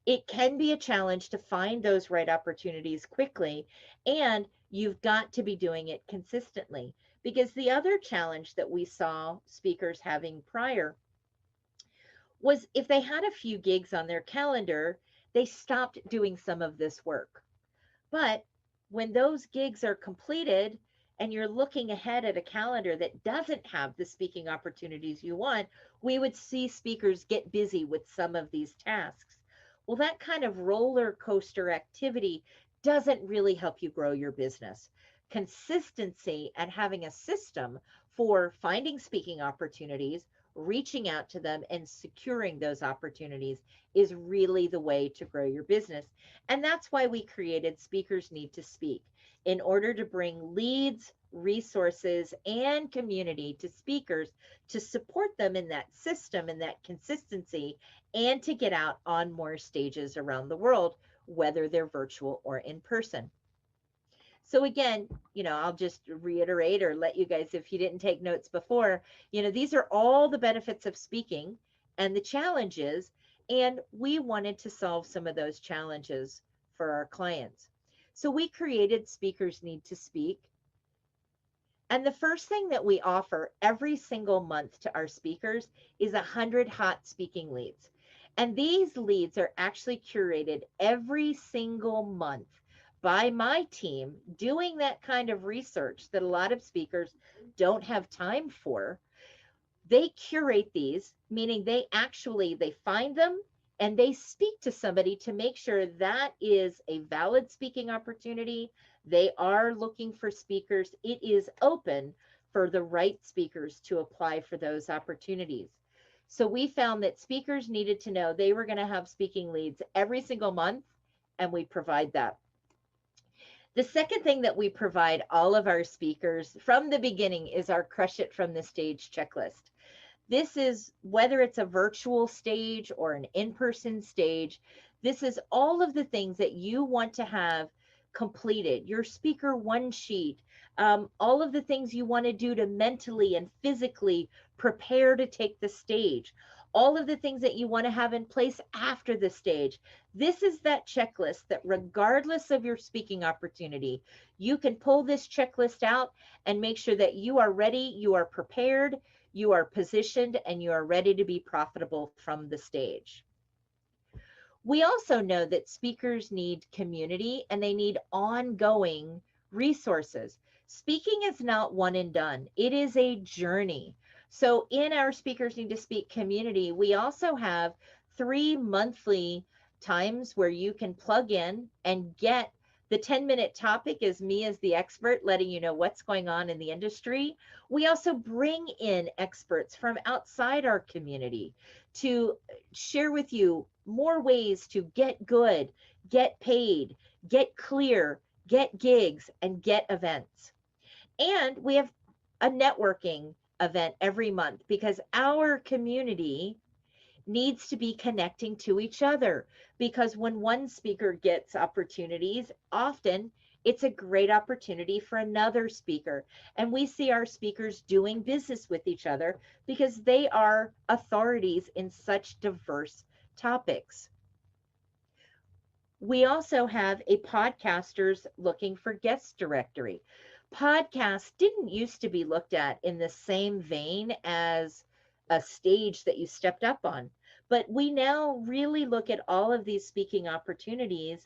S9: It can be a challenge to find those right opportunities quickly, and you've got to be doing it consistently. Because the other challenge that we saw speakers having prior was if they had a few gigs on their calendar, they stopped doing some of this work. But when those gigs are completed and you're looking ahead at a calendar that doesn't have the speaking opportunities you want, we would see speakers get busy with some of these tasks. Well, that kind of roller coaster activity doesn't really help you grow your business. Consistency and having a system for finding speaking opportunities, reaching out to them, and securing those opportunities is really the way to grow your business. And that's why we created Speakers Need to Speak, in order to bring leads, resources, and community to speakers to support them in that system and that consistency, and to get out on more stages around the world, whether they're virtual or in person. So again, I'll just reiterate or let you guys, if you didn't take notes before, these are all the benefits of speaking and the challenges, and we wanted to solve some of those challenges for our clients. So we created Speakers Need to Speak. And the first thing that we offer every single month to our speakers is 100 hot speaking leads. And these leads are actually curated every single month by my team, doing that kind of research that a lot of speakers don't have time for. They curate these, meaning they find them and they speak to somebody to make sure that is a valid speaking opportunity. They are looking for speakers. It is open for the right speakers to apply for those opportunities. So we found that speakers needed to know they were going to have speaking leads every single month, and we provide that. The second thing that we provide all of our speakers from the beginning is our Crush It from the Stage checklist. This is, whether it's a virtual stage or an in-person stage, this is all of the things that you want to have completed. Your speaker one sheet, all of the things you want to do to mentally and physically prepare to take the stage, all of the things that you want to have in place after the stage. This is that checklist that, regardless of your speaking opportunity, you can pull this checklist out and make sure that you are ready, you are prepared, you are positioned, and you are ready to be profitable from the stage. We also know that speakers need community and they need ongoing resources. Speaking is not one and done. It is a journey. So in our Speakers Need to Speak community, we also have 3 monthly times where you can plug in and get the 10-minute topic is me as the expert, letting you know what's going on in the industry. We also bring in experts from outside our community to share with you more ways to get good, get paid, get clear, get gigs, and get events. And we have a networking event every month because our community needs to be connecting to each other, because when one speaker gets opportunities, often it's a great opportunity for another speaker. And we see our speakers doing business with each other because they are authorities in such diverse topics. We also have a podcasters looking for guests directory. Podcasts didn't used to be looked at in the same vein as a stage that you stepped up on, but we now really look at all of these speaking opportunities,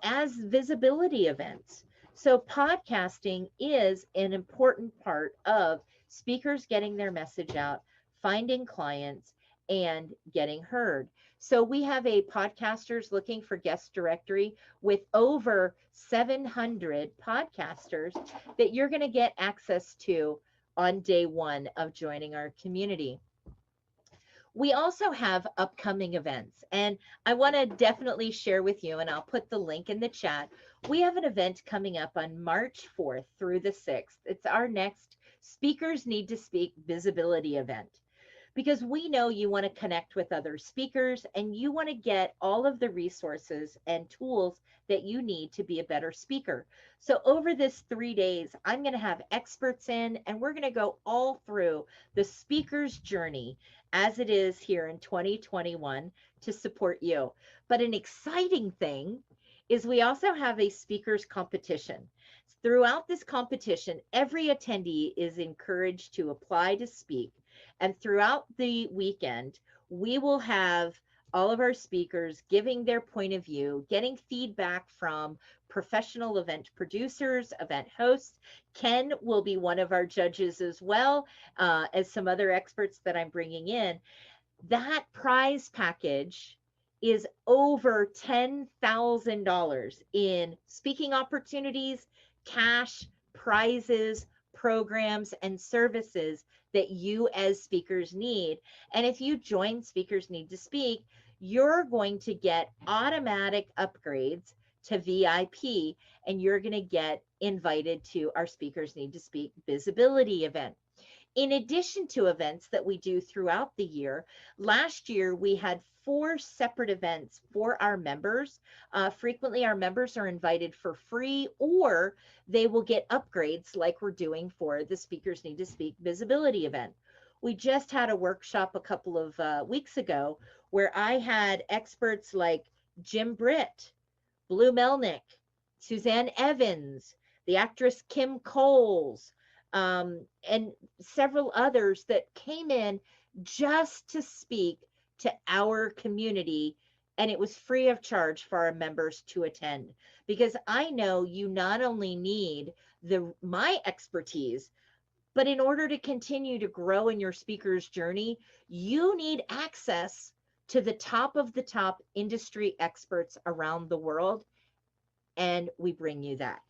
S9: as visibility events. So podcasting is an important part of speakers getting their message out, finding clients, and getting heard. So we have a podcasters looking for guest directory with over 700 podcasters that you're going to get access to on day one of joining our community. We also have upcoming events, and I want to definitely share with you, and I'll put the link in the chat. We have an event coming up on March 4th through the 6th. It's our next Speakers Need to Speak visibility event, because we know you want to connect with other speakers and you want to get all of the resources and tools that you need to be a better speaker. So over this 3 days, I'm going to have experts in, and we're going to go all through the speaker's journey as it is here in 2021 to support you. But an exciting thing is we also have a speakers competition. Throughout this competition, every attendee is encouraged to apply to speak. And throughout the weekend, we will have all of our speakers giving their point of view, getting feedback from professional event producers, event hosts. Ken will be one of our judges as well, as some other experts that I'm bringing in. That prize package is over $10,000 in speaking opportunities, cash, prizes, programs, and services that you as speakers need. And if you join Speakers Need to Speak, you're going to get automatic upgrades to VIP, and you're going to get invited to our Speakers Need to Speak visibility event. In addition to events that we do throughout the year, last year we had 4 separate events for our members. Frequently, our members are invited for free, or they will get upgrades like we're doing for the Speakers Need to Speak visibility event. We just had a workshop a couple of weeks ago where I had experts like Jim Britt, Blue Melnick, Suzanne Evans, the actress Kim Coles, and several others that came in just to speak to our community, and it was free of charge for our members to attend, because I know you not only need my expertise, but in order to continue to grow in your speaker's journey, you need access to the top of the top industry experts around the world, and we bring you that.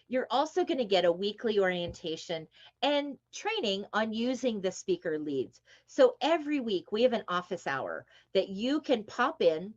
S9: You're also going to get a weekly orientation and training on using the speaker leads. So every week we have an office hour that you can pop in.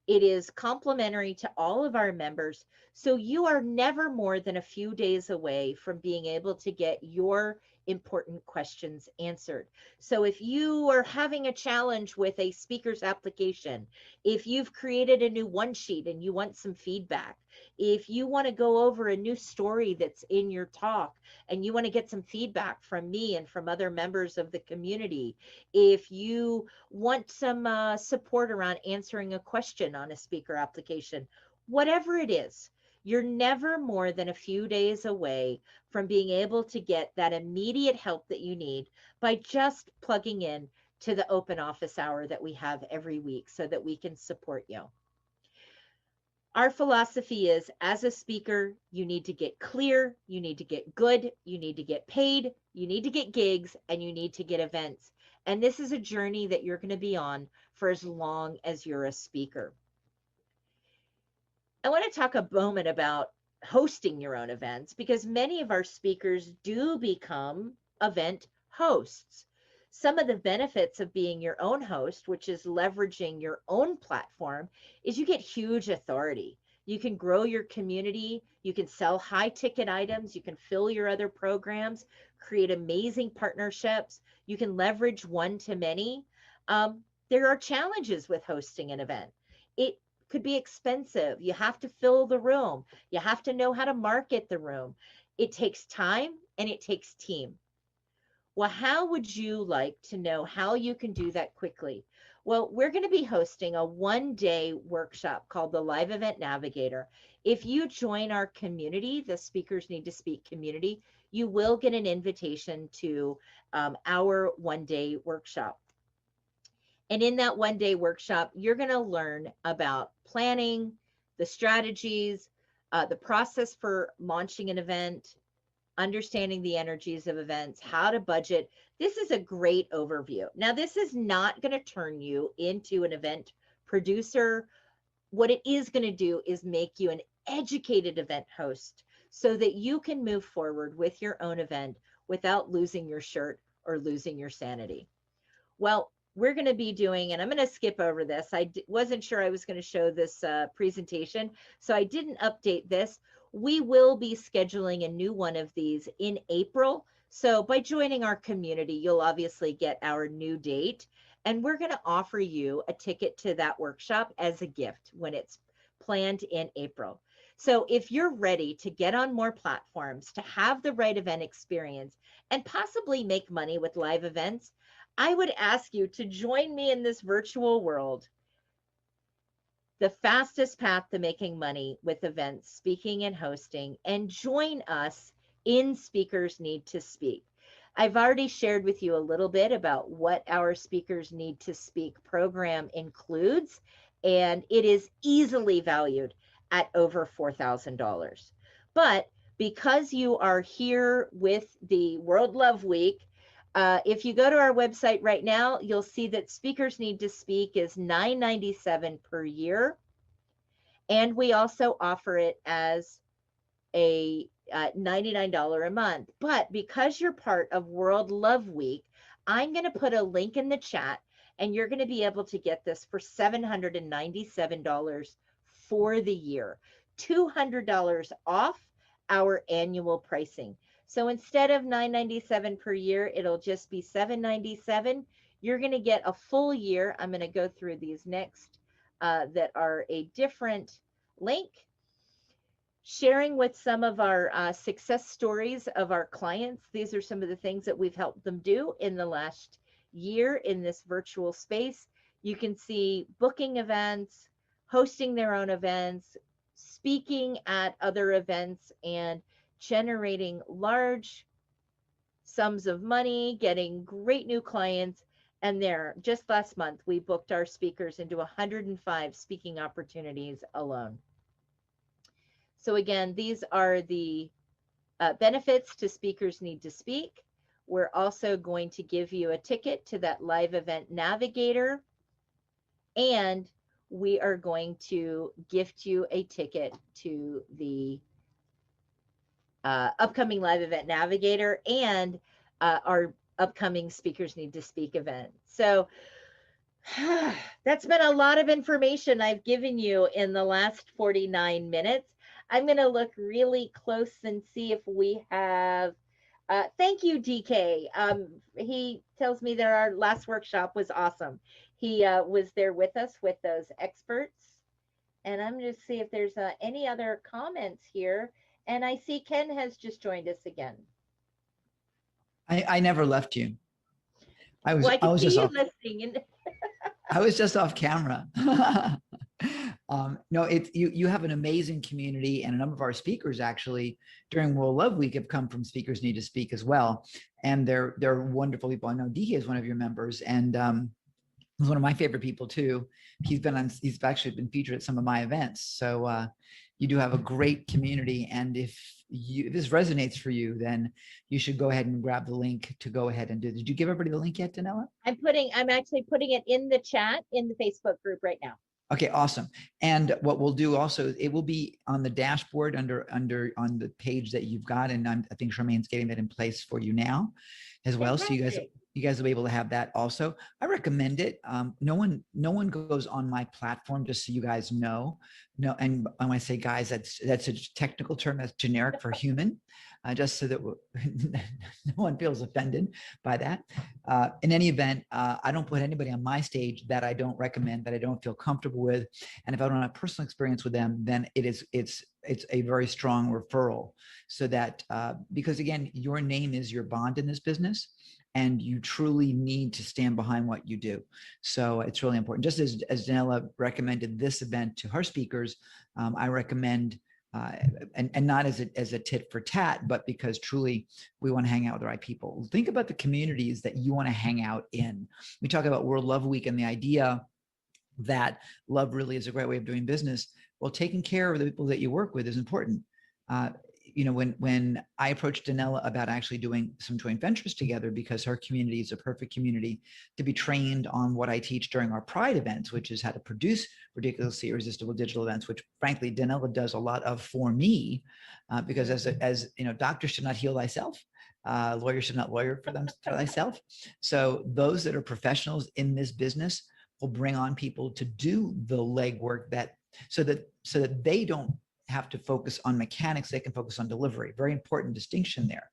S9: It is complimentary to all of our members. So you are never more than a few days away from being able to get your important questions answered. So if you are having a challenge with a speaker's application, if you've created a new one sheet and you want some feedback, if you want to go over a new story that's in your talk and you want to get some feedback from me and from other members of the community, if you want some support around answering a question on a speaker application, whatever it is, you're never more than a few days away from being able to get that immediate help that you need by just plugging in to the open office hour that we have every week so that we can support you. Our philosophy is, as a speaker, you need to get clear, you need to get good, you need to get paid, you need to get gigs, and you need to get events. And this is a journey that you're going to be on for as long as you're a speaker. I want to talk a moment about hosting your own events, because many of our speakers do become event hosts. Some of the benefits of being your own host, which is leveraging your own platform, is you get huge authority. You can grow your community. You can sell high ticket items. You can fill your other programs, create amazing partnerships. You can leverage one-to-many. There are challenges with hosting an event. It could be expensive. You have to fill the room. You have to know how to market the room. It takes time and it takes team. Well, how would you like to know how you can do that quickly? Well, we're going to be hosting a one-day workshop called the Live Event Navigator. If you join our community, the Speakers Need to Speak community, you will get an invitation to our one-day workshop. And in that one-day workshop, you're going to learn about planning, the strategies, the process for launching an event, understanding the energies of events, how to budget. This is a great overview. Now, this is not going to turn you into an event producer. What it is going to do is make you an educated event host so that you can move forward with your own event without losing your shirt or losing your sanity. Well, we're going to be doing, and I'm going to skip over this. I wasn't sure I was going to show this presentation, so I didn't update this. We will be scheduling a new one of these in April. So by joining our community, you'll obviously get our new date, and we're going to offer you a ticket to that workshop as a gift when it's planned in April. So if you're ready to get on more platforms, to have the right event experience, and possibly make money with live events, I would ask you to join me in this virtual world. The fastest path to making money with events, speaking and hosting, and join us in Speakers Need to Speak. I've already shared with you a little bit about what our Speakers Need to Speak program includes, and it is easily valued at over $4,000. But because you are here with the World Love Week, if you go to our website right now, you'll see that Speakers Need to Speak is $9.97 per year. And we also offer it as a $99 a month. But because you're part of World Love Week, I'm going to put a link in the chat, and you're going to be able to get this for $797 for the year, $200 off our annual pricing. So instead of $9.97 per year, it'll just be $7.97. You're going to get a full year. I'm going to go through these next that are a different link. Sharing with some of our success stories of our clients. These are some of the things that we've helped them do in the last year in this virtual space. You can see booking events, hosting their own events, speaking at other events, and generating large sums of money, getting great new clients. And there, just last month, we booked our speakers into 105 speaking opportunities alone. So again, these are the benefits to Speakers Need to Speak. We're also going to give you a ticket to that Live Event Navigator, and we are going to gift you a ticket to the upcoming Live Event Navigator and our upcoming Speakers Need to Speak event. So that's been a lot of information I've given you in the last 49 minutes. I'm going to look really close and see if we have, thank you, DK. He tells me that our last workshop was awesome. He was there with us with those experts. And I'm going to see if there's any other comments here. And I see Ken has just joined us again.
S1: I never left you. I was
S9: listening.
S1: I was just off camera. No, you have an amazing community, and a number of our speakers actually during World Love Week have come from Speakers Need to Speak as well, and they're wonderful people. I know DK is one of your members, and he's one of my favorite people too. He's actually been featured at some of my events. So you do have a great community, and if this resonates for you, then you should go ahead and grab the link to go ahead and do. Did you give everybody the link yet, Danella?
S9: I'm actually putting it in the chat in the Facebook group right now.
S1: Okay, awesome. And what we'll do also, it will be on the dashboard on the page that you've got, and I think Charmaine's getting that in place for you now as well.
S9: Fantastic.
S1: So you guys will be able to have that also. I recommend it. No one goes on my platform, just so you guys know. No, and when I say guys, that's a technical term, that's generic for human, just so that no one feels offended by that. In any event, I don't put anybody on my stage that I don't recommend, that I don't feel comfortable with. And if I don't have personal experience with them, then it's a very strong referral. So that, because again, your name is your bond in this business, and you truly need to stand behind what you do. So it's really important. Just as Danella recommended this event to her speakers, I recommend, and not as a tit for tat, but because truly we want to hang out with the right people. Think about the communities that you want to hang out in. We talk about World Love Week and the idea that love really is a great way of doing business. Well, taking care of the people that you work with is important. You know, when I approached Danella about actually doing some joint ventures together, because her community is a perfect community to be trained on what I teach during our Pride events, which is how to produce ridiculously irresistible digital events, which frankly Danella does a lot of for me, because as you know, doctors should not heal thyself. Lawyers should not lawyer for thyself. So those that are professionals in this business will bring on people to do the legwork, that so that they don't have to focus on mechanics, they can focus on delivery. Very important distinction there.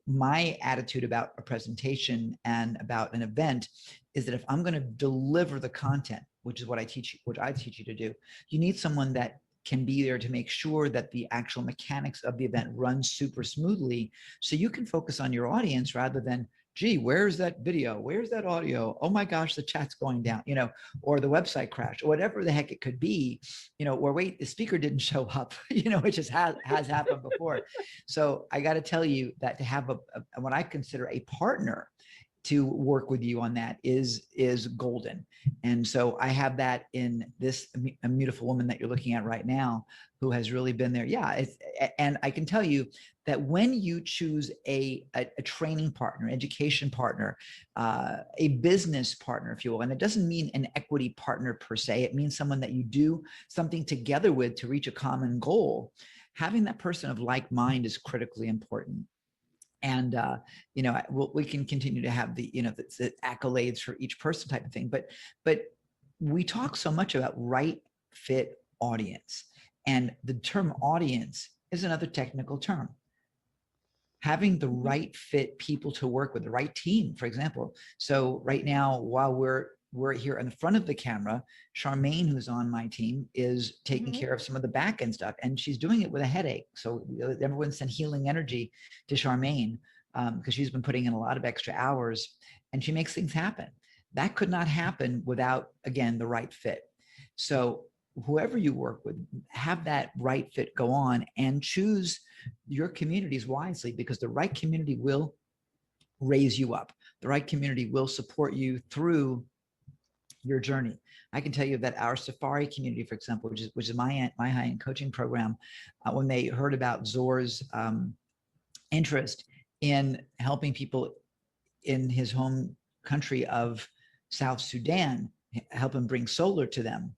S1: My attitude about a presentation and about an event is that if I'm going to deliver the content, which is what I teach you to do, you need someone that can be there to make sure that the actual mechanics of the event run super smoothly, so you can focus on your audience rather than, gee, where's that video? Where's that audio? Oh my gosh, the chat's going down, you know, or the website crashed, or whatever the heck it could be, you know, or wait, the speaker didn't show up, you know, which has happened before. So I got to tell you that to have what I consider a partner to work with you on that is golden. And so I have that in this a beautiful woman that you're looking at right now, who has really been there. Yeah. And I can tell you that when you choose a training partner, education partner, a business partner, if you will, and it doesn't mean an equity partner per se, it means someone that you do something together with to reach a common goal. Having that person of like mind is critically important. And, you know, we can continue to have the, you know, the accolades for each person type of thing, but we talk so much about right fit audience, and the term audience is another technical term. Having the right fit people to work with, the right team, for example. So right now, while we're here in the front of the camera, Charmaine, who's on my team, is taking care of some of the back end stuff, and she's doing it with a headache. So everyone send healing energy to Charmaine, because she's been putting in a lot of extra hours, and she makes things happen. That could not happen without, again, the right fit. So whoever you work with, have that right fit go on, and choose your communities wisely, because the right community will raise you up. The right community will support you through your journey. I can tell you that our Safari community, for example, which is my high-end coaching program, when they heard about Zor's interest in helping people in his home country of South Sudan, help him bring solar to them,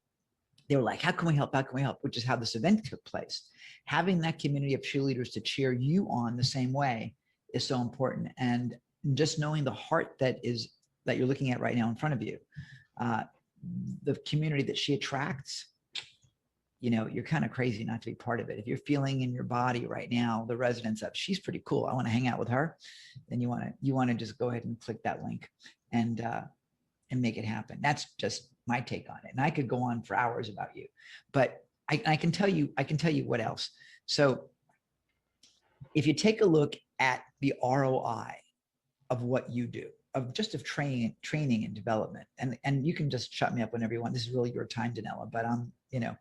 S1: they were like, how can we help? How can we help? Which is how this event took place. Having that community of cheerleaders to cheer you on the same way is so important. And just knowing the heart that you're looking at right now in front of you, the community that she attracts, you know, you're kind of crazy not to be part of it. If you're feeling in your body right now the resonance of, she's pretty cool, I want to hang out with her, then you want to just go ahead and click that link and make it happen. That's just my take on it. And I could go on for hours about you, but I can tell you what else. So if you take a look at the ROI of what you do, of training and development, and you can just shut me up whenever you want. This is really your time, Danella, but you know,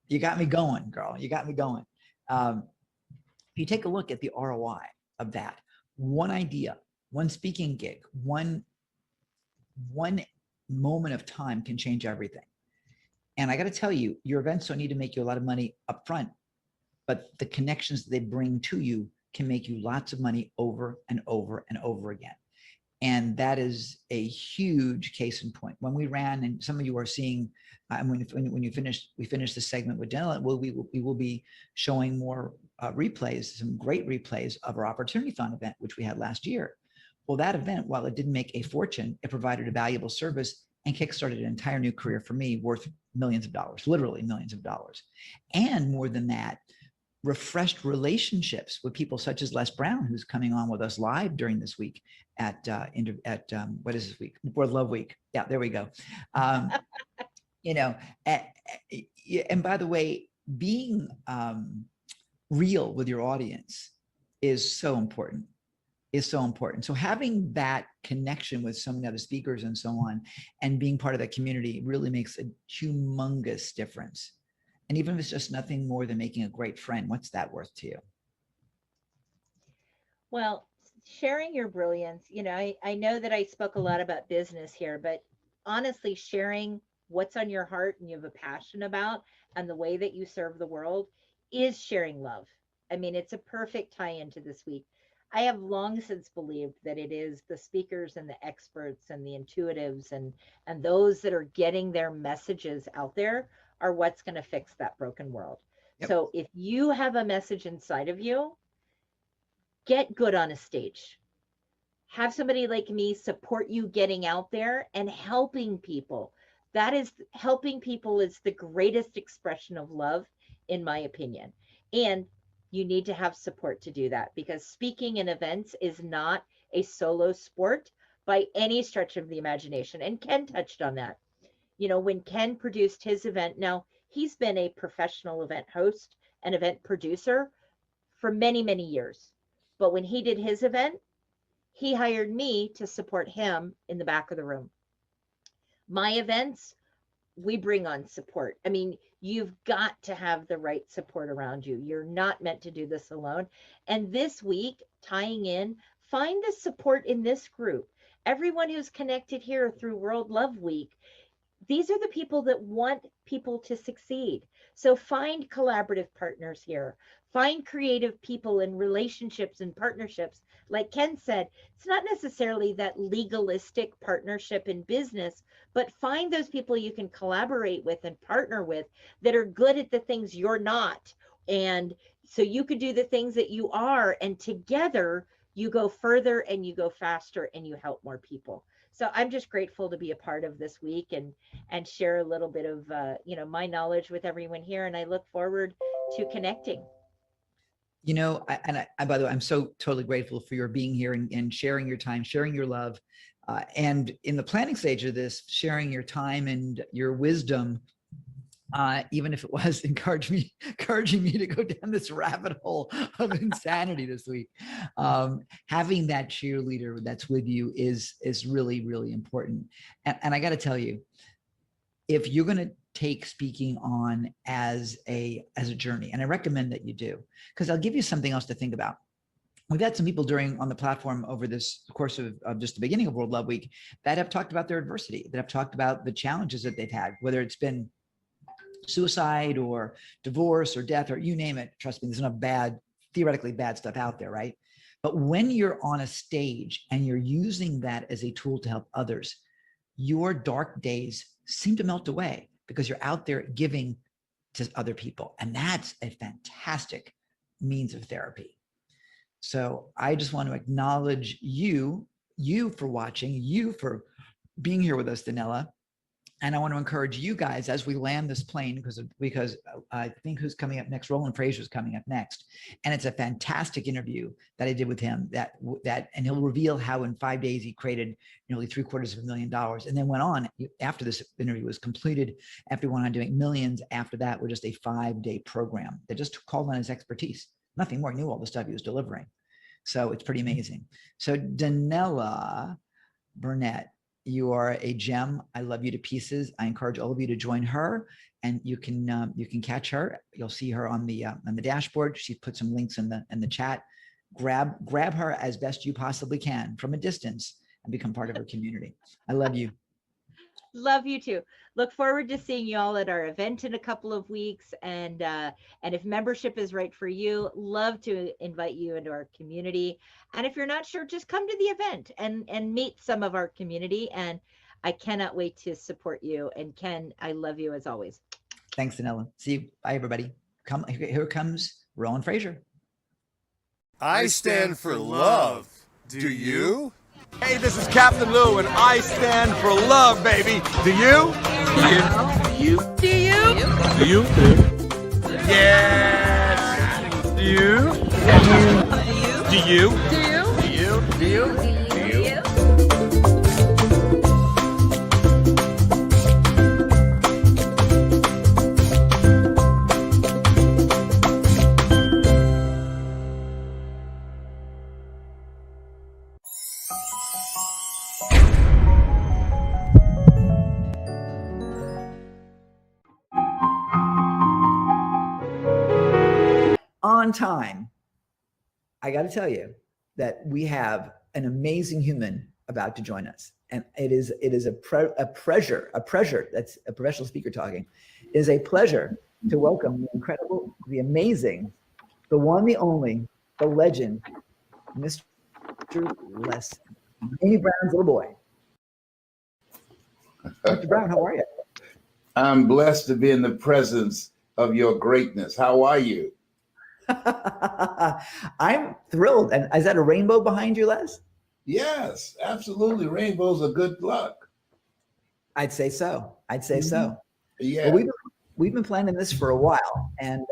S1: you got me going, girl. You got me going. If you take a look at the ROI of that, one idea, one speaking gig, one moment of time can change everything. And I got to tell you, your events don't need to make you a lot of money up front, but the connections that they bring to you can make you lots of money over and over and over again. And that is a huge case in point. When we ran, and some of you are seeing, when we finish the segment with Danella, we will be showing more replays, some great replays of our Opportunity Fund event, which we had last year, Well, that event, while it didn't make a fortune, it provided a valuable service and kickstarted an entire new career for me worth millions of dollars, literally millions of dollars. And more than that, refreshed relationships with people such as Les Brown, who's coming on with us live during this week at what is this week? World Love Week. Yeah, there we go. You know, and by the way, being real with your audience is so important. So having that connection with so many other speakers and so on, and being part of that community really makes a humongous difference. And even if it's just nothing more than making a great friend, what's that worth to you?
S9: Well, sharing your brilliance, I know that I spoke a lot about business here, but honestly, sharing what's on your heart and you have a passion about and the way that you serve the world is sharing love. I mean, it's a perfect tie into this week. I have long since believed that it is the speakers and the experts and the intuitives and those that are getting their messages out there are what's going to fix that broken world. Yep. So if you have a message inside of you, get good on a stage. Have somebody like me support you getting out there and helping people. Helping people is the greatest expression of love, in my opinion. And you need to have support to do that, because speaking in events is not a solo sport by any stretch of the imagination. And Ken touched on that. When Ken produced his event, now he's been a professional event host and event producer for many, many years. But when he did his event, he hired me to support him in the back of the room. My events, we bring on support. I mean, you've got to have the right support around you. You're not meant to do this alone. And this week, tying in, find the support in this group. Everyone who's connected here through World Love Week, these are the people that want people to succeed. So find collaborative partners here. Find creative people in relationships and partnerships. Like Ken said, it's not necessarily that legalistic partnership in business, but find those people you can collaborate with and partner with that are good at the things you're not. And so you could do the things that you are, and together you go further and you go faster and you help more people. So I'm just grateful to be a part of this week and share a little bit of my knowledge with everyone here. And I look forward to connecting.
S1: By the way, I'm so totally grateful for your being here and sharing your time, sharing your love, and in the planning stage of this, sharing your time and your wisdom, even if it was encouraging me to go down this rabbit hole of insanity this week. Having that cheerleader that's with you is really, really important. And I got to tell you, if you're going to take speaking on as a journey, and I recommend that you do, because I'll give you something else to think about. We've had some people on the platform over this course of just the beginning of World Love Week that have talked about their adversity, that have talked about the challenges that they've had, whether it's been suicide or divorce or death or you name it. Trust me, there's enough theoretically bad stuff out there, right? But when you're on a stage and you're using that as a tool to help others, your dark days seem to melt away because you're out there giving to other people. And that's a fantastic means of therapy. So I just want to acknowledge you for watching, you for being here with us, Danella. And I want to encourage you guys as we land this plane, because I think who's coming up next, Roland Fraser's coming up next. And it's a fantastic interview that I did with him and he'll reveal how in 5 days he created nearly $750,000 and then went on after this interview was completed, after he went on doing millions after that with just a 5-day program that just called on his expertise. Nothing more, he knew all the stuff he was delivering. So it's pretty amazing. So Danella Burnett, you are a gem. I love you to pieces. I encourage all of you to join her, and you can catch her. You'll see her on the dashboard. She put some links in the chat. Grab her as best you possibly can from a distance and become part of her community. I love you.
S9: Love you too. Look forward to seeing you all at our event in a couple of weeks. And if membership is right for you, love to invite you into our community. And if you're not sure, just come to the event and meet some of our community. And I cannot wait to support you. And Ken, I love you as always.
S1: Thanks, Danella. See you. Bye, everybody. Here comes Roland Fraser.
S4: I stand for love. Do you? Hey, this is Captain Lou, and I stand for love, baby. Do you?
S6: Do you?
S5: Do you? Yes. Do you? Do you?
S6: Do you?
S1: On time, I got to tell you that we have an amazing human about to join us, and it is a pleasure. That's a professional speaker talking. It is a pleasure to welcome the incredible, the amazing, the one, the only, the legend, Mr. Les, Amy Brown's little boy. Mr. Brown, how are you?
S10: I'm blessed to be in the presence of your greatness. How are you?
S1: I'm thrilled. And is that a rainbow behind you, Les?
S10: Yes, absolutely. Rainbows are good luck.
S1: I'd say so.
S10: Yeah.
S1: Well, we've been planning this for a while. And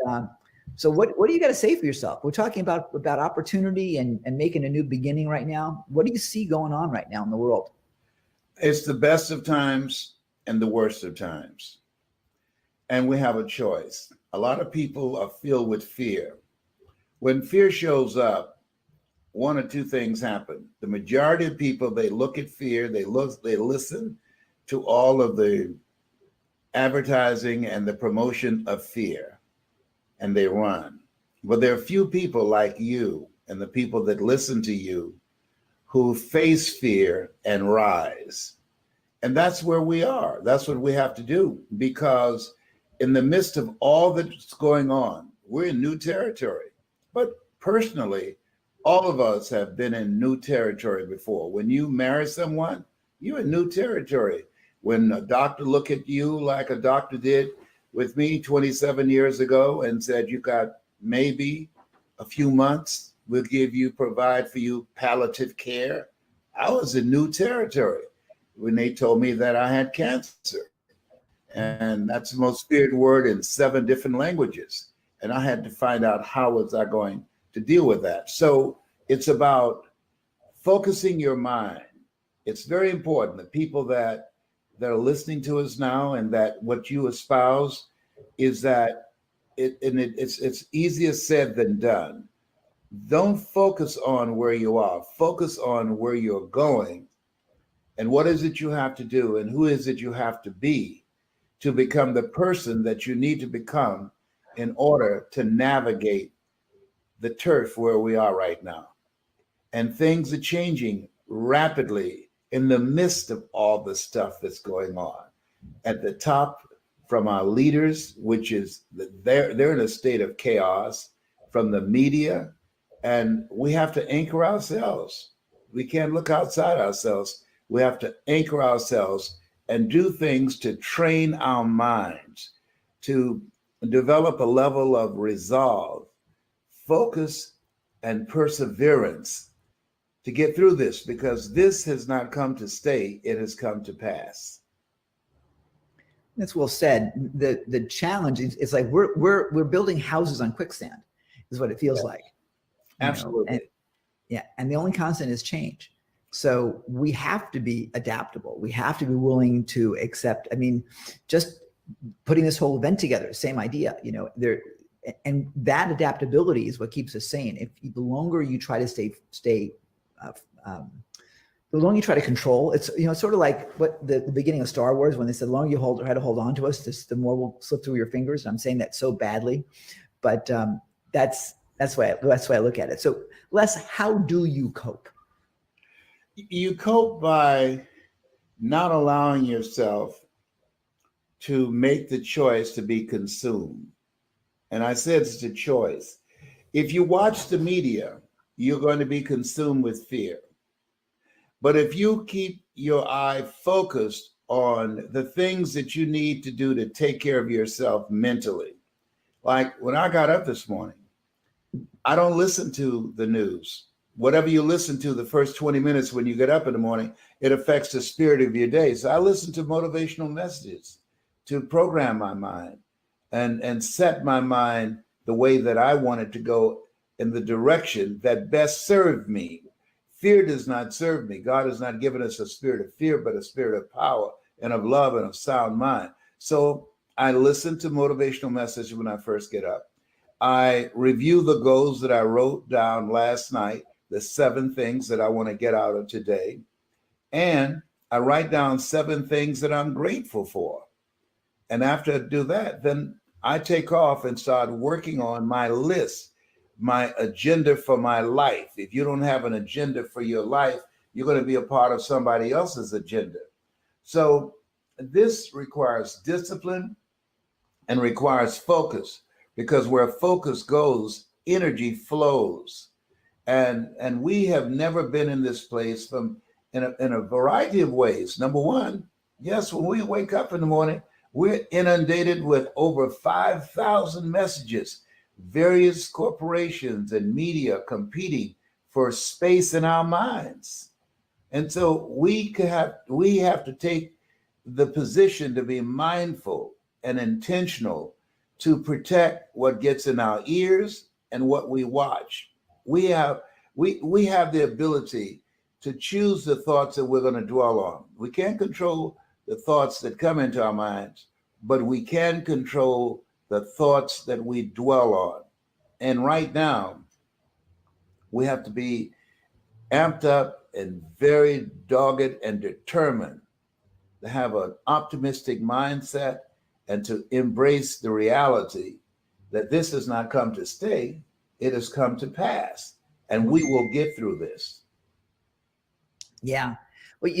S1: so what do you got to say for yourself? We're talking about opportunity and making a new beginning right now. What do you see going on right now in the world?
S10: It's the best of times and the worst of times. And we have a choice. A lot of people are filled with fear. When fear shows up, one or two things happen. The majority of people, they look at fear, they listen to all of the advertising and the promotion of fear, and they run. But there are few people like you and the people that listen to you who face fear and rise. And that's where we are. That's what we have to do, because in the midst of all that's going on, we're in new territory. But personally, all of us have been in new territory before. When you marry someone, you're in new territory. When a doctor look at you like a doctor did with me 27 years ago and said, you got maybe a few months, we'll provide for you palliative care. I was in new territory when they told me that I had cancer. And that's the most feared word in 7 different languages. And I had to find out how was I going to deal with that. So it's about focusing your mind. It's very important. The people that are listening to us now, and that what you espouse is that it's easier said than done. Don't focus on where you are. Focus on where you're going, and what is it you have to do, and who is it you have to be to become the person that you need to become in order to navigate the turf where we are right now. And things are changing rapidly in the midst of all the stuff that's going on. At the top, from our leaders, which is they're in a state of chaos, from the media, and we have to anchor ourselves. We can't look outside ourselves. We have to anchor ourselves and do things to train our minds, to develop a level of resolve, focus, and perseverance to get through this, because this has not come to stay, it has come to pass.
S1: That's well said. The challenge is like we're building houses on quicksand, is what it feels like.
S10: Absolutely.
S1: And the only constant is change. So we have to be adaptable. We have to be willing to accept. I mean, just putting this whole event together, same idea, and that adaptability is what keeps us sane. If the longer you try to the longer you try to control, it's sort of like what the beginning of Star Wars, when they said, the longer you try to hold on to us, the more will slip through your fingers. And I'm saying that so badly, but that's the way I look at it. So Les, how do you cope?
S10: You cope by not allowing yourself to make the choice to be consumed. And I said it's a choice. If you watch the media, you're going to be consumed with fear. But if you keep your eye focused on the things that you need to do to take care of yourself mentally, like when I got up this morning, I don't listen to the news. whatever you listen to the first 20 minutes when you get up in the morning, it affects the spirit of your day. So I listen to motivational messages to program my mind and set my mind the way that I want it to go, in the direction that best served me. Fear does not serve me. God has not given us a spirit of fear, but a spirit of power and of love and of sound mind. So I listen to motivational messages when I first get up. I review the goals that I wrote down last night, the 7 things that I want to get out of today. And I write down 7 things that I'm grateful for. And after I do that, then I take off and start working on my list, my agenda for my life. If you don't have an agenda for your life, you're going to be a part of somebody else's agenda. So this requires discipline and requires focus, because where focus goes, energy flows. And we have never been in this place in a variety of ways. Number one, yes, when we wake up in the morning, we're inundated with over 5,000 messages, various corporations and media competing for space in our minds. And so we have to take the position to be mindful and intentional to protect what gets in our ears and what we watch. We have the ability to choose the thoughts that we're going to dwell on. We can't control the thoughts that come into our minds, but we can control the thoughts that we dwell on. And right now, we have to be amped up and very dogged and determined to have an optimistic mindset and to embrace the reality that this has not come to stay, it has come to pass, and we will get through this.
S1: Yeah. Well,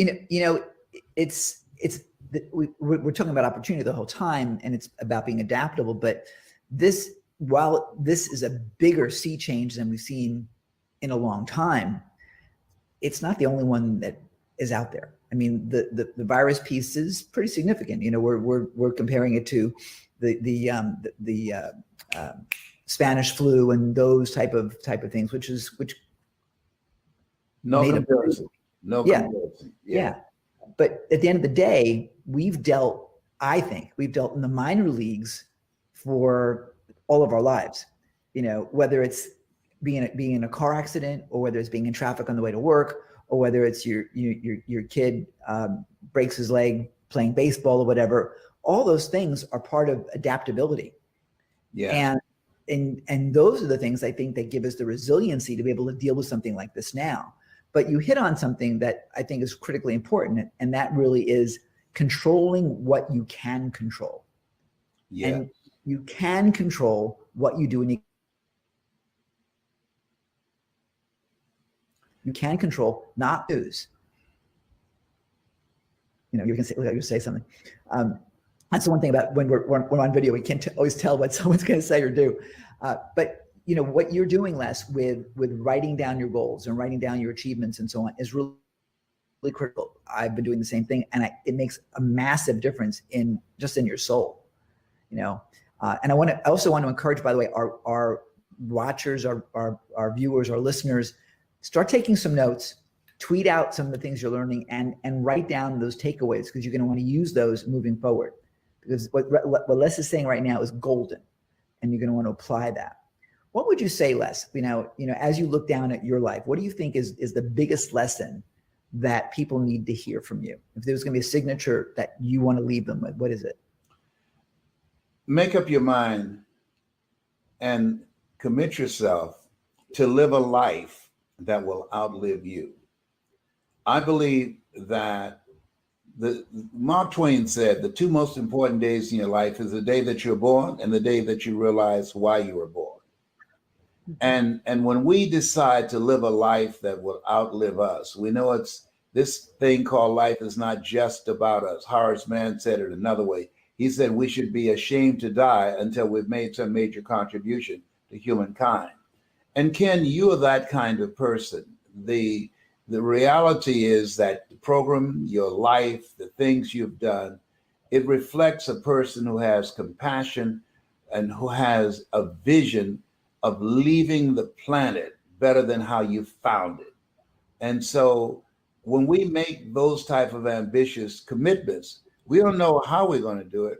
S1: we're talking about opportunity the whole time, and it's about being adaptable. But while this is a bigger sea change than we've seen in a long time, it's not the only one that is out there. I mean, the virus piece is pretty significant. We're comparing it to the Spanish flu and those type of things, which
S10: no comparison. No comparison.
S1: Yeah. But at the end of the day, I think we've dealt in the minor leagues for all of our lives. Whether it's being in a car accident, or whether it's being in traffic on the way to work, or whether it's your kid breaks his leg playing baseball or whatever. All those things are part of adaptability.
S10: Yeah.
S1: And those are the things I think that give us the resiliency to be able to deal with something like this now. But you hit on something that I think is critically important, and that really is controlling what you can control.
S10: Yeah.
S1: And you can control what you do, and you can control not news. You can say something. That's the one thing about when we're on video, we can't always tell what someone's going to say or do. But what you're doing, Les, with writing down your goals and writing down your achievements and so on is really, really critical. I've been doing the same thing, and it makes a massive difference in your soul. And I also want to encourage, by the way, our watchers, our viewers, our listeners, start taking some notes, tweet out some of the things you're learning, and write down those takeaways, because you're going to want to use those moving forward. Because what Les is saying right now is golden, and you're going to want to apply that. What would you say, Les? As you look down at your life, what do you think is the biggest lesson that people need to hear from you? If there's going to be a signature that you want to leave them with, what is it?
S10: Make up your mind and commit yourself to live a life that will outlive you. I believe that Mark Twain said the 2 most important days in your life is the day that you're born and the day that you realize why you were born. And when we decide to live a life that will outlive us, we know it's this thing called life is not just about us. Horace Mann said it another way. He said we should be ashamed to die until we've made some major contribution to humankind. And Ken, you are that kind of person. The reality is that the program, your life, the things you've done, it reflects a person who has compassion and who has a vision of leaving the planet better than how you found it. And so when we make those type of ambitious commitments, we don't know how we're going to do it.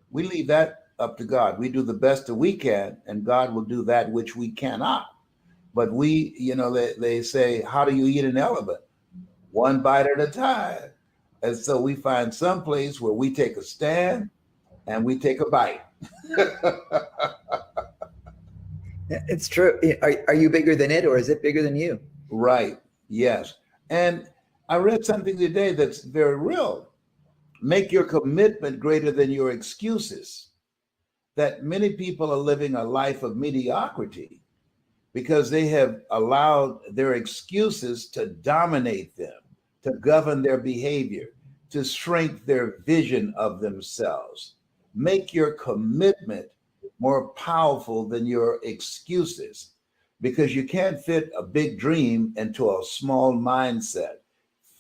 S10: We leave that up to God. We do the best that we can, and God will do that which we cannot. But we, they say, how do you eat an elephant? One bite at a time. And so we find some place where we take a stand and we take a bite.
S1: It's true. Are you bigger than it, or is it bigger than you?
S10: Right. Yes. And I read something today that's very real. Make your commitment greater than your excuses. That many people are living a life of mediocrity because they have allowed their excuses to dominate them, to govern their behavior, to shrink their vision of themselves. Make your commitment more powerful than your excuses, because you can't fit a big dream into a small mindset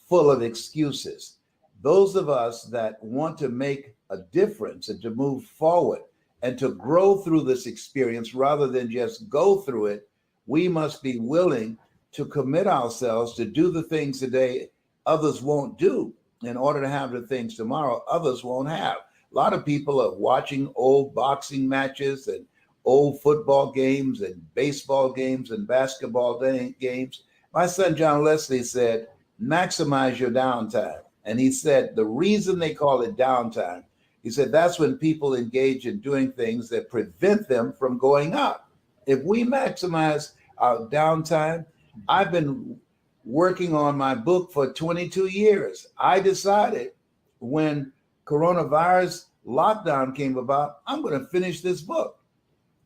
S10: full of excuses. Those of us that want to make a difference and to move forward and to grow through this experience rather than just go through it, we must be willing to commit ourselves to do the things today others won't do in order to have the things tomorrow others won't have. A lot of people are watching old boxing matches and old football games and baseball games and basketball games. My son, John Leslie, said, maximize your downtime. And he said, the reason they call it downtime, he said, that's when people engage in doing things that prevent them from going up. If we maximize our downtime, I've been working on my book for 22 years. I decided when coronavirus lockdown came about, I'm going to finish this book.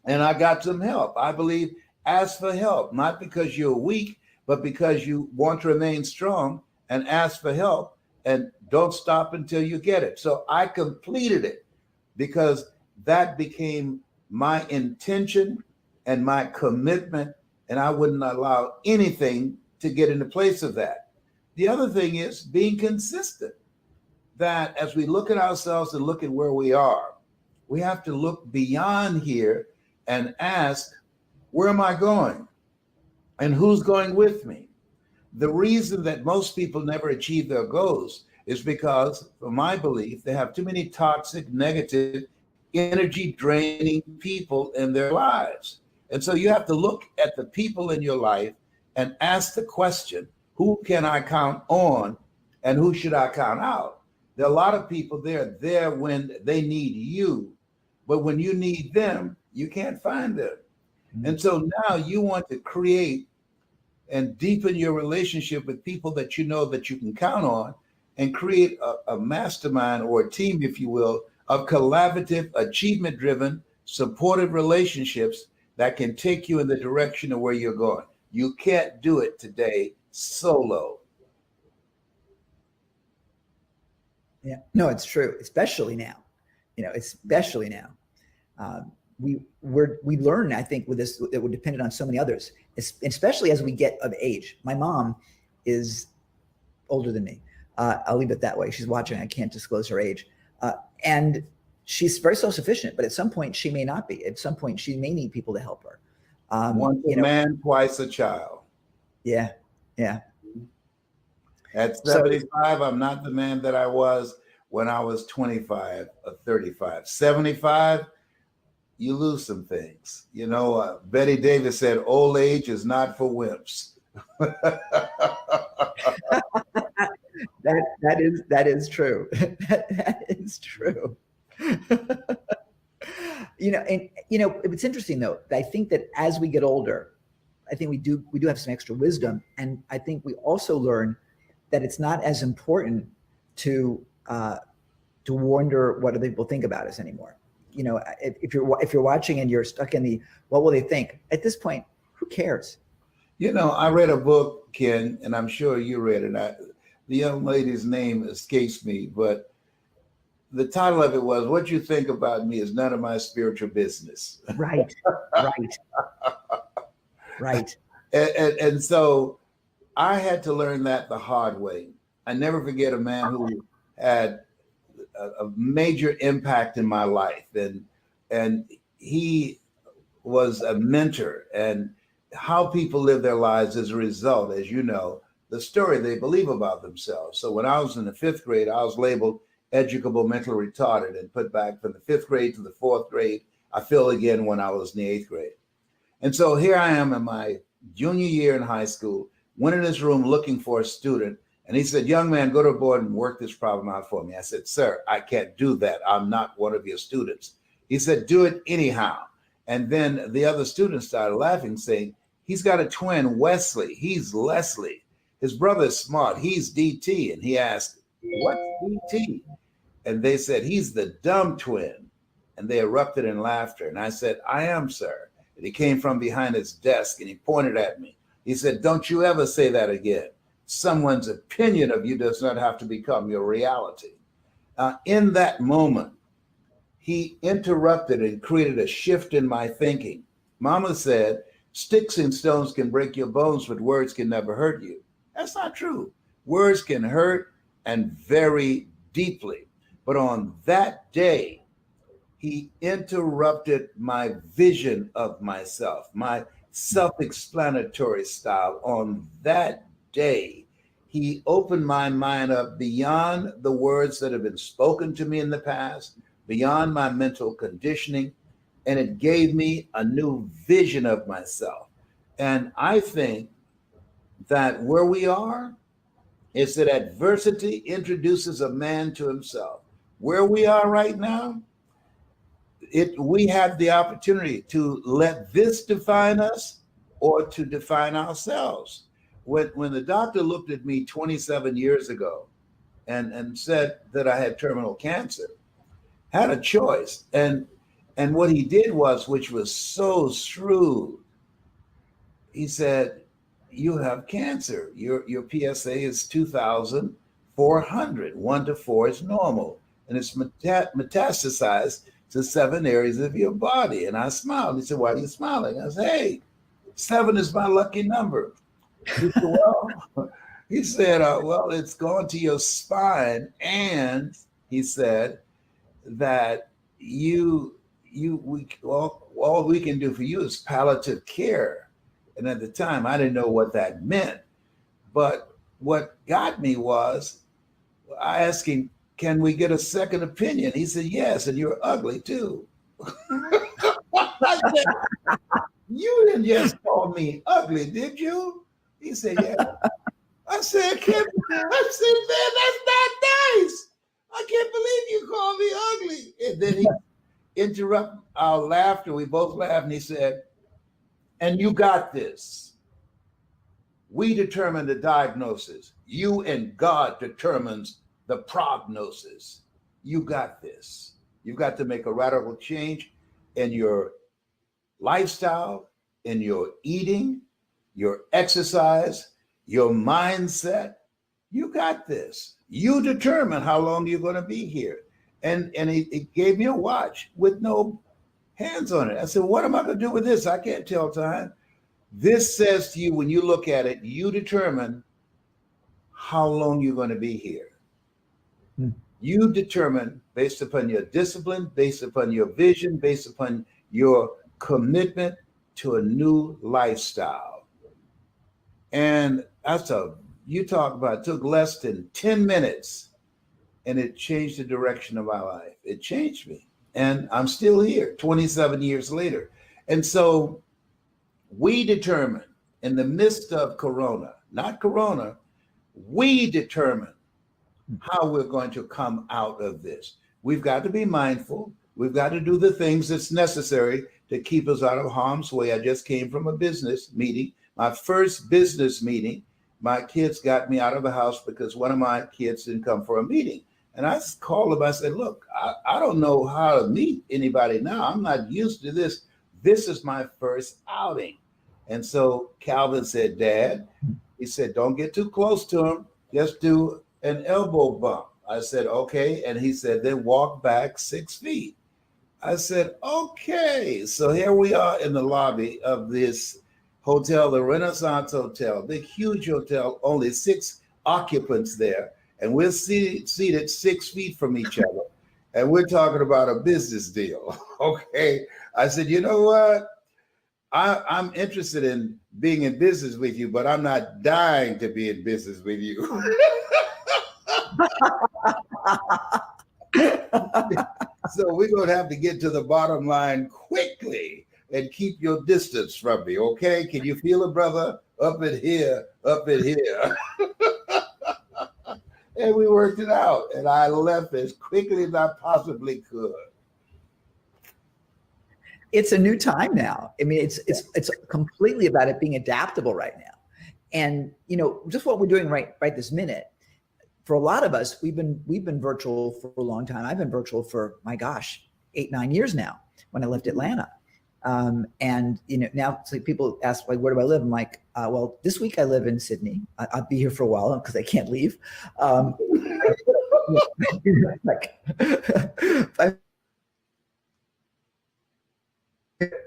S10: And I got some help. I believe ask for help, not because you're weak, but because you want to remain strong, and ask for help and don't stop until you get it. So I completed it because that became my intention and my commitment, and I wouldn't allow anything to get in the place of that. The other thing is being consistent, that as we look at ourselves and look at where we are, we have to look beyond here and ask, where am I going? And who's going with me? The reason that most people never achieve their goals is because, from my belief, they have too many toxic, negative, energy draining people in their lives. And so you have to look at the people in your life and ask the question, who can I count on and who should I count out? There are a lot of people there when they need you, but when you need them, you can't find them. Mm-hmm. And so now you want to create and deepen your relationship with people that you know that you can count on, and create a mastermind or a team, if you will, of collaborative, achievement-driven, supportive relationships that can take you in the direction of where you're going. You can't do it today solo.
S1: Yeah, no, it's true, especially now. Especially now. We learn, I think, with this, that we're dependent on so many others, especially as we get of age. My mom is older than me. I'll leave it that way. She's watching. I can't disclose her age. And she's very self-sufficient, but at some point she may not be. At some point she may need people to help her.
S10: Once a man, twice a child.
S1: Yeah, yeah.
S10: At 75, I'm not the man that I was when I was 25 or 35. 75, you lose some things. Betty Davis said, old age is not for wimps.
S1: That is true. That is true. It's interesting though. I think that as we get older, I think we do have some extra wisdom, and I think we also learn that it's not as important to wonder what other people think about us anymore. If you're watching and you're stuck in the what will they think, at this point, who cares?
S10: I read a book, Ken, and I'm sure you read it. The young lady's name escapes me, but the title of it was, What You Think About Me Is None of My Spiritual Business.
S1: Right. Right.
S10: And so I had to learn that the hard way. I never forget a man who had a major impact in my life. And he was a mentor, and how people live their lives as a result, as you know, the story they believe about themselves. So when I was in the 5th grade, I was labeled educable mentally retarded and put back from the 5th grade to the 4th grade. I feel again when I was in the 8th grade. And so here I am in my junior year in high school, went in his room looking for a student. And he said, young man, go to the board and work this problem out for me. I said, sir, I can't do that. I'm not one of your students. He said, do it anyhow. And then the other students started laughing, saying, he's got a twin, Wesley. He's Leslie. His brother is smart. He's DT. And he asked, what's DT? And they said, he's the dumb twin. And they erupted in laughter. And I said, I am, sir. And he came from behind his desk and he pointed at me. He said, don't you ever say that again. Someone's opinion of you does not have to become your reality. In that moment, he interrupted and created a shift in my thinking. Mama said, sticks and stones can break your bones, but words can never hurt you. That's not true. Words can hurt, and very deeply. But on that day, he interrupted my vision of myself, my self-explanatory style. On that day, he opened my mind up beyond the words that have been spoken to me in the past, beyond my mental conditioning, and it gave me a new vision of myself. And I think that where we are is that adversity introduces a man to himself. Where we are right now, we have the opportunity to let this define us or to define ourselves. When the doctor looked at me 27 years ago and said that I had terminal cancer, had a choice. And what he did was, which was so shrewd, he said, you have cancer. Your PSA is 2,400. 1 to 4 is normal. And it's metastasized to 7 areas of your body. And I smiled. He said, why are you smiling? I said, hey, 7 is my lucky number. He said, well, it's gone to your spine. And he said that all we can do for you is palliative care. And at the time, I didn't know what that meant. But what got me was, I asked him, can we get a second opinion? He said, yes, and you're ugly too. I said, you didn't just call me ugly, did you? He said, yeah. I said, man, that's not nice. I can't believe you called me ugly. And then he interrupted our laughter. We both laughed, and he said, and you got this. We determine the diagnosis. You and God determines the prognosis. You got this. You've got to make a radical change in your lifestyle, in your eating, your exercise, your mindset. You got this. You determine how long you're going to be here. And he gave me a watch with no hands on it. I said, what am I going to do with this? I can't tell time. This says to you, when you look at it, you determine how long you're going to be here. You determine based upon your discipline, based upon your vision, based upon your commitment to a new lifestyle. And you talk about, it took less than 10 minutes and it changed the direction of my life. It changed me. And I'm still here 27 years later. And so we determine in the midst of Corona, not Corona, we determine how we're going to come out of this. We've got to be mindful. We've got to do the things that's necessary to keep us out of harm's way. I just came from a business meeting, my first business meeting. My kids got me out of the house because one of my kids didn't come for a meeting. And I called them. I said, look, I don't know how to meet anybody now. I'm not used to this. This is my first outing. And so Calvin said, Dad, he said, don't get too close to him. Just do an elbow bump. I said, okay. And he said, then walk back 6 feet. I said, okay. So here we are in the lobby of this hotel, the Renaissance Hotel, the huge hotel, only 6 occupants there. And we're seated 6 feet from each other. And we're talking about a business deal. Okay. I said, you know what? I'm interested in being in business with you, but I'm not dying to be in business with you. So we're going to have to get to the bottom line quickly and keep your distance from me, okay? Can you feel it, brother? Up in here, up in here. And we worked it out, and I left as quickly as I possibly could.
S1: It's a new time now. I mean, it's completely about it being adaptable right now. And you know, just what we're doing right this minute. For a lot of us, we've been virtual for a long time. I've been virtual for, my gosh, 8-9 years now when I left Atlanta. And you know, now it's like people ask, like, where do I live? I'm like, well, this week I live in Sydney. I'll be here for a while because I can't leave.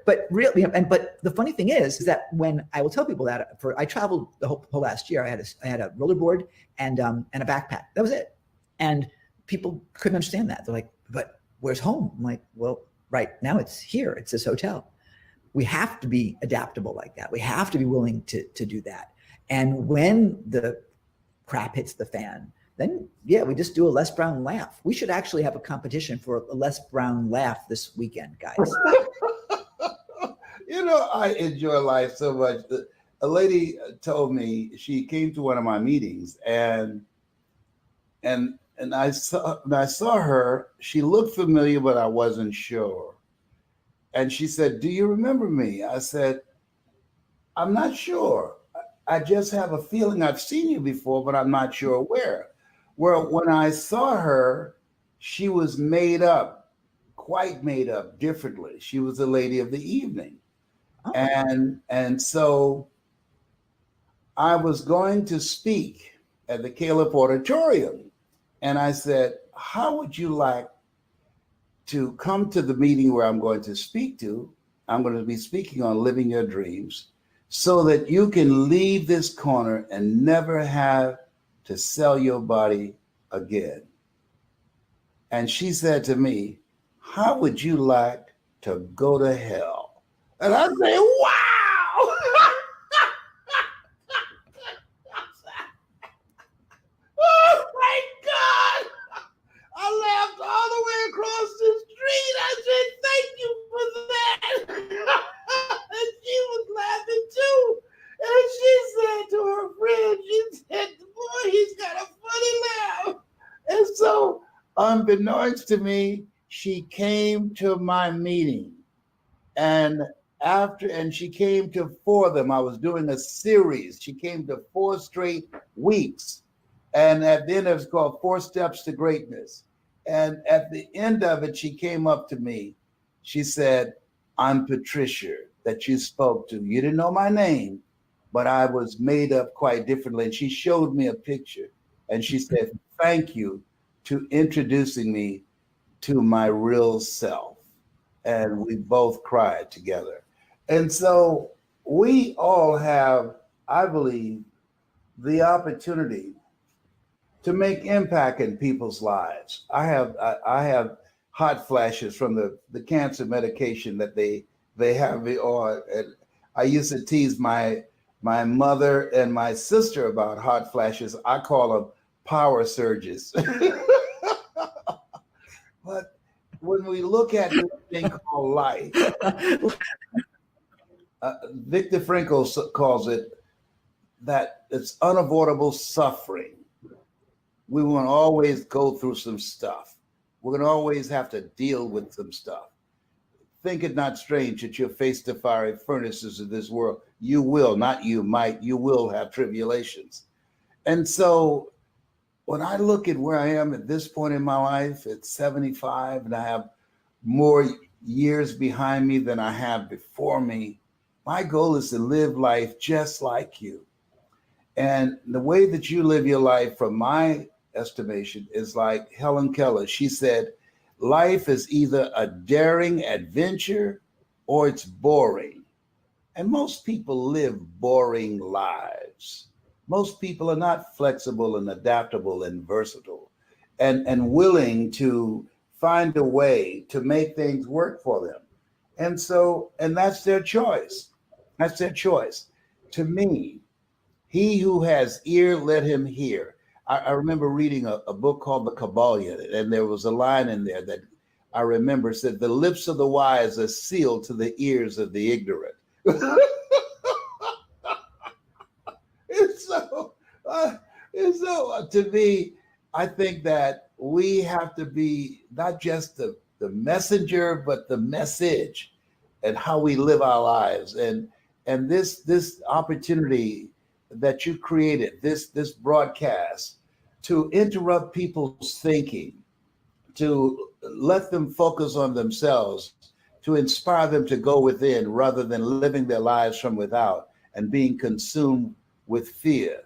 S1: But really, but the funny thing is that when I will tell people that, I traveled the whole last year. I had a rollerboard and a backpack. That was it. And people couldn't understand that. They're like, but where's home? I'm like, well, right now it's here. It's this hotel. We have to be adaptable like that. We have to be willing to do that. And when the crap hits the fan, then yeah, we just do a Les Brown laugh. We should actually have a competition for a Les Brown laugh this weekend, guys.
S10: You know, I enjoy life so much. A lady told me, she came to one of my meetings, and I saw her. She looked familiar, but I wasn't sure. And she said, "Do you remember me?" I said, "I'm not sure. I just have a feeling I've seen you before, but I'm not sure where." Well, when I saw her, she was made up, quite made up differently. She was the lady of the evening. Oh. And so I was going to speak at the Caleb Auditorium. And I said, how would you like to come to the meeting where I'm going to speak to? I'm going to be speaking on living your dreams so that you can leave this corner and never have to sell your body again. And she said to me, how would you like to go to hell? And I say, wow! Oh my God! I laughed all the way across the street. I said, thank you for that. And she was laughing too. And she said to her friend, she said, boy, he's got a funny laugh. And so, unbeknownst to me, she came to my meeting. And she came to 4 of them. I was doing a series. She came to 4 straight weeks. And at the end, it was called 4 Steps to Greatness. And at the end of it, she came up to me. She said, I'm Patricia that you spoke to. You didn't know my name, but I was made up quite differently. And she showed me a picture. And she said, thank you to introducing me to my real self. And we both cried together. And so we all have, I believe, the opportunity to make impact in people's lives. I have hot flashes from the cancer medication that they have me on. And I used to tease my mother and my sister about hot flashes. I call them power surges. But when we look at this thing called life, Viktor Frankl calls it that it's unavoidable suffering. We want to always go through some stuff. We're going to always have to deal with some stuff. Think it not strange that you'll face the fiery furnaces of this world. You will, not you might, you will have tribulations. And so when I look at where I am at this point in my life, at 75, and I have more years behind me than I have before me, my goal is to live life just like you. And the way that you live your life, from my estimation, is like Helen Keller. She said, life is either a daring adventure or it's boring. And most people live boring lives. Most people are not flexible and adaptable and versatile and willing to find a way to make things work for them. And so, and that's their choice. That's their choice. To me, he who has ear, let him hear. I remember reading a book called The Kabbalion, and there was a line in there that I remember said, the lips of the wise are sealed to the ears of the ignorant. To me, I think that we have to be not just the messenger, but the message and how we live our lives. And this opportunity that you created, this broadcast, to interrupt people's thinking, to let them focus on themselves, to inspire them to go within rather than living their lives from without and being consumed with fear.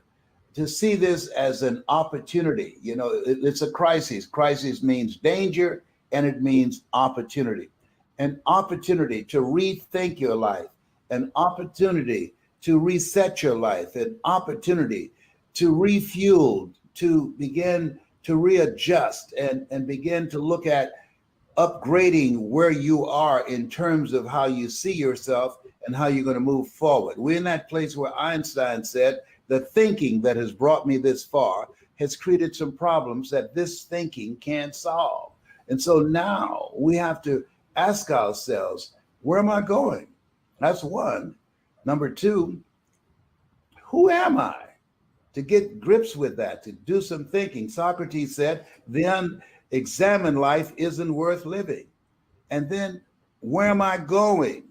S10: To see this as an opportunity, you know, it's a crisis. Crisis means danger, and it means opportunity. An opportunity to rethink your life, an opportunity to reset your life, an opportunity to refuel, to begin to readjust and begin to look at upgrading where you are in terms of how you see yourself and how you're going to move forward. We're in that place where Einstein said, the thinking that has brought me this far has created some problems that this thinking can't solve. And so now we have to ask ourselves, where am I going? That's one. Number two, who am I? To get grips with that, to do some thinking. Socrates said, the unexamined life isn't worth living. And then, where am I going?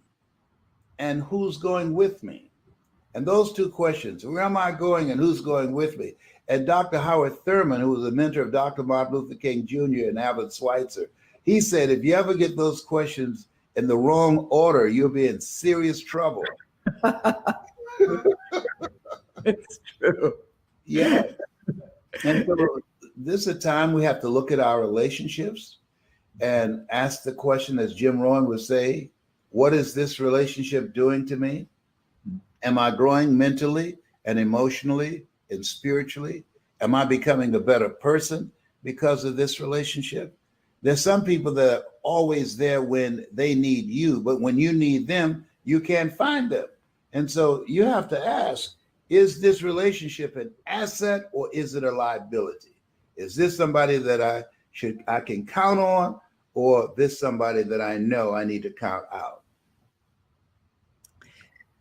S10: And who's going with me? And those two questions, where am I going and who's going with me? And Dr. Howard Thurman, who was a mentor of Dr. Martin Luther King Jr. and Albert Schweitzer, he said, if you ever get those questions in the wrong order, you'll be in serious trouble.
S1: It's true.
S10: Yeah. And so this is a time we have to look at our relationships and ask the question, as Jim Rohn would say, what is this relationship doing to me? Am I growing mentally and emotionally and spiritually? Am I becoming a better person because of this relationship? There's some people that are always there when they need you, but when you need them, you can't find them. And so you have to ask, is this relationship an asset or is it a liability? Is this somebody that I can count on, or this somebody that I know I need to count out?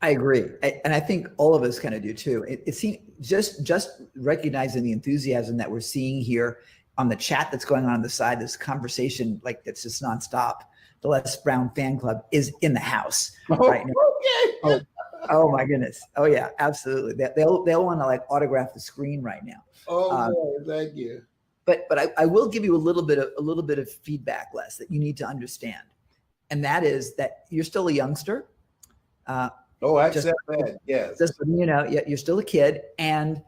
S1: I agree. And I think all of us kind of do too. It seems just recognizing the enthusiasm that we're seeing here on the chat that's going on the side, this conversation, like that's just nonstop. The Les Brown fan club is in the house right now.
S10: Okay.
S1: Oh my goodness. Oh yeah, absolutely. They'll want to like autograph the screen right now.
S10: Oh, thank you.
S1: But I will give you a little bit of feedback, Les, that you need to understand. And that is that you're still a youngster.
S10: Oh, I accept that. Yes.
S1: Just, you know, you're still a kid. And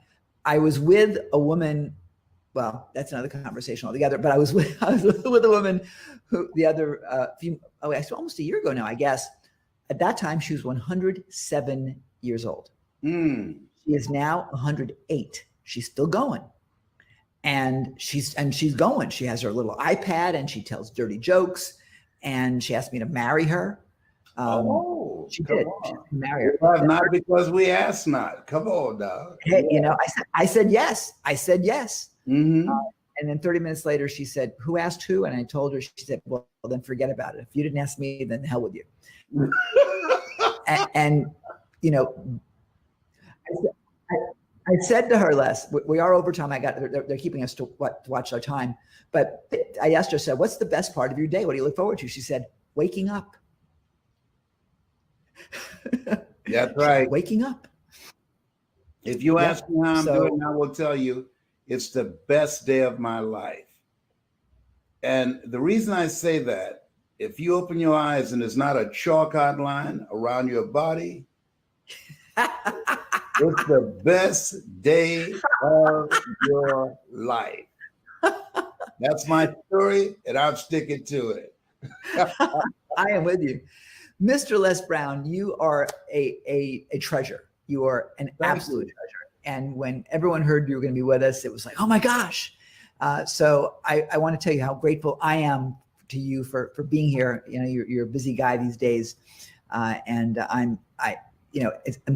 S1: I was with a woman. Well, that's another conversation altogether. But I was with a woman who the other actually almost a year ago now, I guess. At that time, she was 107 years old.
S10: Mm.
S1: She is now 108. She's still going, and she's going. She has her little iPad, and she tells dirty jokes, and she asked me to marry her. She did. She marry her.
S10: Well, not because we asked not. Come on, dog.
S1: Hey, you know, I said yes. I said yes.
S10: Mm-hmm.
S1: And then 30 minutes later, she said, "Who asked who?" And I told her. She said, "Well, then forget about it. If you didn't ask me, then the hell with you." and you know, I said to her, Les, we are over time. They're keeping us to watch our time. But I asked her, said, "What's the best part of your day? What do you look forward to?" She said, "Waking up."
S10: That's right.
S1: Waking up.
S10: If you ask me how I'm doing, I will tell you it's the best day of my life. And the reason I say that, if you open your eyes and there's not a chalk outline around your body, it's the best day of your life. That's my story, and I'm sticking to it.
S1: I am with you. Mr. Les Brown, you are a treasure. You are an absolute treasure. And when everyone heard you were going to be with us, it was like, oh my gosh. So I want to tell you how grateful I am to you for being here. You know, you're a busy guy these days, and I'm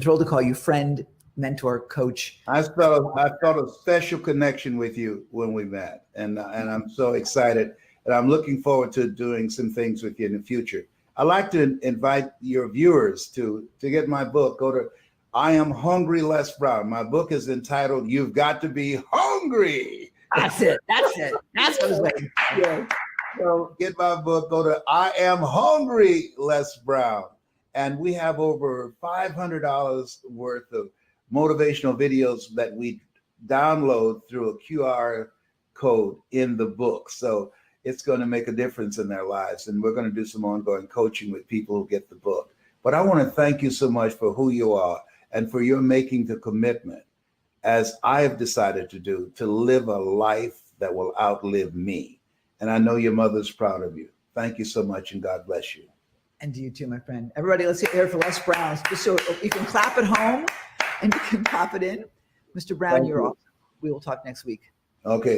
S1: thrilled to call you friend, mentor, coach.
S10: I felt a special connection with you when we met, and I'm so excited, and I'm looking forward to doing some things with you in the future. I'd like to invite your viewers to get my book. Go to I Am Hungry Les Brown. My book is entitled You've Got to Be Hungry.
S1: That's it. That's it. That's what I was waiting for.
S10: Yeah. So get my book. Go to I Am Hungry Les Brown. And we have over $500 worth of motivational videos that we download through a QR code in the book. So it's going to make a difference in their lives. And we're going to do some ongoing coaching with people who get the book. But I want to thank you so much for who you are and for your making the commitment, as I have decided to do, to live a life that will outlive me. And I know your mother's proud of you. Thank you so much, and God bless you.
S1: And to you too, my friend. Everybody, let's hear for Les Brown. Just so you can clap at home and you can pop it in. Mr. Brown, you're awesome. We will talk next week.
S10: Okay.